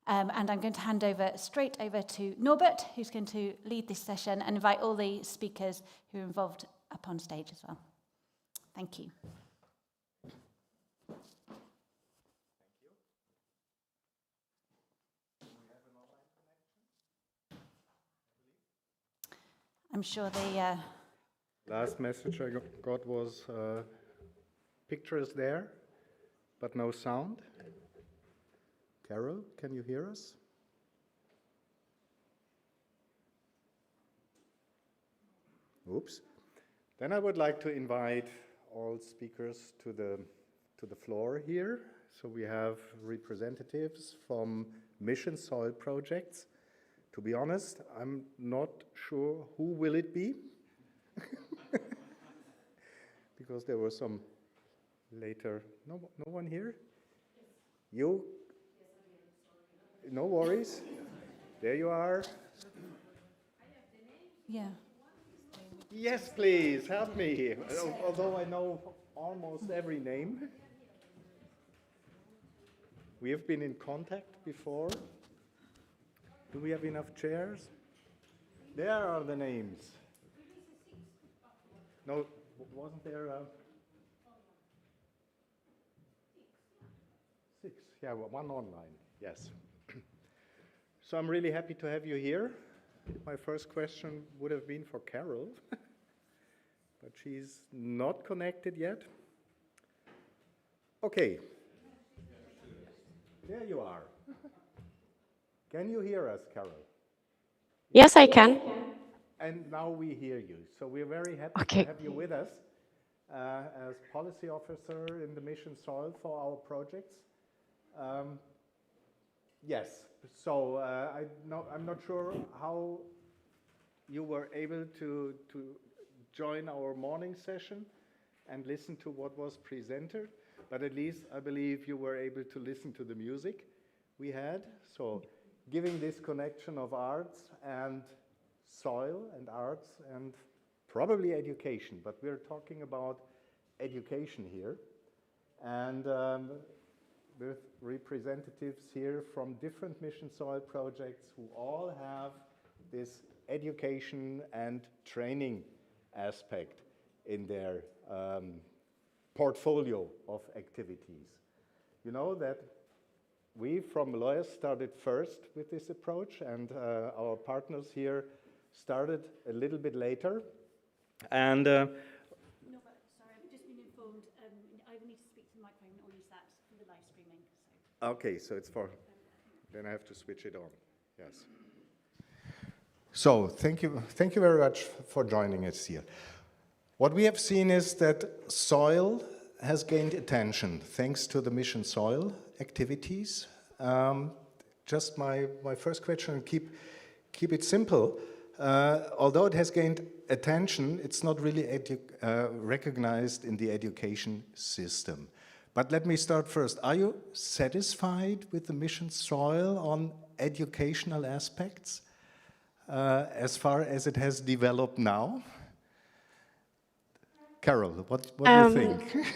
And I'm going to hand over straight over to Norbert, who's going to lead this session, and invite all the speakers who are involved up on stage as well. Thank you. I'm sure the last message I got was picture is there, but no sound. Carol, can you hear us? Oops. Then I would like to invite all speakers to the floor here. So we have representatives from Mission Soil projects. To be honest, I'm not sure who will it be, because there were some later. No one here? You? No worries. There you are. Yeah. Yes, please, help me. Although I know almost every name. We have been in contact before. Do we have enough chairs? There are the names. No, wasn't there a... 6, yeah, well, 1 online, yes. So I'm really happy to have you here. My first question would have been for Carol, but she's not connected yet. Okay. There you are. Can you hear us, Carol? Yes, I can. And now we hear you. So we're very happy to have you with us as policy officer in the Mission Soil for our projects. Yes, so I'm not sure how you were able to join our morning session and listen to what was presented, but at least I believe you were able to listen to the music we had. So giving this connection of arts and soil and arts and probably education, but we're talking about education here. And with representatives here from different Mission Soil projects who all have this education and training aspect in their portfolio of activities. You know that we from LOESS started first with this approach, and our partners here started a little bit later. And no, but sorry, I've just been informed. I need to speak to the microphone or use that for the live streaming. So. Okay, so it's for, then I have to switch it on. Yes. So thank you very much for joining us here. What we have seen is that soil has gained attention thanks to the Mission Soil activities. Just my first question, keep it simple. Although it has gained attention, it's not really recognized in the education system. But let me start first. Are you satisfied with the Mission Soil on educational aspects as far as it has developed now? Carol, what do you think?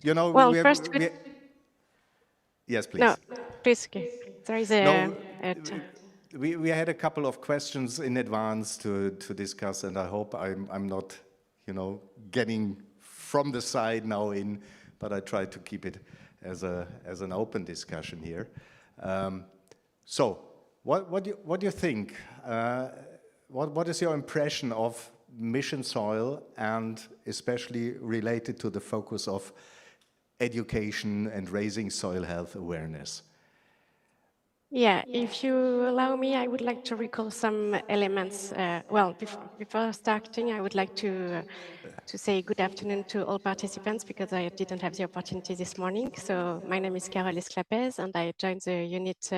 You know, well, yes, please. No, please. There is a... We had a couple of questions in advance to discuss, and I hope I'm not, getting from the side now in, but I try to keep it as an open discussion here. So, what do you think? What is your impression of Mission Soil, and especially related to the focus of education and raising soil health awareness? Yeah, if you allow me, I would like to recall some elements. Well, before starting, I would like to say good afternoon to all participants, because I didn't have the opportunity this morning. So my name is Carole Esclapez, and I joined the unit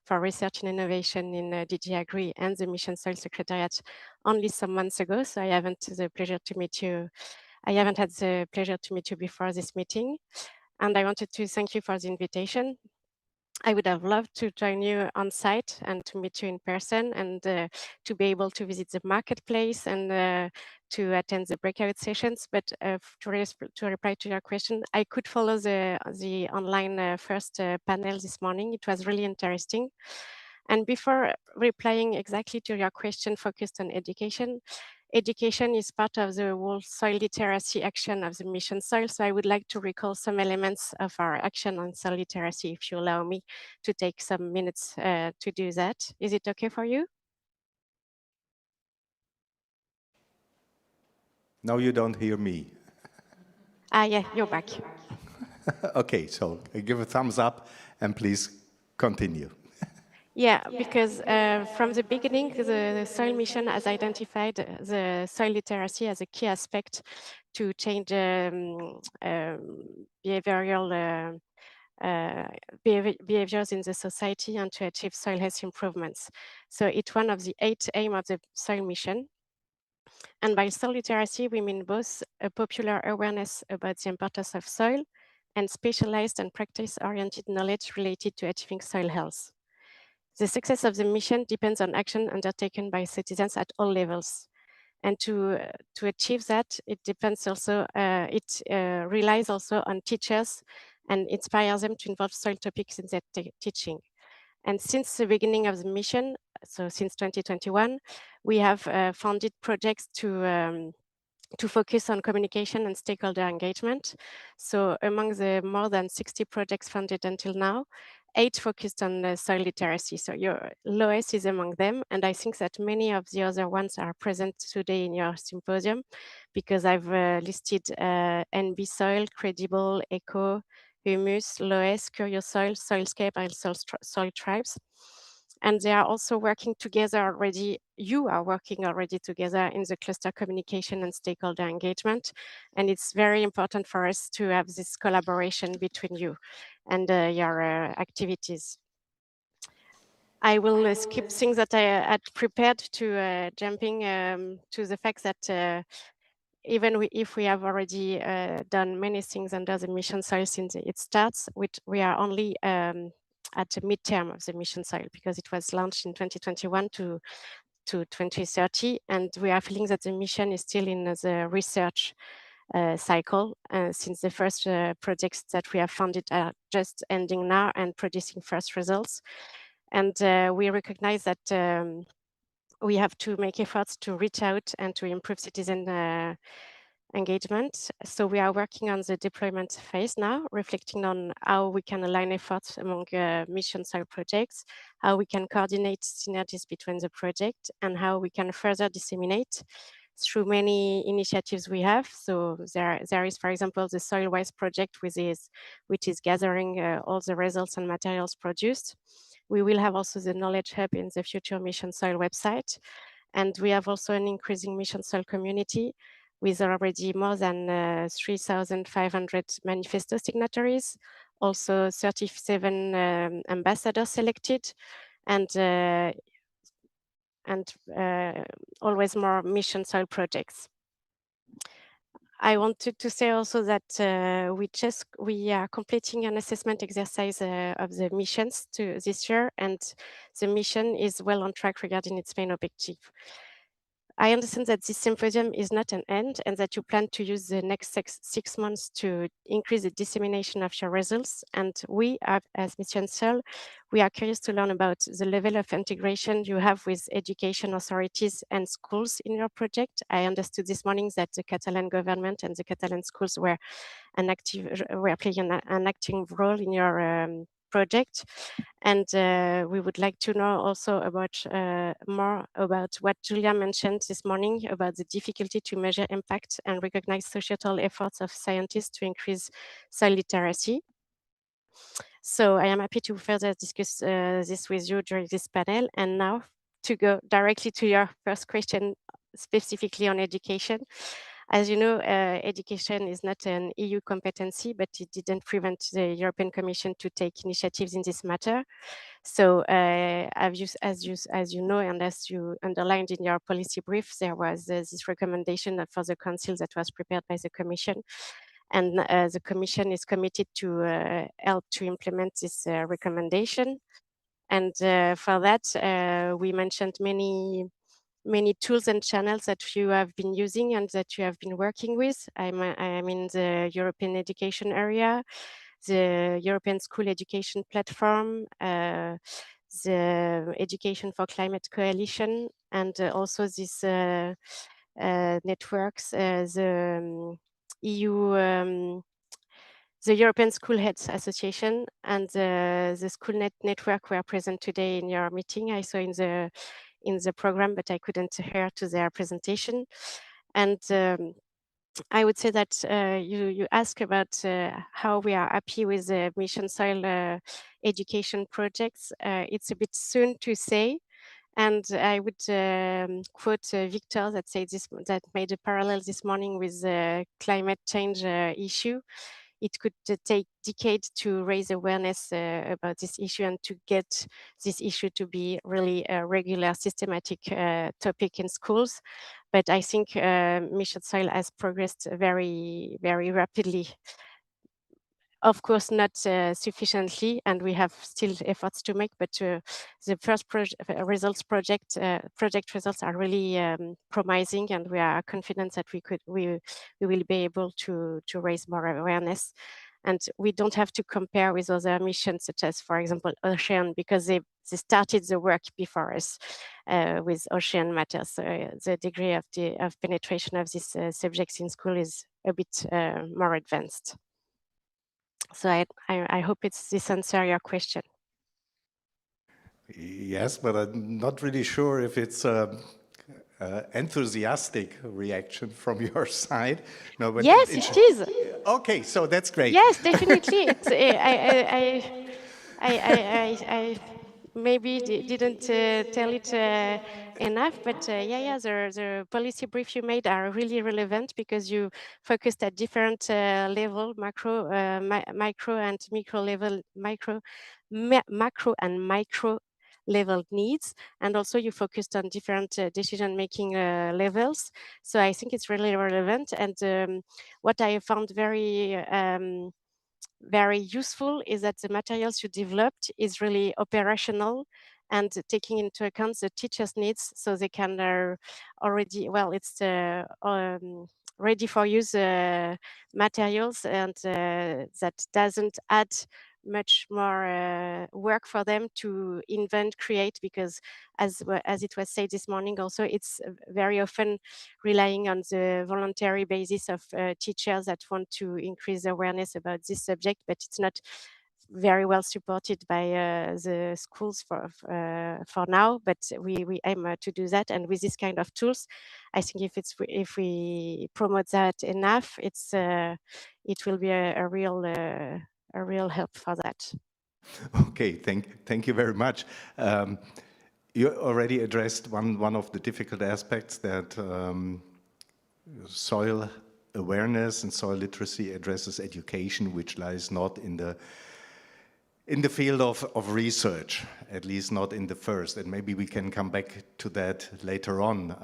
for research and innovation in DG Agri and the Mission Soil Secretariat only some months ago. So I haven't had the pleasure to meet you before this meeting. And I wanted to thank you for the invitation. I would have loved to join you on site and to meet you in person, and to be able to visit the marketplace and to attend the breakout sessions, but to reply to your question, I could follow the online first panel this morning. It was really interesting. And before replying exactly to your question focused on education, education is part of the whole soil literacy action of the mission soil. So I would like to recall some elements of our action on soil literacy, if you allow me to take some minutes to do that. Is it okay for you? Now you don't hear me. Yeah, you're back. Okay, so give a thumbs up and please continue. Yeah, because from the beginning, the soil mission has identified the soil literacy as a key aspect to change behavioral behaviors in the society and to achieve soil health improvements. So it's one of the 8 aims of the soil mission. And by soil literacy, we mean both a popular awareness about the importance of soil and specialized and practice-oriented knowledge related to achieving soil health. The success of the mission depends on action undertaken by citizens at all levels. And to achieve that, it depends also, relies also on teachers and inspires them to involve soil topics in their teaching. And since the beginning of the mission, so since 2021, we have funded projects to focus on communication and stakeholder engagement. So among the more than 60 projects funded until now, 8 focused on soil literacy. So your LOESS is among them. And I think that many of the other ones are present today in your symposium because I've listed NB Soil, Credible, Eco, Humus, LOESS, Curious Soil, Soilscape, and Soil Tribes. And they are also working together already. You are working already together in the cluster communication and stakeholder engagement. And it's very important for us to have this collaboration between you and your activities. I will skip things that I had prepared to jumping to the fact that even if we have already done many things under the mission soil since it starts, we are only at the midterm of the mission soil because it was launched in 2021 to 2030, and we are feeling that the mission is still in the research cycle since the first projects that we have funded are just ending now and producing first results. And we recognize that we have to make efforts to reach out and to improve citizen engagement. So we are working on the deployment phase now, reflecting on how we can align efforts among mission soil projects, how we can coordinate synergies between the project, and how we can further disseminate through many initiatives we have. So there is, for example, the Soil-Wise project, which is gathering all the results and materials produced. We will have also the Knowledge Hub in the future Mission Soil website. And we have also an increasing Mission Soil community with already more than 3,500 manifesto signatories, also 37 ambassadors selected, and always more mission soil projects. I wanted to say also that we are completing an assessment exercise of the missions this year, and the mission is well on track regarding its main objective. I understand that this symposium is not an end and that you plan to use the next six months to increase the dissemination of your results. And we, as Mission Soil, we are curious to learn about the level of integration you have with education authorities and schools in your project. I understood this morning that the Catalan government and the Catalan schools were playing an active role in your project. And we would like to know also about more about what Julia mentioned this morning about the difficulty to measure impact and recognize societal efforts of scientists to increase soil literacy. So I am happy to further discuss this with you during this panel. And now to go directly to your first question, specifically on education. As you know, education is not an EU competency, but it didn't prevent the European Commission to take initiatives in this matter. So as you know, and as you underlined in your policy brief, there was this recommendation for the Council that was prepared by the Commission. And the Commission is committed to help to implement this recommendation. And for that, we mentioned many many tools and channels that you have been using and that you have been working with. I'm in the European education area, the European School Education Platform, the Education for Climate Coalition, and also these networks, the EU, the European School Heads Association and the School Network were present today in your meeting. I saw in the program, but I couldn't hear to their presentation. And I would say that you ask about how we are happy with the Mission Soil education projects. It's a bit soon to say. And I would quote Victor that made a parallel this morning with the climate change issue. It could take decades to raise awareness about this issue and to get this issue to be really a regular, systematic topic in schools. But I think Mission Soil has progressed very, very rapidly. Of course, not sufficiently, and we have still efforts to make, but the first project results are really promising, and we are confident that we will be able to raise more awareness. And we don't have to compare with other missions, such as, for example, Ocean, because they started the work before us with Ocean Matters. So the degree of penetration of these subjects in school is a bit more advanced. So I hope this answers your question. Yes, but I'm not really sure if it's enthusiastic reaction from your side. No, but yes, it is. Okay, so that's great. Yes, definitely. It's, I maybe didn't tell it enough, but the policy brief you made are really relevant because you focused at different level, macro, micro and micro level, macro and micro level needs, and also you focused on different decision-making levels. So I think it's really relevant. And what I found very useful is that the materials you developed is really operational and taking into account the teachers' needs, so they can already, well, it's ready for use materials, and that doesn't add much more work for them to invent, create, because as it was said this morning also, it's very often relying on the voluntary basis of teachers that want to increase awareness about this subject, but it's not very well supported by the schools for now, but we aim to do that. And with this kind of tools, I think if we promote that enough, it will be a real help for that. Okay, thank you very much. You already addressed one of the difficult aspects, that soil awareness and soil literacy addresses education, which lies not in the field of research, at least not in the first, and maybe we can come back to that later on.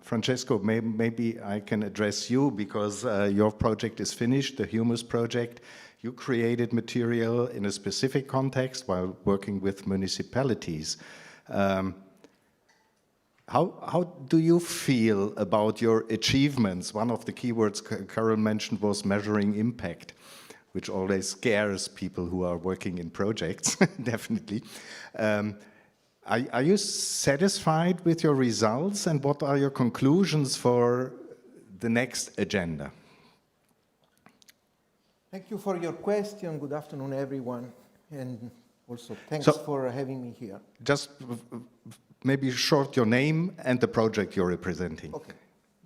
Francesco, maybe I can address you, because your project is finished, the Humus project. You created material in a specific context while working with municipalities. How do you feel about your achievements? One of the keywords Carol mentioned was measuring impact, which always scares people who are working in projects, definitely. Are you satisfied with your results, and what are your conclusions for the next agenda? Thank you for your question. Good afternoon, everyone. And also, thanks for having me here. Just maybe short your name and the project you're representing. Okay.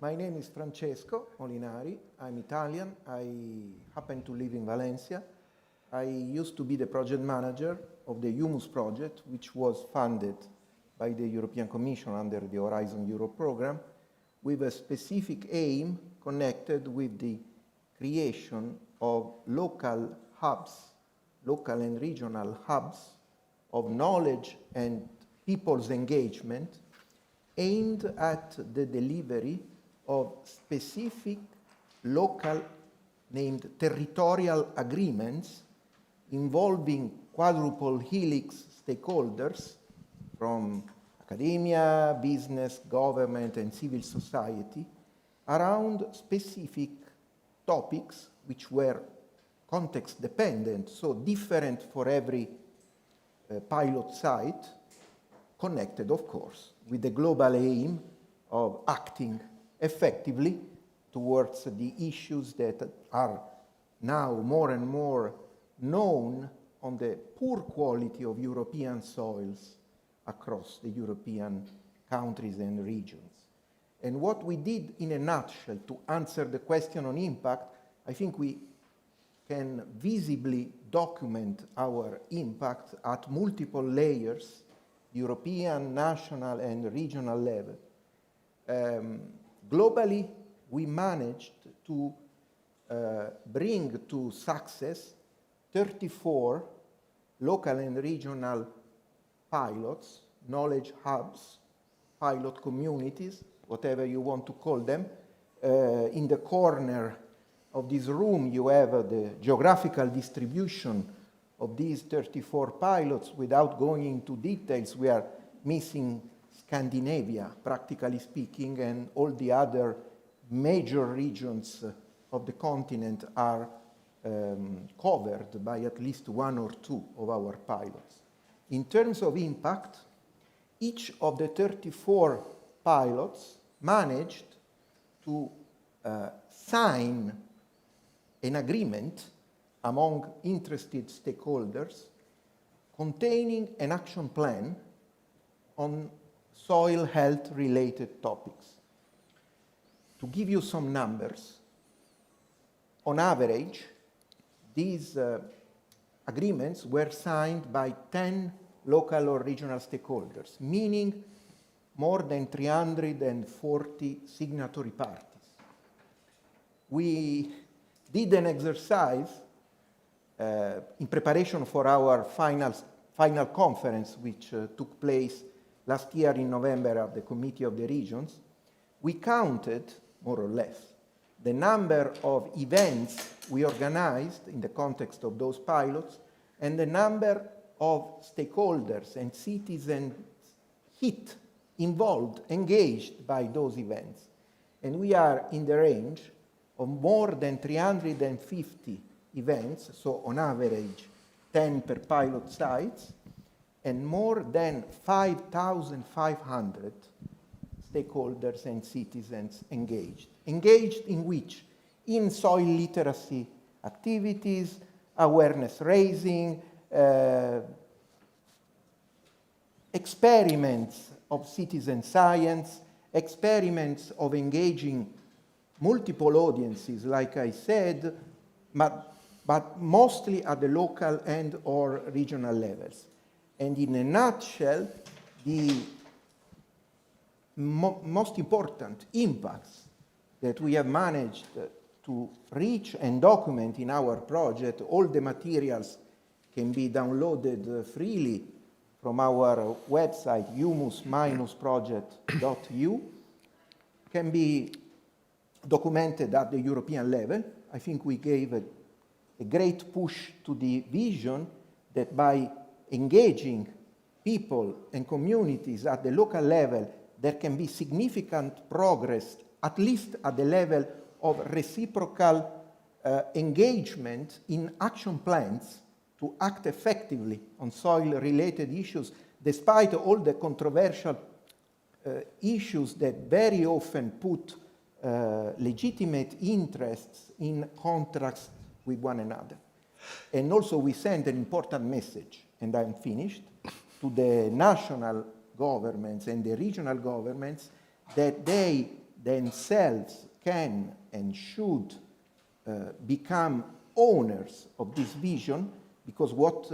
My name is Francesco Molinari. I'm Italian. I happen to live in Valencia. I used to be the project manager of the Humus project, which was funded by the European Commission under the Horizon Europe program, with a specific aim connected with the creation of local hubs, local and regional hubs of knowledge and people's engagement aimed at the delivery of specific local, named territorial agreements involving quadruple helix stakeholders from academia, business, government, and civil society around specific topics which were context dependent, so different for every pilot site, connected, of course, with the global aim of acting effectively towards the issues that are now more and more known on the poor quality of European soils across the European countries and regions. And what we did in a nutshell to answer the question on impact, I think we can visibly document our impact at multiple layers, European, national, and regional level. Globally, we managed to bring to success 34 local and regional pilots, knowledge hubs, pilot communities, whatever you want to call them. In the corner of this room, you have the geographical distribution of these 34 pilots. Without going into details, we are missing Scandinavia, practically speaking, and all the other major regions of the continent are covered by at least one or two of our pilots. In terms of impact, each of the 34 pilots managed to sign an agreement among interested stakeholders containing an action plan on soil health related topics. To give you some numbers, on average, these agreements were signed by 10 local or regional stakeholders, meaning more than 340 signatory parties. We did an exercise in preparation for our final conference, which took place last year in November at the Committee of the Regions. We counted, more or less, the number of events we organized in the context of those pilots and the number of stakeholders and citizens involved, engaged by those events. And we are in the range of more than 350 events, so on average 10 per pilot sites, and more than 5,500 stakeholders and citizens engaged. Engaged in which? In soil literacy activities, awareness raising, experiments of citizen science, experiments of engaging multiple audiences, like I said, but mostly at the local and or regional levels. And in a nutshell, the most important impacts that we have managed to reach and document in our project, all the materials can be downloaded freely from our website, humus-project.eu, can be documented at the European level. I think we gave a great push to the vision that by engaging people and communities at the local level, there can be significant progress, at least at the level of reciprocal engagement in action plans to act effectively on soil-related issues, despite all the controversial issues that very often put legitimate interests in contrast with one another. And also we send an important message, and I'm finished, to the national governments and the regional governments that they themselves can and should become owners of this vision, because what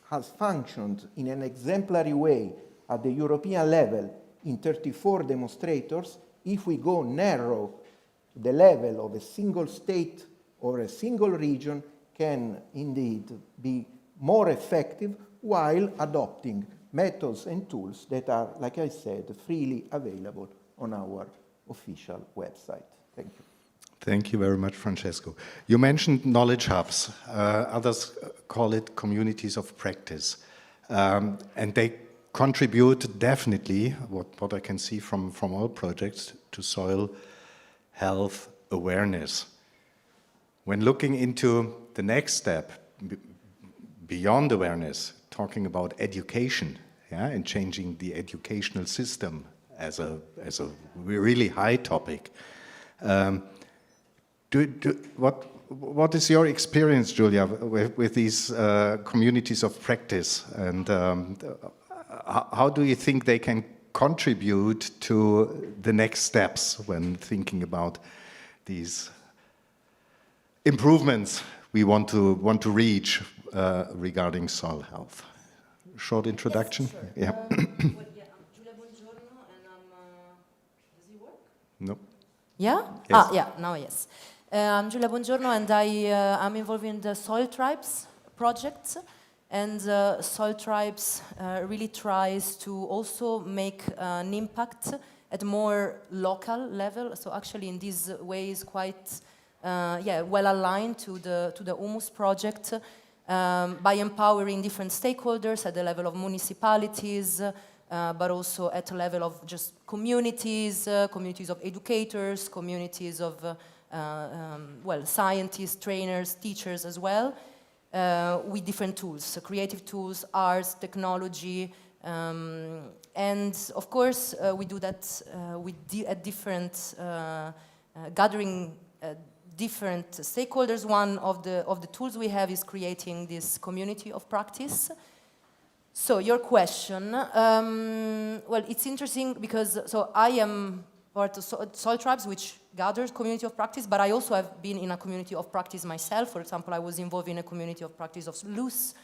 has functioned in an exemplary way at the European level in 34 demonstrators, if we go narrow to the level of a single state or a single region, can indeed be more effective while adopting methods and tools that are, like I said, freely available on our official website. Thank you. Thank you very much, Francesco. You mentioned knowledge hubs. Others call it communities of practice. And they contribute definitely, what I can see from all projects, to soil health awareness. When looking into the next step, beyond awareness, talking about education, yeah, and changing the educational system as a really high topic. What is your experience, Julia, with these communities of practice, and how do you think they can contribute to the next steps when thinking about these improvements we want to reach regarding soil health? Short introduction. Yes, sure. Yeah. Well, yeah, I'm Giulia Buongiorno, and does it work? No. Yeah? Yes. Ah, yeah, now yes. I'm Giulia Buongiorno, and I'm involved in the Soil Tribes project. And Soil Tribes really tries to also make an impact at more local level. So actually in this way is quite well aligned to the Humus project by empowering different stakeholders at the level of municipalities, but also at the level of just communities, communities of educators, communities of scientists, trainers, teachers as well, with different tools, so creative tools, arts, technology, and of course we do that at different gathering different stakeholders. One of the tools we have is creating this community of practice. So your question, well, it's interesting because I am part of Soil Tribes, which gathers community of practice, but I also have been in a community of practice myself. For example, I was involved in a community of practice of LOESS,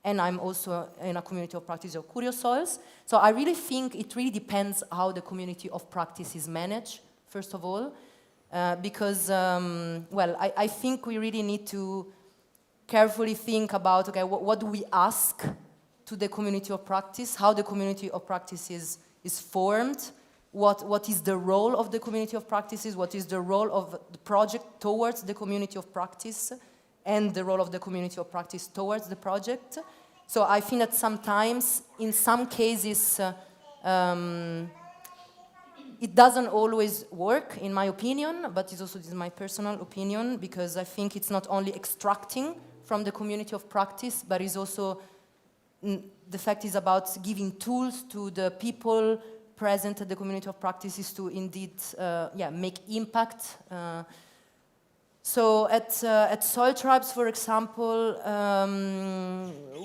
and I'm also in a community of practice of Curious Soils. So I really think it really depends how the community of practice is managed, first of all, because, I think we really need to carefully think about, okay, what do we ask to the community of practice, how the community of practice is formed, what is the role of the community of practices, what is the role of the project towards the community of practice, and the role of the community of practice towards the project. So I think that sometimes, in some cases, it doesn't always work, in my opinion, but this is my personal opinion, because I think it's not only extracting from the community of practice, but it's also, the fact is about giving tools to the people present at the community of practices to indeed make impact. So at Soil Tribes, for example,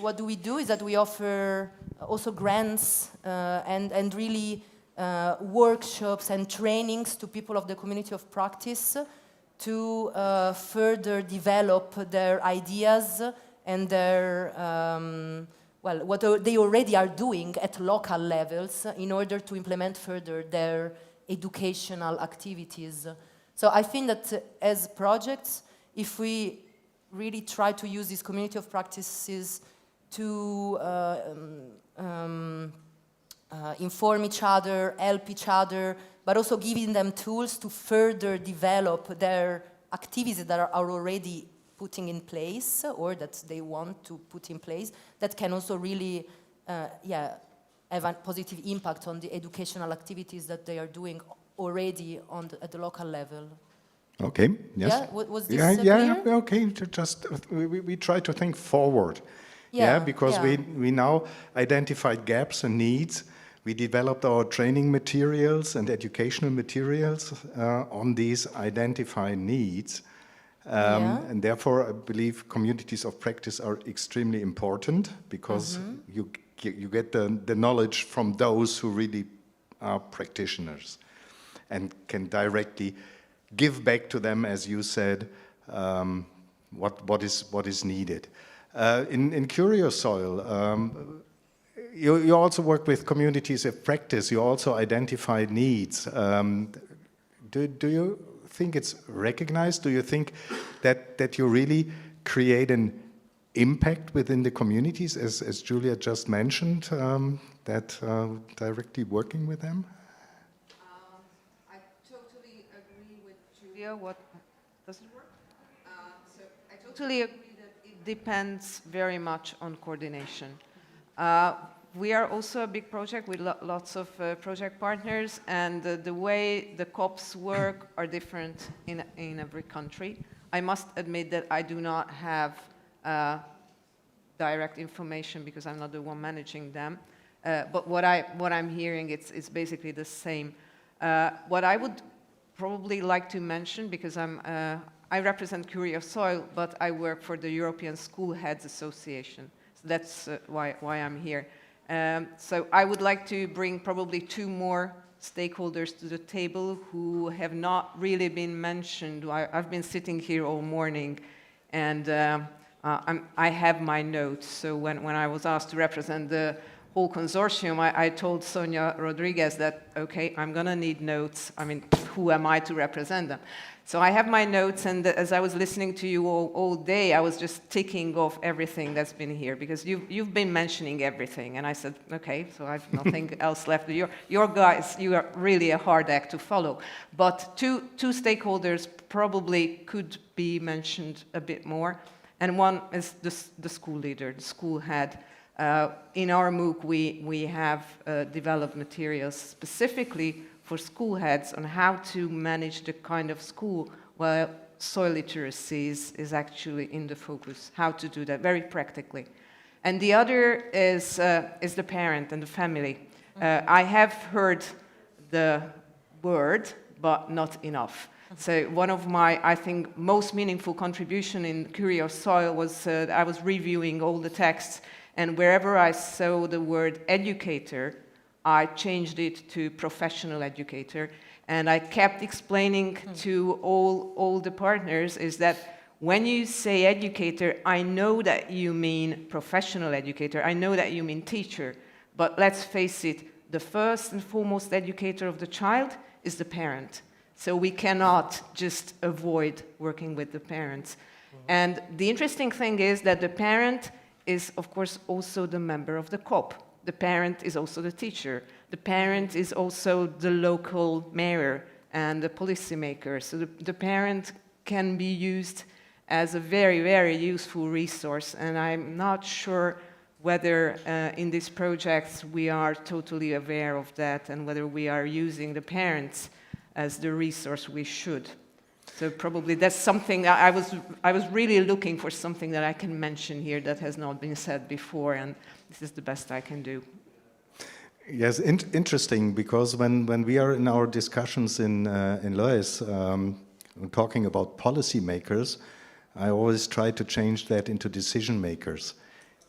what do we do is that we offer also grants and really workshops and trainings to people of the community of practice to further develop their ideas and their what they already are doing at local levels in order to implement further their educational activities. So I think that as projects, if we really try to use this community of practices to inform each other, help each other, but also giving them tools to further develop their activities that are already putting in place or that they want to put in place, that can also really have a positive impact on the educational activities that they are doing already at the local level. Okay, yes. Yeah, was this clear? Okay, we try to think forward. Because we now identified gaps and needs. We developed our training materials and educational materials on these identified needs. And therefore, I believe communities of practice are extremely important because you get the knowledge from those who really are practitioners and can directly give back to them, as you said, what is needed. In Curious Soil, you also work with communities of practice. You also identify needs. Do you think it's recognized? Do you think that you really create an impact within the communities, as Julia just mentioned, that directly working with them? I totally agree with Julia. Does it work? So I totally agree that it depends very much on coordination. We are also a big project with lots of project partners, and the way the COPs work are different in every country. I must admit that I do not have direct information because I'm not the one managing them. But what I'm hearing, it's basically the same. What I would probably like to mention, because I represent Curious Soil, but I work for the European School Heads Association. So that's why I'm here. So I would like to bring probably 2 more stakeholders to the table who have not really been mentioned. I've been sitting here all morning, and I have my notes. So when I was asked to represent the whole consortium, I told Sonia Rodriguez that, okay, I'm going to need notes. I mean, who am I to represent them? So I have my notes, and as I was listening to you all day, I was just ticking off everything that's been here, because you've been mentioning everything. And I said, okay, so I have nothing else left. Your guys, you are really a hard act to follow. But two stakeholders probably could be mentioned a bit more. And one is the school leader, the school head. In our MOOC, we have developed materials specifically for school heads on how to manage the kind of school where soil literacy is actually in the focus, how to do that very practically. And the other is the parent and the family. I have heard the word, but not enough. So one of my, I think, most meaningful contribution in Curious Soil was I was reviewing all the texts, and wherever I saw the word educator, I changed it to professional educator. And I kept explaining to all the partners is that when you say educator, I know that you mean professional educator, I know that you mean teacher, but let's face it, the first and foremost educator of the child is the parent. So we cannot just avoid working with the parents. And the interesting thing is that the parent is, of course, also the member of the COP. The parent is also the teacher. The parent is also the local mayor and the policymaker. So the parent can be used as a very, very useful resource. And I'm not sure whether in these projects we are totally aware of that and whether we are using the parents as the resource we should. So probably that's something that I was really looking for, something that I can mention here that has not been said before, and this is the best I can do. Yes, interesting, because when we are in our discussions in LOESS, talking about policymakers, I always try to change that into decision makers.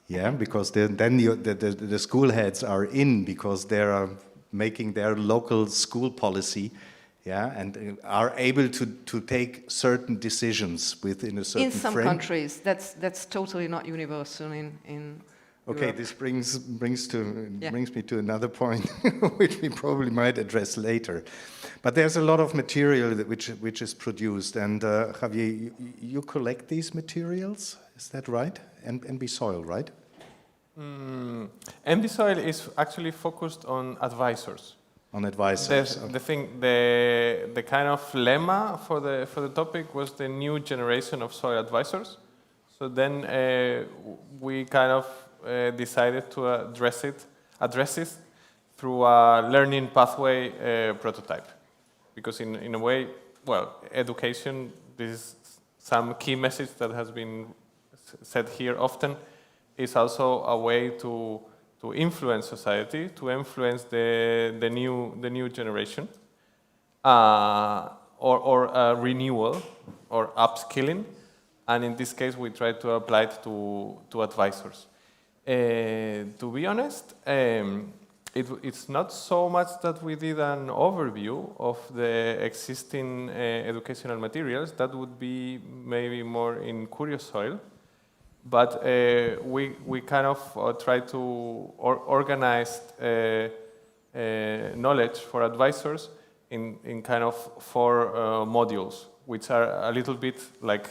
Yeah, because then the school heads are in, because they are making their local school policy. Yeah, and are able to take certain decisions within a certain frame. In some countries, that's totally not universal in Okay, Europe. this brings me to another point, which we probably might address later. But there's a lot of material which is produced, and Javier, you collect these materials, is that right? And NB Soil, right? NB Soil is actually focused on advisors. On advisors. The kind of lemma for the topic was the new generation of soil advisors. So then we kind of decided to address it through a learning pathway prototype. Because in a way, well, education, this is some key message that has been said here often, is also a way to influence society, to influence the new generation, or renewal, or upskilling, and in this case we try to apply it to advisors. To be honest, it's not so much that we did an overview of the existing educational materials. That would be maybe more in Curious Soil. But we kind of try to organize knowledge for advisors in kind of 4 modules, which are a little bit like,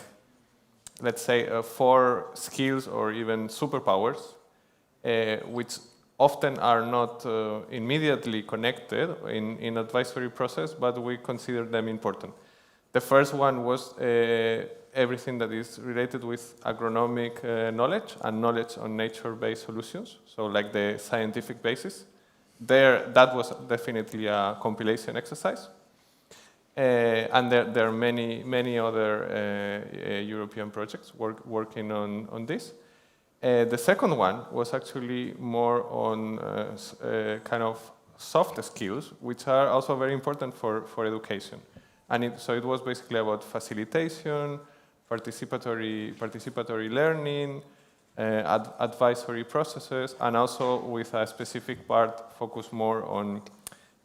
let's say, 4 skills or even superpowers, which often are not immediately connected in advisory process, but we consider them important. The first one was everything that is related with agronomic knowledge and knowledge on nature-based solutions, so like the scientific basis. That was definitely a compilation exercise. And there are many other European projects working on this. The second one was actually more on kind of soft skills, which are also very important for education. And so it was basically about facilitation, participatory learning, advisory processes, and also with a specific part focused more on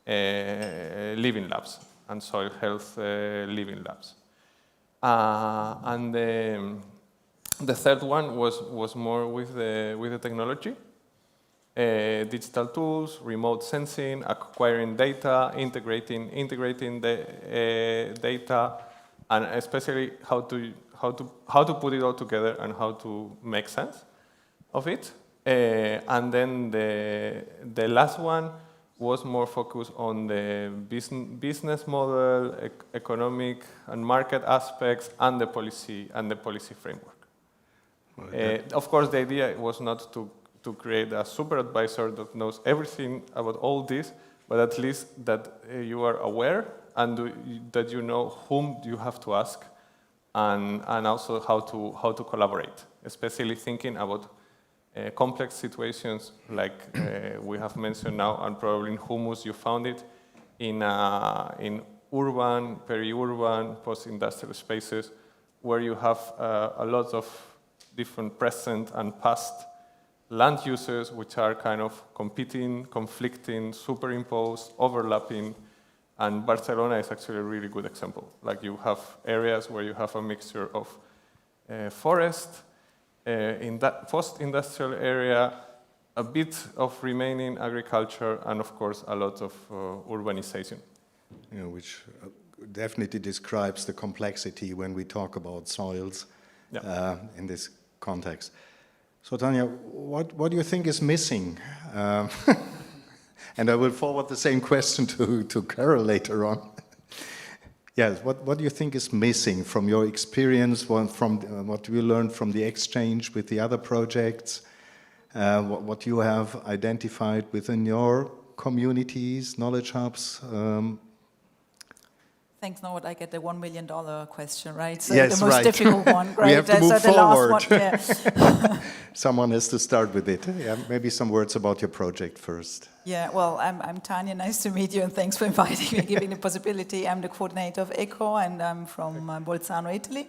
living labs and soil health living labs. And the third one was more with the technology, digital tools, remote sensing, acquiring data, integrating the data, and especially how to put it all together and how to make sense of it. And then the last one was more focused on the business model, economic and market aspects, and the policy framework. Of course, the idea was not to create a super advisor that knows everything about all this, but at least that you are aware and that you know whom you have to ask, and also how to collaborate, especially thinking about complex situations like we have mentioned now, and probably in humus you found it in urban, peri-urban, post-industrial spaces where you have a lot of different present and past land uses which are kind of competing, conflicting, superimposed, overlapping. And Barcelona is actually a really good example. Like you have areas where you have a mixture of forest, in that post-industrial area, a bit of remaining agriculture, and of course a lot of urbanization. Which definitely describes the complexity when we talk about soils in this context. So Tanya, what do you think is missing? And I will forward the same question to Carol later on. Yes, what do you think is missing from your experience, from what you learned from the exchange with the other projects, what you have identified within your communities, knowledge hubs? Thanks, Norbert. I get the $1 million question, right? So yes, the most difficult one, right? We have to move forward. Last one, yeah. Someone has to start with it. Yeah, maybe some words about your project first. Yeah, well, I'm Tanya. Nice to meet you, and thanks for inviting me and giving the possibility. I'm the coordinator of ECO, and I'm from Bolzano, Italy.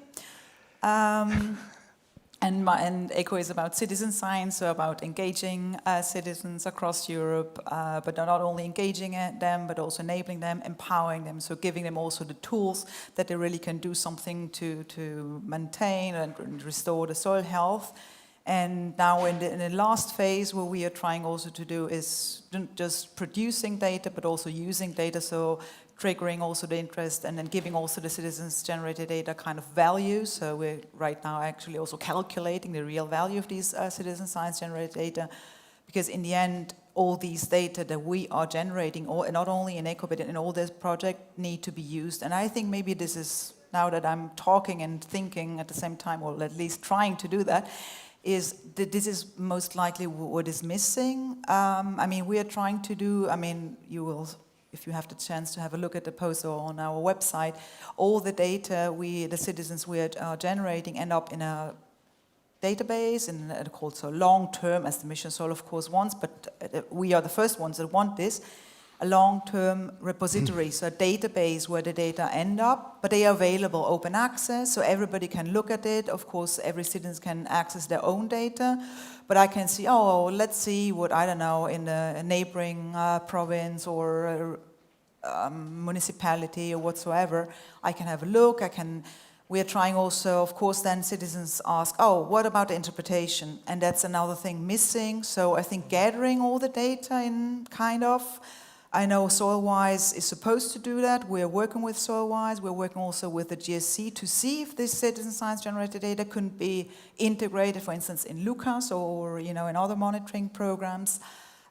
And ECO is about citizen science, so about engaging citizens across Europe, but not only engaging them, but also enabling them, empowering them, so giving them also the tools that they really can do something to maintain and restore the soil health. And now in the last phase, what we are trying also to do is just producing data, but also using data, so triggering also the interest and then giving also the citizens generated data kind of value. So we're right now actually also calculating the real value of these citizen science generated data, because in the end, all these data that we are generating, not only in ECO, but in all this project, need to be used. And I think maybe this is, now that I'm talking and thinking at the same time, or at least trying to do that, is that this is most likely what is missing. I mean, we are trying to do, I mean, you will, if you have the chance to have a look at the poster on our website, all the data the citizens we are generating end up in a database, and called so long-term, as the Mission Soil of course wants, but we are the first ones that want this, a long-term repository, so a database where the data end up, but they are available open access, so everybody can look at it. Of course, every citizen can access their own data, but I can see, oh, let's see what, I don't know, in the neighboring province or municipality or whatsoever. I can have a look, we are trying also, of course, then citizens ask, oh, what about the interpretation? And that's another thing missing. So I think gathering all the data in kind of, I know SoilWise is supposed to do that. We're working with SoilWise. We're working also with the GSC to see if this citizen science generated data could be integrated, for instance, in Lucas or in other monitoring programs.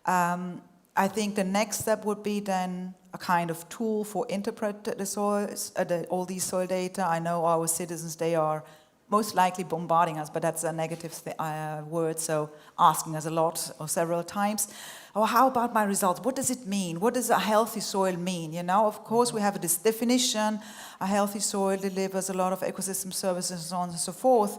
I think the next step would be then a kind of tool for interpret the soils, all these soil data. I know our citizens, they are most likely bombarding us, but that's a negative word, so asking us a lot or several times. Oh, how about my results? What does it mean? What does a healthy soil mean? You know, of course, we have this definition. A healthy soil delivers a lot of ecosystem services and so on and so forth.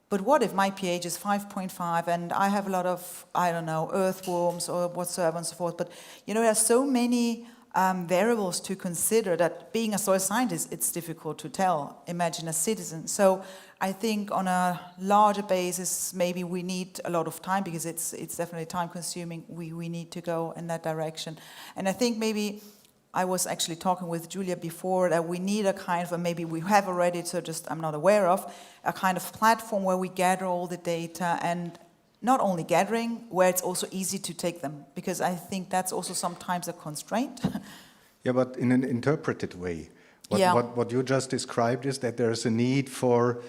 But what if my pH is 5.5 and I have a lot of, I don't know, earthworms or whatsoever and so forth? But, you know, there are so many variables to consider that being a soil scientist, it's difficult to tell. Imagine a citizen. So I think on a larger basis, maybe we need a lot of time because it's definitely time consuming. We need to go in that direction. And I think maybe I was actually talking with Julia before that we need a kind of, maybe we have already, so just I'm not aware of, a kind of platform where we gather all the data and not only gathering, where it's also easy to take them, because I think that's also sometimes a constraint. Yeah, but in an interpreted way. Yeah. What you just described is that there's a need for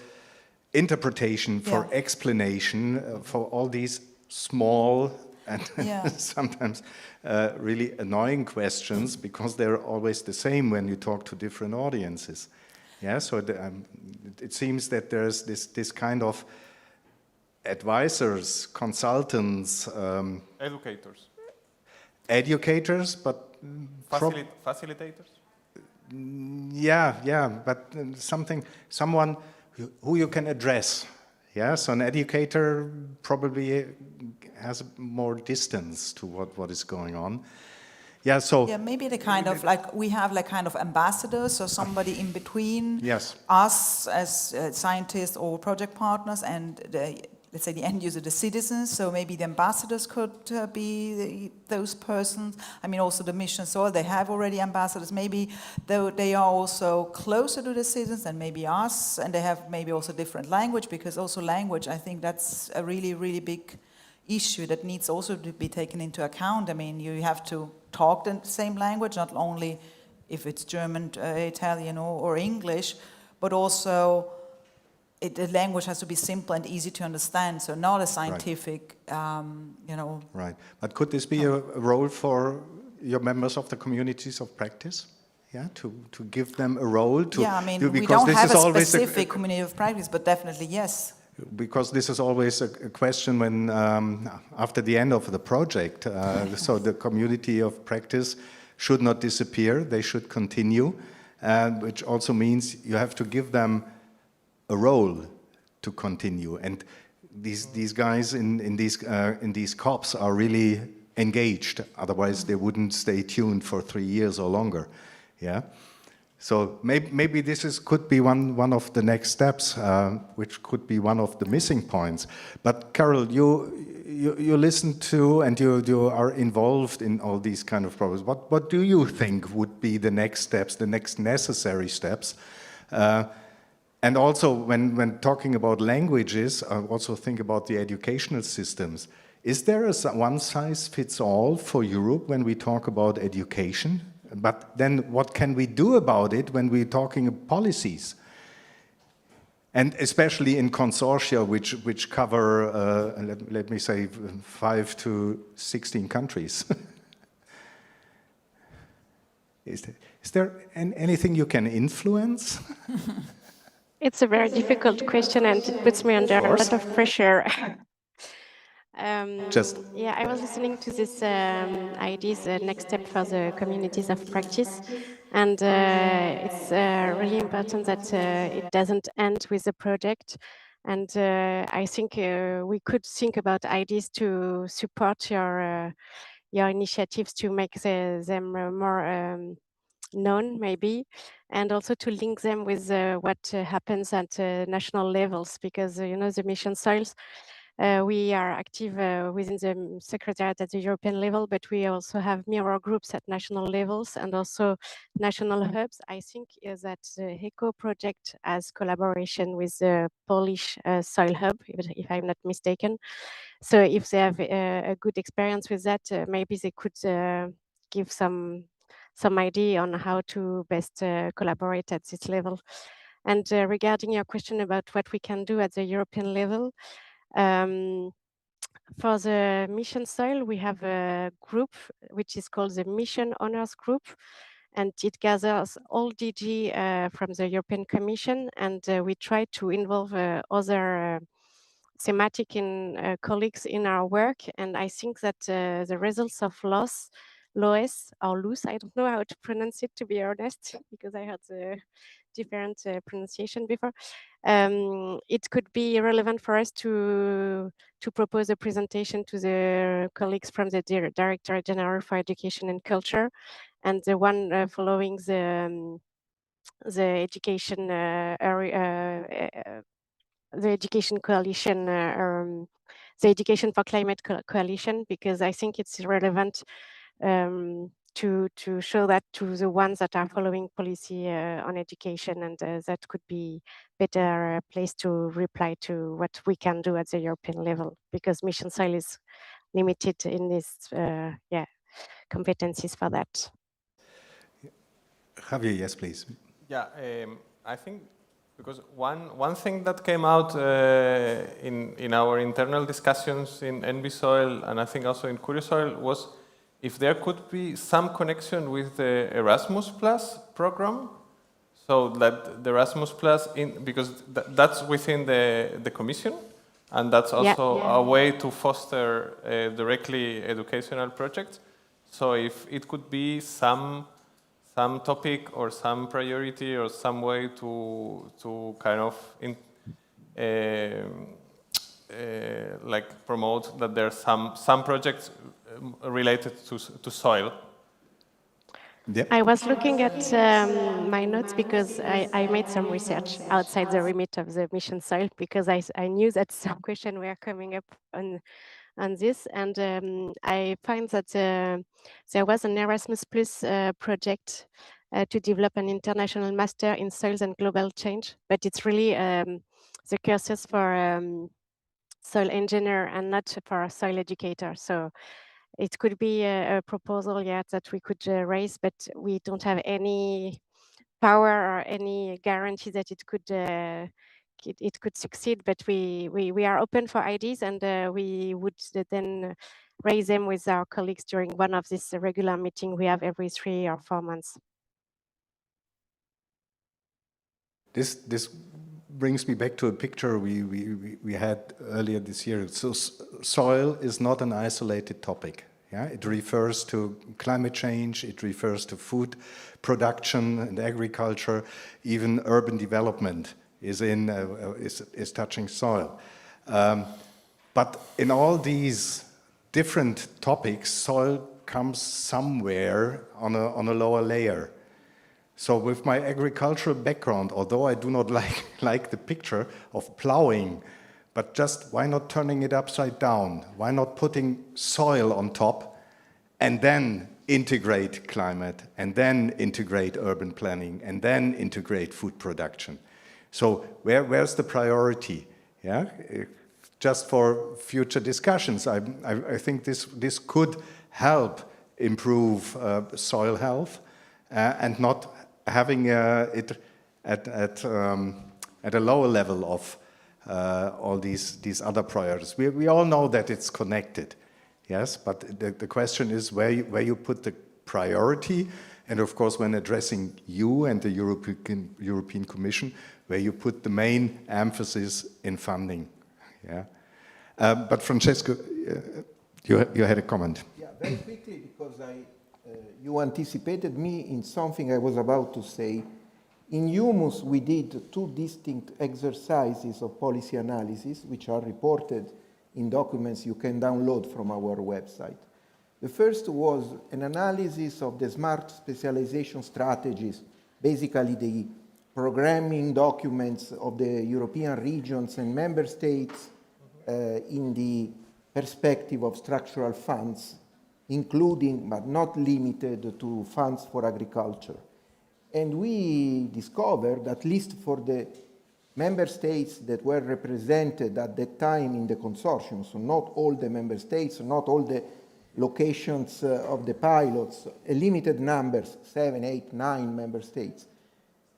interpretation, for explanation, for all these small and sometimes really annoying questions, because they're always the same when you talk to different audiences. Yeah, so it seems that there's this kind of advisors, consultants, educators, but facilitators. Yeah, but someone who you can address. Yeah, so an educator probably has more distance to what is going on. Yeah, so maybe the kind of like we have like kind of ambassadors, so somebody in between us as scientists or project partners and let's say the end user, the citizens. So maybe the ambassadors could be those persons. I mean, also the mission soil, they have already ambassadors. Maybe they are also closer to the citizens than maybe us, and they have maybe also different language, because also language, I think that's a really, really big issue that needs also to be taken into account. I mean, you have to talk the same language, not only if it's German, Italian, or English, but also the language has to be simple and easy to understand, so not a scientific, Right, but could this be a role for your members of the communities of practice? Yeah, to give them a role to. Yeah, I mean, we don't have a specific community of practice, but definitely yes. Because this is always a question when, after the end of the project, so the community of practice should not disappear, they should continue, which also means you have to give them a role to continue. And these guys in these COPs are really engaged, otherwise they wouldn't stay tuned for 3 years or longer. Yeah. So maybe this could be one of the next steps, which could be one of the missing points. But Carol, you listen to and you are involved in all these kind of problems. What do you think would be the next steps, the next necessary steps? And also, when talking about languages, I also think about the educational systems. Is there a one-size-fits-all for Europe when we talk about education? But then what can we do about it when we're talking policies? And especially in consortia which cover, let me say, 5 to 16 countries. Is there anything you can influence? It's a very difficult question, and it puts me under a lot of pressure. Yeah, I was listening to this ideas, next step for the communities of practice, and it's really important that it doesn't end with the project. And I think we could think about ideas to support your initiatives to make them more known, maybe, and also to link them with what happens at national levels, because you know, the mission soils, we are active within the secretariat at the European level, but we also have mirror groups at national levels and also national hubs. I think that the HECO project has collaboration with the Polish soil hub, if I'm not mistaken. So if they have a good experience with that, maybe they could give some idea on how to best collaborate at this level. And regarding your question about what we can do at the European level, For the mission soil, we have a group which is called the Mission Owners Group, and it gathers all DG from the European Commission, and we try to involve other thematic colleagues in our work. And I think that the results of LOESS or LOESS, I don't know how to pronounce it, to be honest, because I heard the different pronunciation before. It could be relevant for us to propose a presentation to the colleagues from the Director General for Education and Culture, and the one following the education area, the Education Coalition, the Education for Climate Coalition, because I think it's relevant to show that to the ones that are following policy on education, and that could be better place to reply to what we can do at the European level, because Mission Soil is limited in its competencies for that. Javier, yes, please. Yeah, I think because one thing that came out in our internal discussions in NB Soil, and I think also in Curio Soil, was if there could be some connection with the Erasmus Plus program, so that the Erasmus Plus, because that's within the Commission, and that's also a way to foster directly educational projects. So if it could be some topic or some priority or some way to kind of like promote that there's some projects related to soil. Yep. I was looking at my notes because I made some research outside the remit of the Mission Soil, because I knew that some questions were coming up on this, and I find that there was an Erasmus Plus project to develop an international master in soils and global change, but it's really the courses for soil engineer and not for a soil educator. So it could be a proposal yet that we could raise, but we don't have any power or any guarantee that it could succeed. But we are open for ideas, and we would then raise them with our colleagues during one of these regular meetings we have every 3 or 4 months. This brings me back to a picture we had earlier this year. So soil is not an isolated topic. Yeah, it refers to climate change, it refers to food production and agriculture, even urban development is touching soil. But in all these different topics, soil comes somewhere on a lower layer. So with my agricultural background, although I do not like the picture of plowing, but just why not turning it upside down? Why not putting soil on top and then integrate climate, and then integrate urban planning, and then integrate food production? So where's the priority? Yeah, just for future discussions, I think this could help improve soil health and not having it at a lower level of all these other priorities. We all know that it's connected, yes, but the question is where you put the priority, and of course when addressing you and the European Commission, where you put the main emphasis in funding. Yeah, but Francesco, you had a comment. Yeah, very quickly, because you anticipated me in something I was about to say. In Humus, we did 2 distinct exercises of policy analysis, which are reported in documents you can download from our website. The first was an analysis of the smart specialization strategies, basically the programming documents of the European regions and member states in the perspective of structural funds, including but not limited to funds for agriculture. And we discovered, at least for the member states that were represented at that time in the consortium, so not all the member states, not all the locations of the pilots, a limited numbers, 7, 8, 9 member states,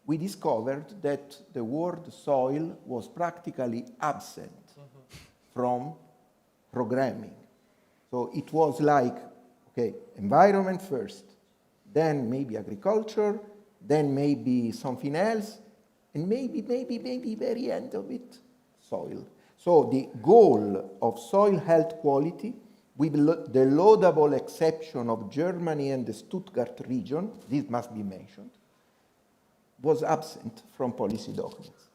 we discovered that the word soil was practically absent from programming. So it was like, okay, environment first, then maybe agriculture, then maybe something else, and maybe very end of it, soil. So the goal of soil health quality, with the laudable exception of Germany and the Stuttgart region, this must be mentioned, was absent from policy documents.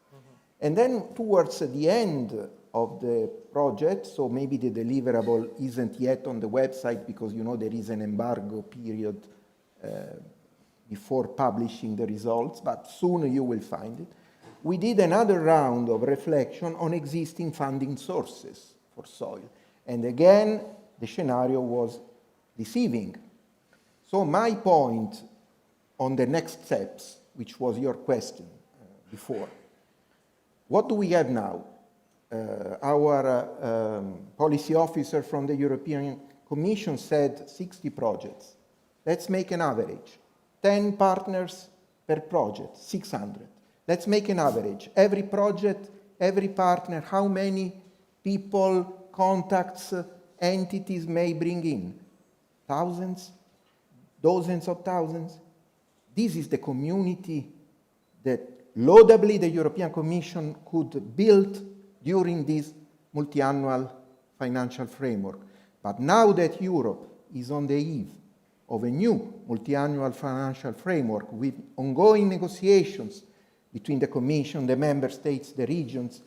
And then towards the end of the project, so maybe the deliverable isn't yet on the website because you know there is an embargo period before publishing the results, but soon you will find it. We did another round of reflection on existing funding sources for soil. And again, the scenario was deceiving. So my point on the next steps, which was your question before, what do we have now? Our policy officer from the European Commission said 60 projects. Let's make an average. 10 partners per project, 600. Let's make an average. Every project, every partner, how many people, contacts, entities may bring in? Thousands? Dozens of thousands? This is the community that laudably the European Commission could build during this multi-annual financial framework. But now that Europe is on the eve of a new multi-annual financial framework with ongoing negotiations between the Commission, the Member States, the regions,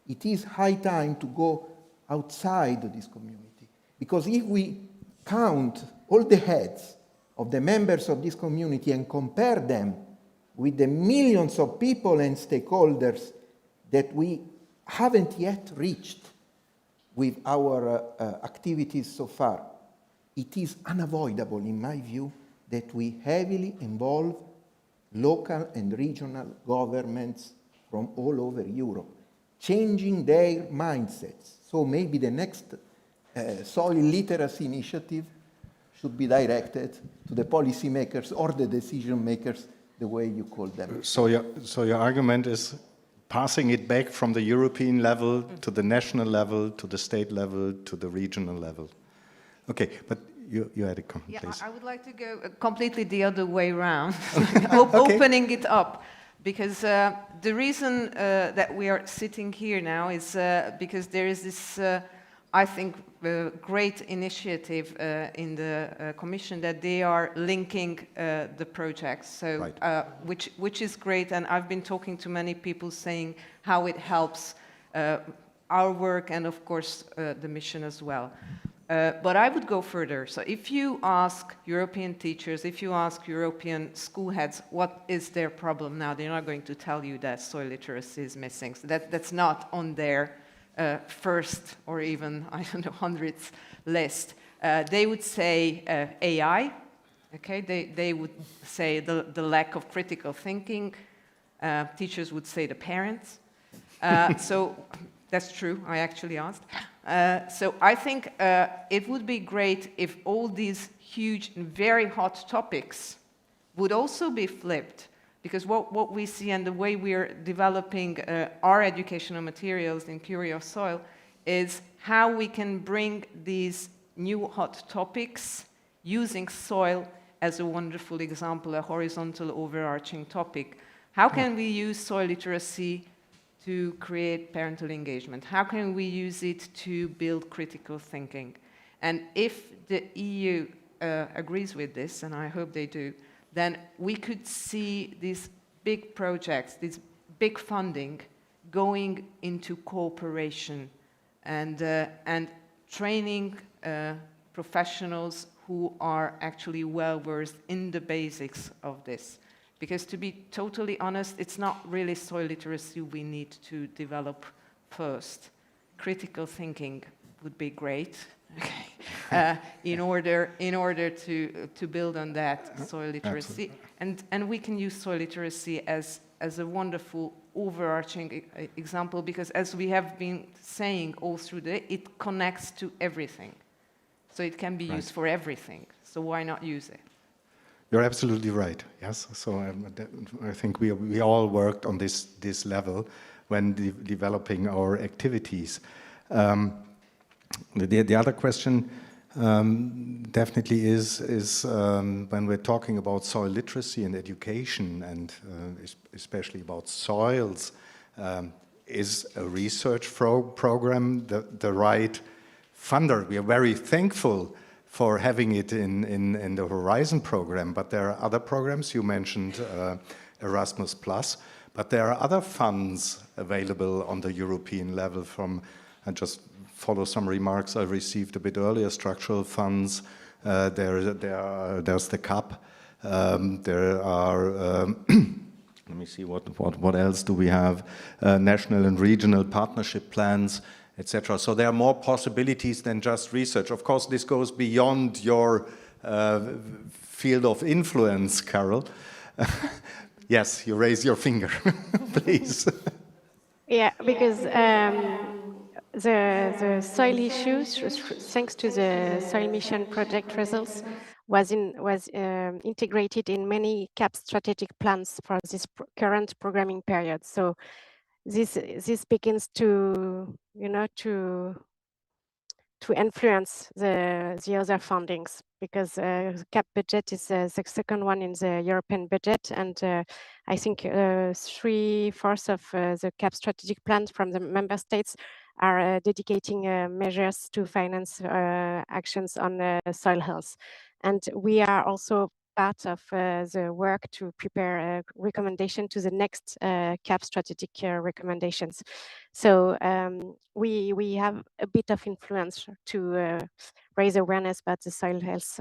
it is high time to go outside this community. Because if we count all the heads of the members of this community and compare them with the millions of people and stakeholders that we haven't yet reached with our activities so far, it is unavoidable, in my view, that we heavily involve local and regional governments from all over Europe, changing their mindsets. So maybe the next soil literacy initiative should be directed to the policymakers or the decision makers, the way you call them. So your argument is passing it back from the European level to the national level, to the state level, to the regional level. Okay, but you had a comment, yeah, please. I would like to go completely the other way around, opening it up. Because the reason that we are sitting here now is because there is this, I think, great initiative in the Commission that they are linking the projects, so right. Which is great, and I've been talking to many people saying how it helps our work and of course the mission as well. But I would go further. So if you ask European teachers, if you ask European school heads, what is their problem now, they're not going to tell you that soil literacy is missing. So that's not on their first or even, I don't know, hundredth list. They would say AI, okay? They would say the lack of critical thinking. Teachers would say the parents. So that's true, I actually asked. So I think it would be great if all these huge and very hot topics would also be flipped, because what we see and the way we are developing our educational materials in Theory of Soil is how we can bring these new hot topics using soil as a wonderful example, a horizontal overarching topic. How can we use soil literacy to create parental engagement? How can we use it to build critical thinking? And if the EU agrees with this, and I hope they do, then we could see these big projects, this big funding going into cooperation and training professionals who are actually well-versed in the basics of this. Because to be totally honest, it's not really soil literacy we need to develop first. Critical thinking would be great, okay, in order to build on that soil literacy. And we can use soil literacy as a wonderful overarching example, because as we have been saying all through the day, it connects to everything. So it can be used for everything. So why not use it? You're absolutely right. Yes. So I think we all worked on this level when developing our activities. The other question definitely is when we're talking about soil literacy and education, and especially about soils, is a research program the right funder? We are very thankful for having it in the Horizon program, but there are other programs. You mentioned Erasmus+, but there are other funds available on the European level from, and just follow some remarks I received a bit earlier, structural funds, there's the CAP, there are, let me see, what else do we have, national and regional partnership plans, etc. So there are more possibilities than just research. Of course, this goes beyond your field of influence, Carol. Yes, you raise your finger, please. Yeah, because the soil issues, thanks to the soil mission project results, was integrated in many CAP strategic plans for this current programming period. So this begins to, you know, to influence the other fundings, because CAP budget is the second one in the European budget, and I think 3/4 of the CAP strategic plans from the member states are dedicating measures to finance actions on soil health. And we are also part of the work to prepare a recommendation to the next CAP strategic recommendations. So we have a bit of influence to raise awareness about the soil health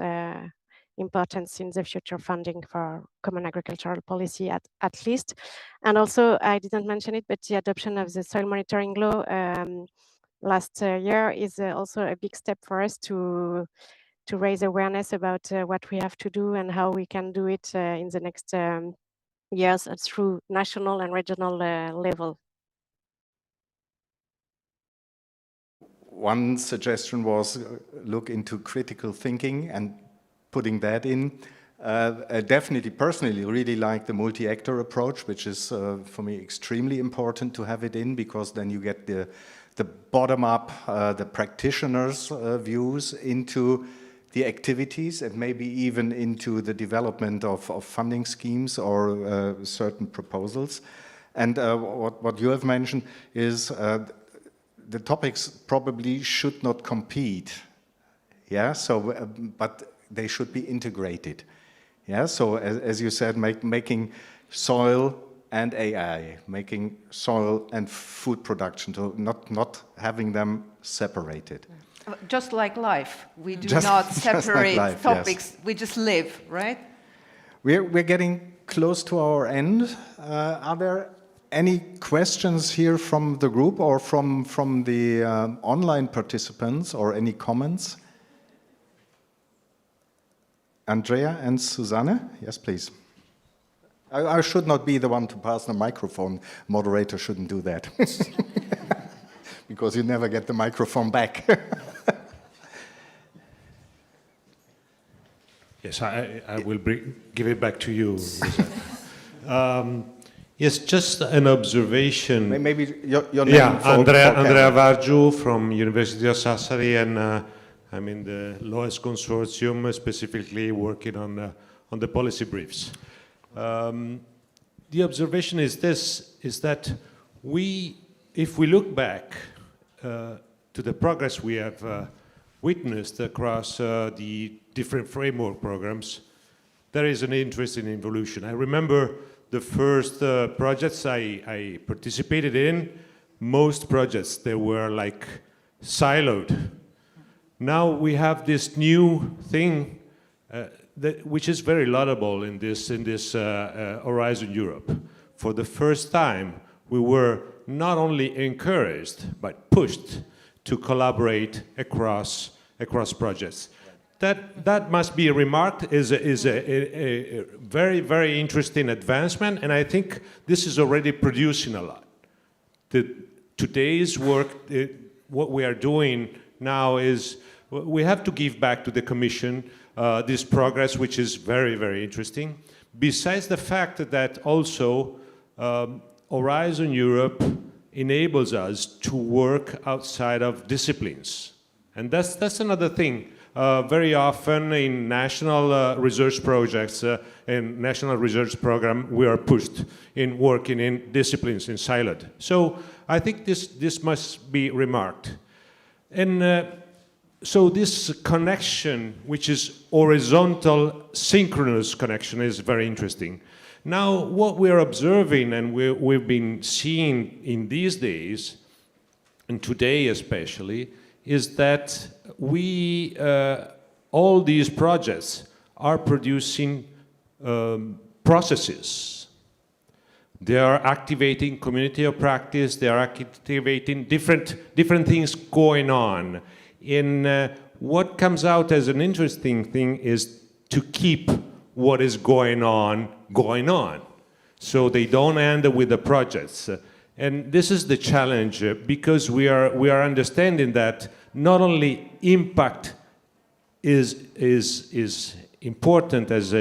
importance in the future funding for common agricultural policy at least. And also, I didn't mention it, but the adoption of the soil monitoring law last year is also a big step for us to raise awareness about what we have to do and how we can do it in the next years through national and regional level. One suggestion was look into critical thinking and putting that in. I definitely, personally, really like the multi-actor approach, which is, for me, extremely important to have it in, because then you get the bottom-up, the practitioners' views into the activities, and maybe even into the development of funding schemes or certain proposals. And what you have mentioned is the topics probably should not compete, yeah. So, but they should be integrated, yeah. So, as you said, making soil and AI, making soil and food production, to not having them separated. Just like life, we do not separate like life, topics. Yes. We just live, right? We're getting close to our end. Are there any questions here from the group or from the online participants, or any comments? Andrea and Susanne, yes, please. I should not be the one to pass the microphone. Moderator shouldn't do that. Because you never get the microphone back. Yes, I will give it back to you. Yes, just an observation. Maybe your name. Yeah, Andrea Vargiu from University of Sassari, and I'm in the LOESS consortium, specifically working on the policy briefs. The observation is this: is that if we look back to the progress we have witnessed across the different framework programs, there is an interesting evolution. I remember the first projects I participated in, most projects, they were like siloed. Now we have this new thing which is very laudable in this Horizon Europe. For the first time, we were not only encouraged, but pushed to collaborate across projects. That must be remarked is a very, very interesting advancement, and I think this is already producing a lot. Today's work, what we are doing now is, we have to give back to the Commission this progress, which is very, very interesting. Besides the fact that also Horizon Europe enables us to work outside of disciplines. And that's another thing. Very often in national research projects, in national research program, we are pushed in working in disciplines in siloed. So I think this must be remarked. And so this connection, which is horizontal synchronous connection, is very interesting. Now, what we're observing and we've been seeing in these days, and today especially, is that we, all these projects are producing processes. They are activating community of practice, they are activating different things going on. And what comes out as an interesting thing is to keep what is going on. So they don't end with the projects. And this is the challenge, because we are understanding that not only impact is important as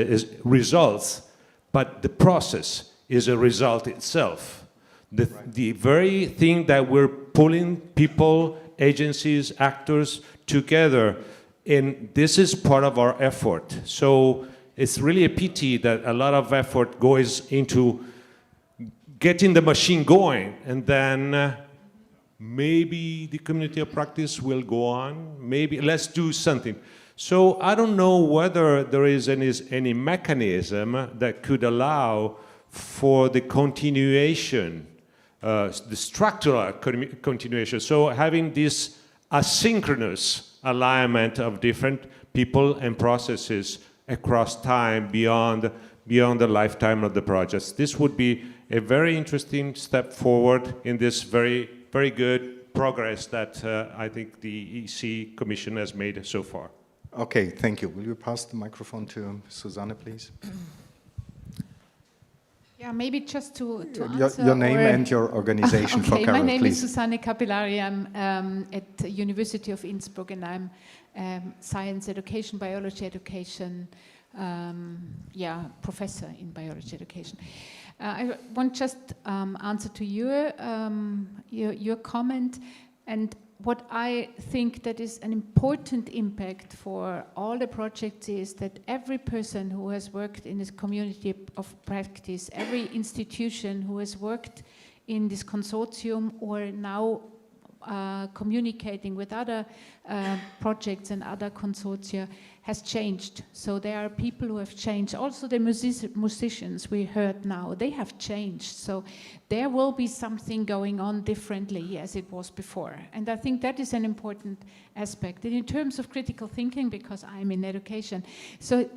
results, but the process is a result itself. The very thing that we're pulling people, agencies, actors together, and this is part of our effort. So it's really a pity that a lot of effort goes into getting the machine going, and then maybe the community of practice will go on, maybe let's do something. So I don't know whether there is any mechanism that could allow for the continuation, the structural continuation. So having this asynchronous alignment of different people and processes across time beyond the lifetime of the projects. This would be a very interesting step forward in this very, very good progress that I think the EC Commission has made so far. Okay, thank you. Will you pass the microphone to Susanne, please? Yeah, maybe just to answer your name and your organization okay, for Carol, my name please. is Susanne Capillari. I'm at the University of Innsbruck, and I'm science education, biology education, professor in biology education. I want just answer to your comment, and what I think that is an important impact for all the projects is that every person who has worked in this community of practice, every institution who has worked in this consortium or now communicating with other projects and other consortia has changed. So there are people who have changed. Also the musicians we heard now, they have changed. So there will be something going on differently as it was before. And I think that is an important aspect. And in terms of critical thinking, because I'm in education, so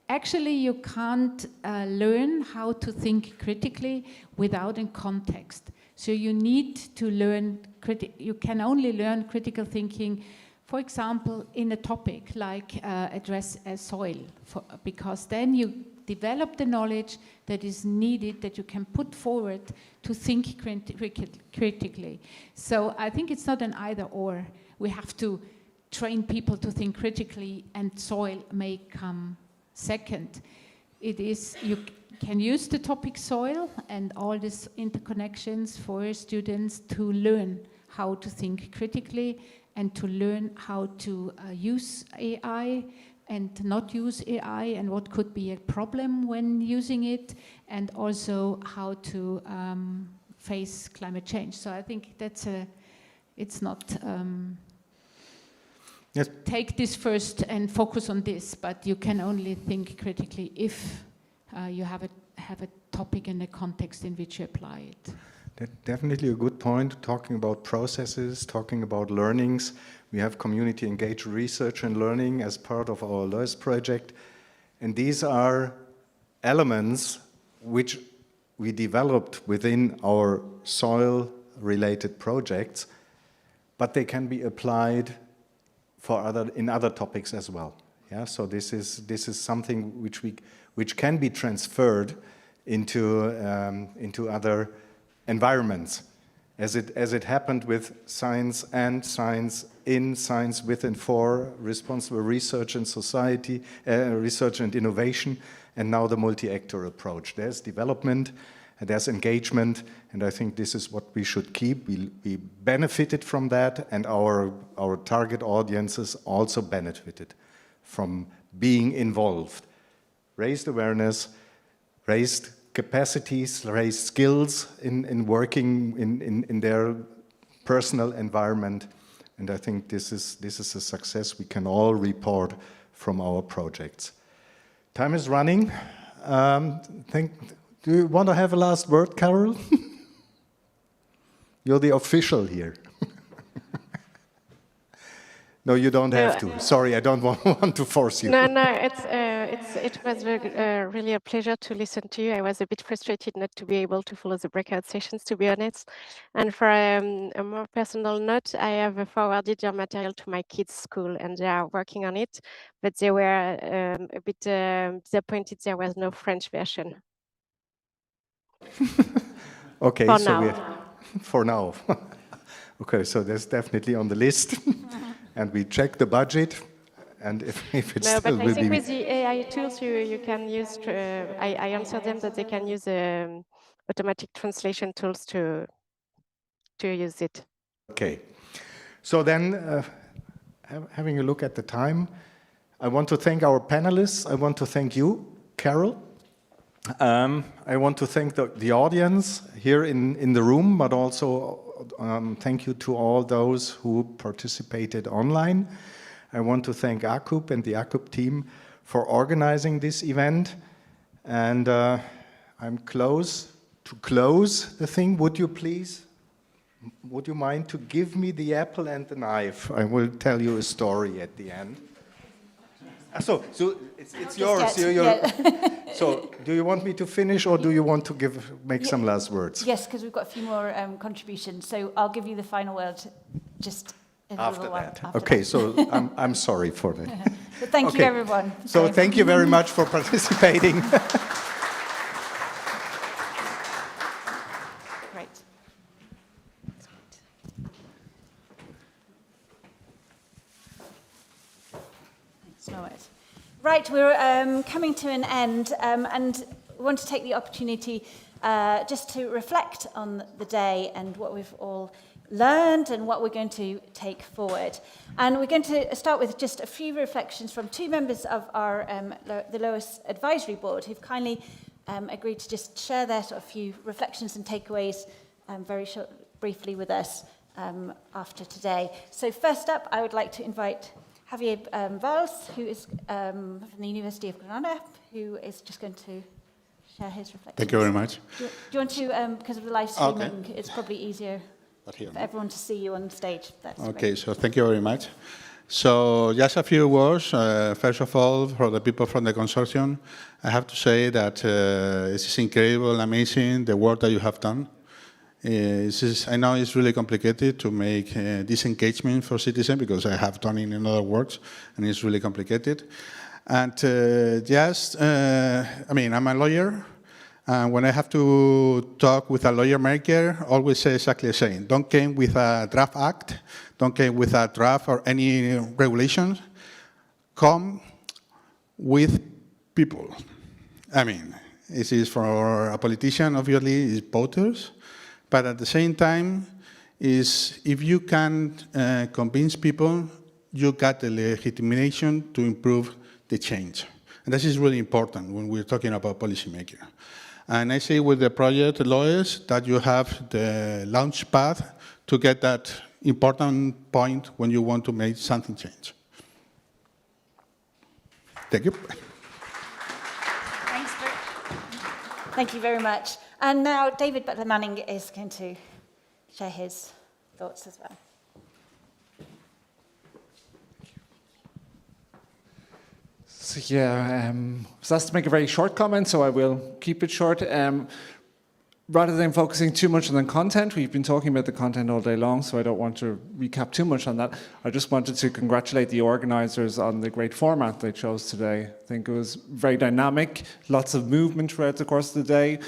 actually you can't learn how to think critically without in context. So you need to learn, you can only learn critical thinking, for example, in a topic like address soil, because then you develop the knowledge that is needed, that you can put forward to think critically. So I think it's not an either or. We have to train people to think critically, and soil may come second. It is, you can use the topic soil and all these interconnections for students to learn how to think critically and to learn how to use AI and not use AI, and what could be a problem when using it, and also how to face climate change. So I think that's it's not yes. Take this first and focus on this, but you can only think critically if you have a topic and a context in which you apply it. Definitely a good point, talking about processes, talking about learnings. We have community engaged research and learning as part of our LOESS project. And these are elements which we developed within our soil-related projects, but they can be applied for in other topics as well. Yeah, so this is something which can be transferred into other environments, as it happened with science and science in, science with and for, responsible research and society, research and innovation, and now the multi-actor approach. There's development, and there's engagement, and I think this is what we should keep. We benefited from that, and our target audiences also benefited from being involved. Raised awareness, raised capacities, raised skills in working in their personal environment, and I think this is a success we can all report from our projects. Time is running. Do you want to have a last word, Carol? You're the official here. No, you don't have to. Sorry, I don't want to force you. No, it was really a pleasure to listen to you. I was a bit frustrated not to be able to follow the breakout sessions, to be honest. And for a more personal note, I have forwarded your material to my kids' school, and they are working on it. But they were a bit disappointed there was no French version. Okay, for so now. For now. Okay, so that's definitely on the list. And we check the budget, and if it's no, still but I will think be... with the AI tools, you can use. I answered them that they can use automatic translation tools to use it. Okay, so then, having a look at the time, I want to thank our panelists. I want to thank you, Carol. I want to thank the audience here in the room, but also thank you to all those who participated online. I want to thank ACUP and the ACUP team for organizing this event. And I'm close to close the thing. Would you mind to give me the apple and the knife? I will tell you a story at the end. So it's yours. So do you want me to finish, or do you want to make some last words? Yes, because we've got a few more contributions. So I'll give you the final word just in a little while. Okay, so I'm sorry for that. But thank you, everyone. So thank you very much for participating. Great. Thanks, Noah. Right, we're coming to an end, and we want to take the opportunity just to reflect on the day and what we've all learned and what we're going to take forward. And we're going to start with just a few reflections from two members of our the LOESS Advisory Board who've kindly agreed to just share their sort of few reflections and takeaways briefly with us after today. So first up, I would like to invite Javier Valls, who is from the University of Granada, who is just going to share his reflections. Thank you very much. Do you want to, because of the live streaming, it's probably easier here, for everyone to see you on stage. That's okay, great. so thank you very much. So just a few words. First of all, for the people from the consortium, I have to say that this is incredible, amazing, the work that you have done. I know it's really complicated to make this engagement for citizens, because I have done it in other works, and it's really complicated. And I mean, I'm a lawyer, and when I have to talk with a lawyer maker, I always say exactly the same. Don't come with a draft act, don't come with a draft or any regulations. Come with people. I mean, this is for a politician, obviously, it's voters. But at the same time, if you can convince people, you got the legitimation to improve the change. And this is really important when we're talking about policymaking. And I say with the project LOESS that you have the launch pad to get that important point when you want to make something change. Thank you. Thank you very much. And now David Butler-Manning is going to share his thoughts as well. So yeah, I was asked to make a very short comment, so I will keep it short. Rather than focusing too much on the content, we've been talking about the content all day long, so I don't want to recap too much on that. I just wanted to congratulate the organizers on the great format they chose today. I think it was very dynamic, lots of movement throughout the course of the day.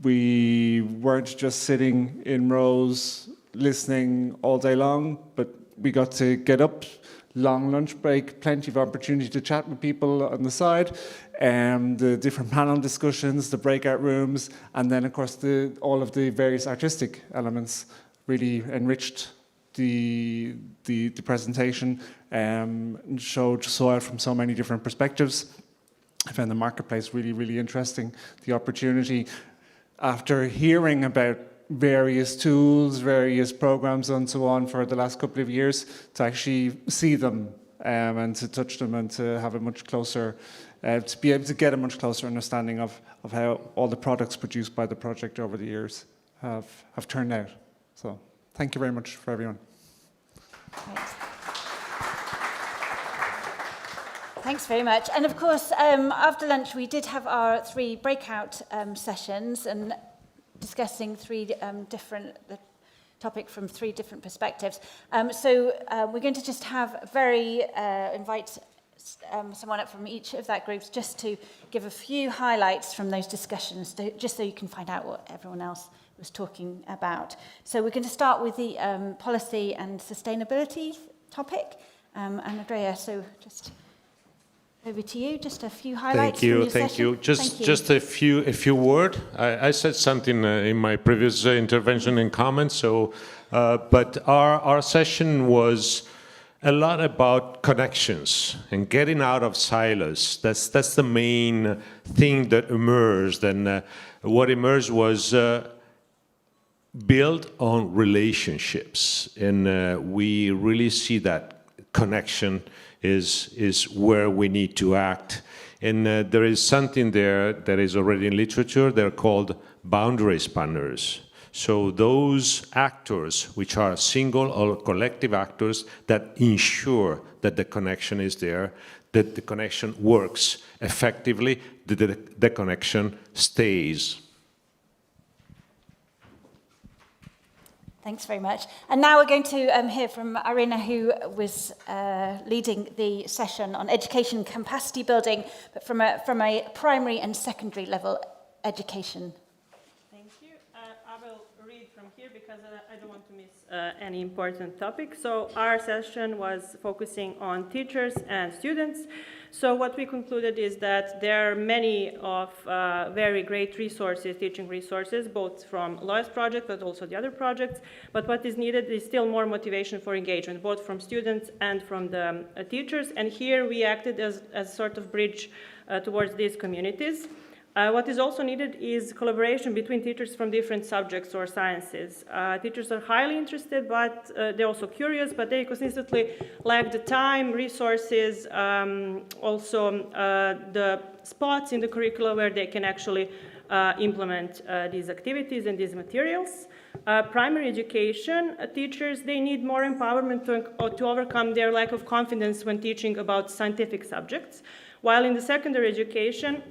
We weren't just sitting in rows listening all day long, but we got to get up, long lunch break, plenty of opportunity to chat with people on the side. the different panel discussions, the breakout rooms, and then of course all of the various artistic elements really enriched the presentation, showed soil from so many different perspectives. I found the marketplace really, really interesting. The opportunity, after hearing about various tools, various programs and so on for the last couple of years, to actually see them and to touch them and to have a much closer, to be able to get a much closer understanding of how all the products produced by the project over the years have turned out. So thank you very much for everyone. Thanks very much. And of course, after lunch, we did have our 3 breakout sessions and discussing the topic from 3 different perspectives. So we're going to just invite someone up from each of that groups just to give a few highlights from those discussions, just so you can find out what everyone else was talking about. So we're going to start with the policy and sustainability topic. And Andrea, so just over to you, just a few highlights. Thank you. Just a few words. I said something in my previous intervention and comments. So, but our session was a lot about connections and getting out of silos. That's the main thing that emerged, and what emerged was built on relationships, and we really see that connection is where we need to act. And there is something there that is already in literature. They're called boundary spanners. So those actors, which are single or collective actors, that ensure that the connection is there, that the connection works effectively, that the connection stays. Thanks very much. And now we're going to hear from Irina, who was leading the session on education capacity building, but from a primary and secondary level education. Thank you. I will read from here because I don't want to miss any important topic. So our session was focusing on teachers and students. So what we concluded is that there are many of very great resources, teaching resources, both from LOESS project, but also the other projects. But what is needed is still more motivation for engagement, both from students and from the teachers. And here we acted as a sort of bridge towards these communities. What is also needed is collaboration between teachers from different subjects or sciences. Teachers are highly interested, but they're also curious, but they consistently lack the time, resources, also the spots in the curricula where they can actually implement these activities and these materials. Primary education teachers, they need more empowerment to overcome their lack of confidence when teaching about scientific subjects, while in the secondary education,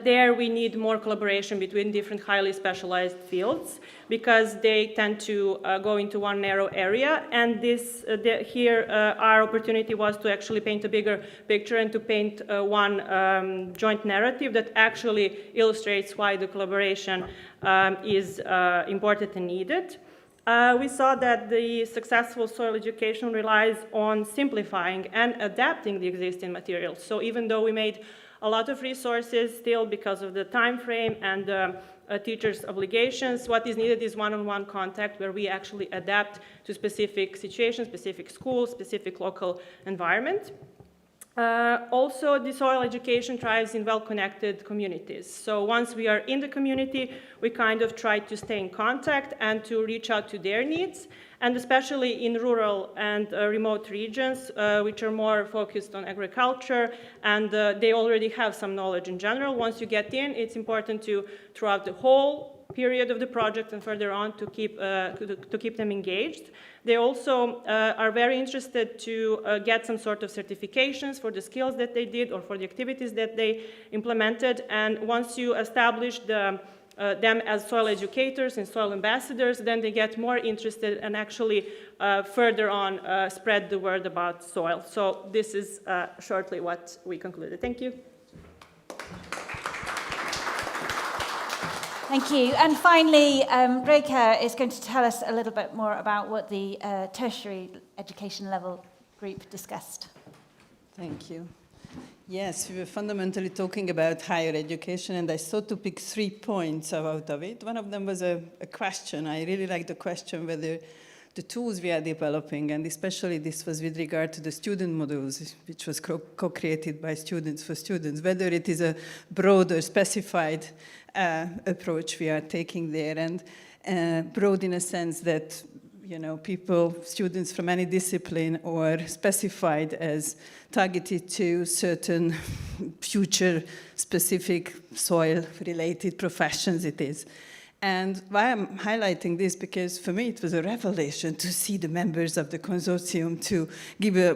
there we need more collaboration between different highly specialized fields because they tend to go into one narrow area, and here our opportunity was to actually paint a bigger picture and to paint one joint narrative that actually illustrates why the collaboration is important and needed. We saw that the successful soil education relies on simplifying and adapting the existing materials. So even though we made a lot of resources, still because of the time frame and teachers' obligations, what is needed is one-on-one contact where we actually adapt to specific situations, specific schools, specific local environment. Also, the soil education thrives in well-connected communities. So once we are in the community, we kind of try to stay in contact and to reach out to their needs. And especially in rural and remote regions, which are more focused on agriculture, and they already have some knowledge in general. Once you get in, it's important to, throughout the whole period of the project and further on, to keep them engaged. They also are very interested to get some sort of certifications for the skills that they did or for the activities that they implemented. And once you establish them as soil educators and soil ambassadors, then they get more interested and actually further on spread the word about soil. So this is shortly what we concluded. Thank you. Thank you. And finally, Breka is going to tell us a little bit more about what the tertiary education level group discussed. Thank you. Yes, we were fundamentally talking about higher education, and I thought to pick 3 points out of it. One of them was a question. I really like the question whether the tools we are developing, and especially this was with regard to the student modules, which was co-created by students for students, whether it is a broader, specified approach we are taking there, and broad in a sense that people, students from any discipline, or specified as targeted to certain future specific soil-related professions it is. And why I'm highlighting this, because for me it was a revelation to see the members of the consortium to give a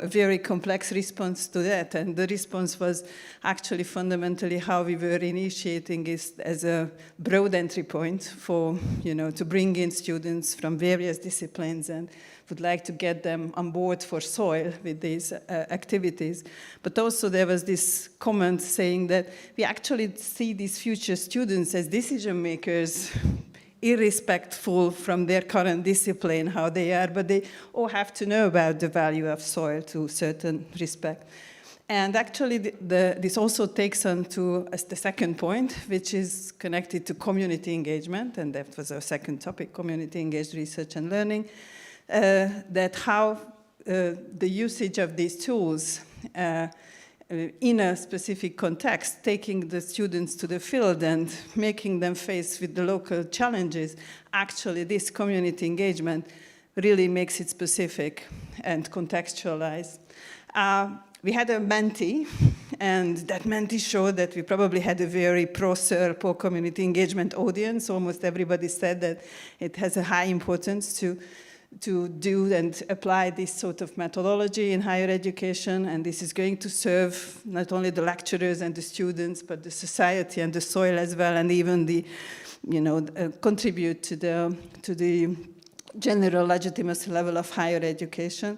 very complex response to that. And the response was actually fundamentally how we were initiating it as a broad entry point for, to bring in students from various disciplines, and would like to get them on board for soil with these activities. But also there was this comment saying that we actually see these future students as decision makers, irrespectful from their current discipline, how they are, but they all have to know about the value of soil to a certain respect. And actually, this also takes on to the second point, which is connected to community engagement, and that was our second topic, community engaged research and learning. That how the usage of these tools in a specific context, taking the students to the field and making them face with the local challenges, actually this community engagement really makes it specific and contextualized. We had a mentee, and that mentee showed that we probably had a very pro-SIR, pro-community engagement audience. Almost everybody said that it has a high importance to do and apply this sort of methodology in higher education, and this is going to serve not only the lecturers and the students, but the society and the soil as well, and even the, contribute to the general legitimacy level of higher education.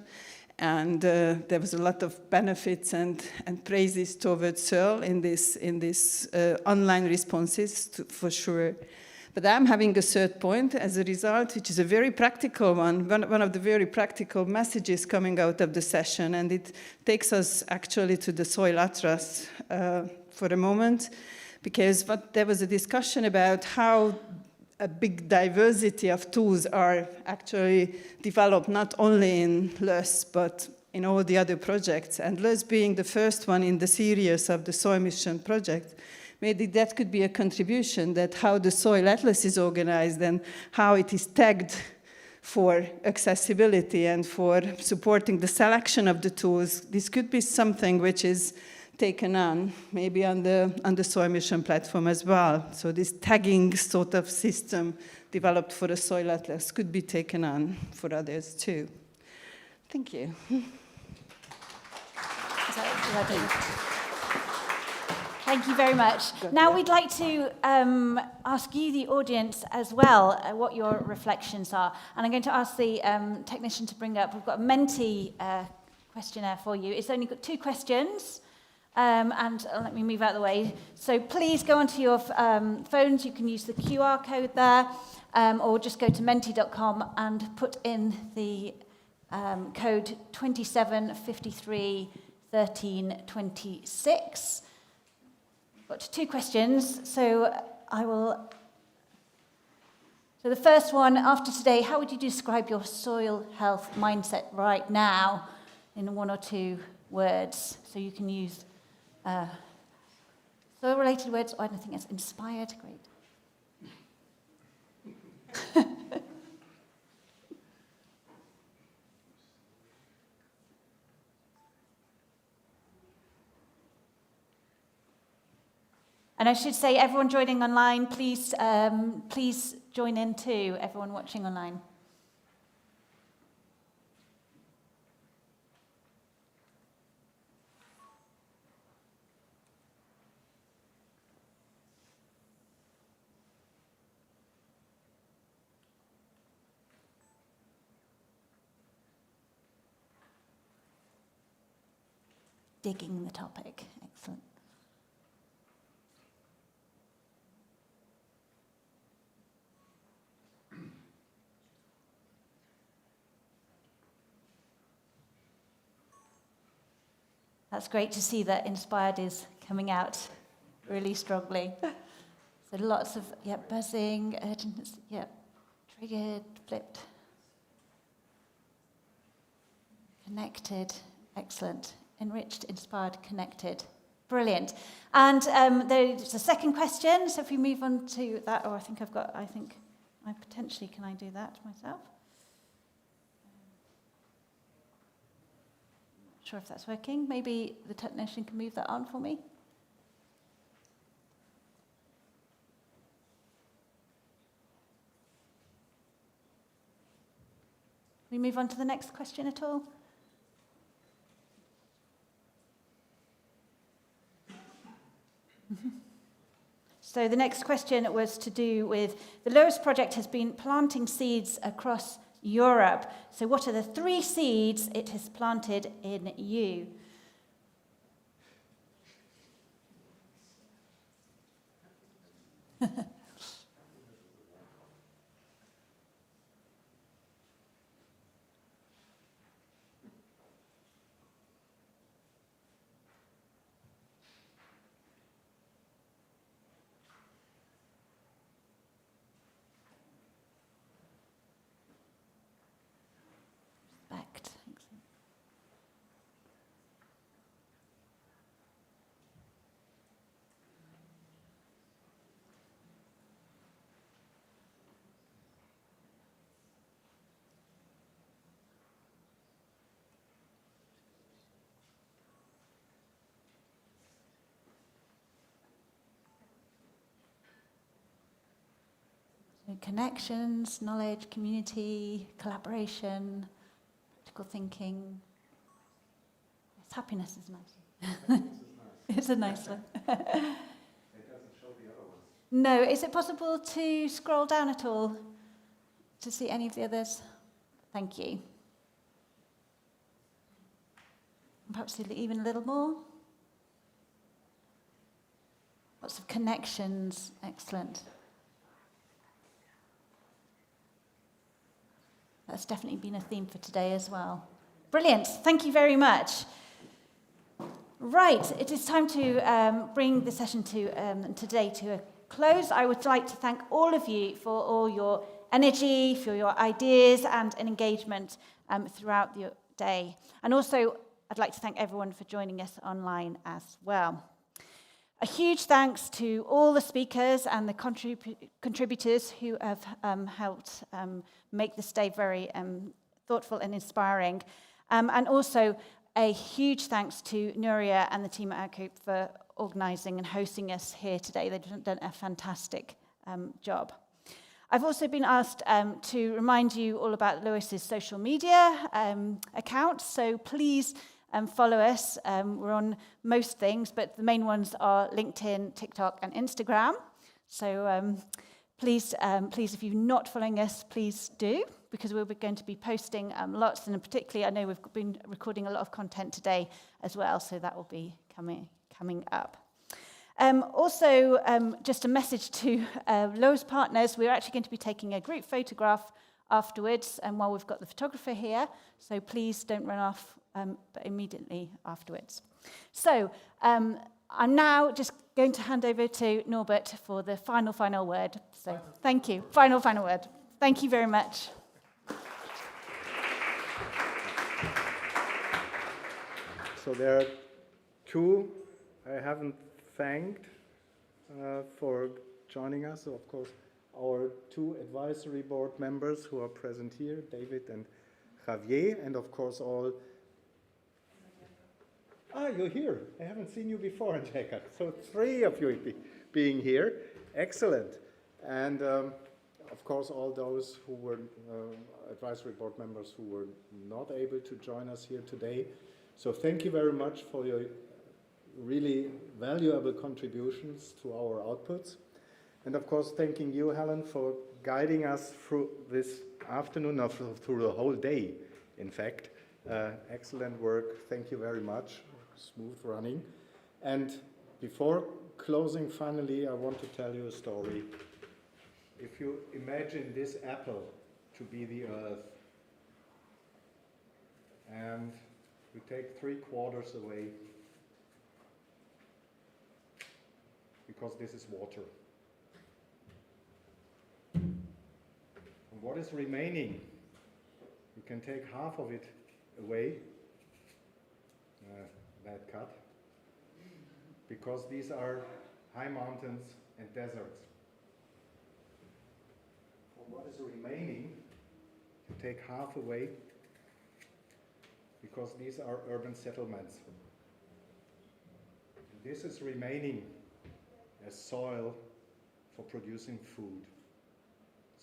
And there was a lot of benefits and praises towards SIR in this online responses, for sure. But I'm having a third point as a result, which is a very practical one of the very practical messages coming out of the session, and it takes us actually to the Soil Atlas for a moment, because there was a discussion about how a big diversity of tools are actually developed not only in LOESS, but in all the other projects, and LOESS being the first one in the series of the Soil Mission project. Maybe that could be a contribution, that how the Soil Atlas is organized and how it is tagged for accessibility and for supporting the selection of the tools. This could be something which is taken on, maybe on the Soil Mission platform as well. So this tagging sort of system developed for the Soil Atlas could be taken on for others too. Thank you. Thank you very much. Now we'd like to ask you, the audience, as well, what your reflections are. And I'm going to ask the technician to bring up, we've got a Menti questionnaire for you. It's only got 2 questions. And let me move out of the way. So please go onto your phones. You can use the QR code there, or just go to menti.com and put in the code 27531326. Got 2 questions, so So the first one, after today, how would you describe your soil health mindset right now in 1 or 2 words? So you can use soil-related words, or anything that's inspired. Great. And I should say, everyone joining online, please join in too, everyone watching online. Digging the topic, excellent. That's great to see that Inspired is coming out really strongly. So lots of, buzzing, urgent, triggered, flipped. Connected, excellent. Enriched, inspired, connected. Brilliant. And there's a second question, so if we move on to that, I think can I do that myself? Not sure if that's working. Maybe the technician can move that on for me. Can we move on to the next question at all? So the next question was to do with the LOESS project has been planting seeds across Europe. So what are the 3 seeds it has planted in you? Respect. Excellent. So connections, knowledge, community, collaboration, critical thinking. Yes, happiness is nice. It's a nice one. It doesn't show the other ones. No, is it possible to scroll down at all to see any of the others? Thank you. Perhaps even a little more. Lots of connections, excellent. That's definitely been a theme for today as well. Brilliant, thank you very much. Right, it is time to bring the session today to a close. I would like to thank all of you for all your energy, for your ideas and engagement throughout the day. And also, I'd like to thank everyone for joining us online as well. A huge thanks to all the speakers and the contributors who have helped make this day very thoughtful and inspiring. And also a huge thanks to Nuria and the team at Outcoop for organising and hosting us here today. They've done a fantastic job. I've also been asked to remind you all about LOESS's social media accounts, so please follow us. We're on most things, but the main ones are LinkedIn, TikTok, and Instagram. So please, if you're not following us, please do, because we're going to be posting lots, and particularly, I know we've been recording a lot of content today as well, so that will be coming up. Also, just a message to LOESS partners, we're actually going to be taking a group photograph afterwards, and while we've got the photographer here, so please don't run off but immediately afterwards. So I'm now just going to hand over to Norbert for the final word. So thank you. Final word. Thank you very much. So there are 2 I haven't thanked for joining us. So of course, our 2 advisory board members who are present here, David and Javier, and of course all. You're here. I haven't seen you before, Angelica. So 3 of you being here. Excellent. And of course, all those who were advisory board members who were not able to join us here today. So thank you very much for your really valuable contributions to our outputs. And of course, thanking you, Helen, for guiding us through this afternoon, or through the whole day, in fact. Excellent work. Thank you very much. Smooth running. And before closing, finally, I want to tell you a story. If you imagine this apple to be the earth, and we take 3/4 away, because this is water. And what is remaining? You can take half of it away, bad cut, because these are high mountains and deserts. For what is remaining, you take half away, because these are urban settlements. And this is remaining as soil for producing food.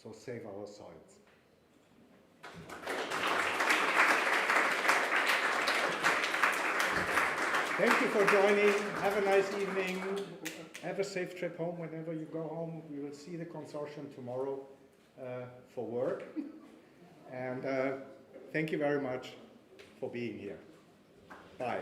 So save our soils. Thank you for joining. Have a nice evening. Have a safe trip home whenever you go home. We will see the consortium tomorrow for work. And thank you very much for being here. Bye.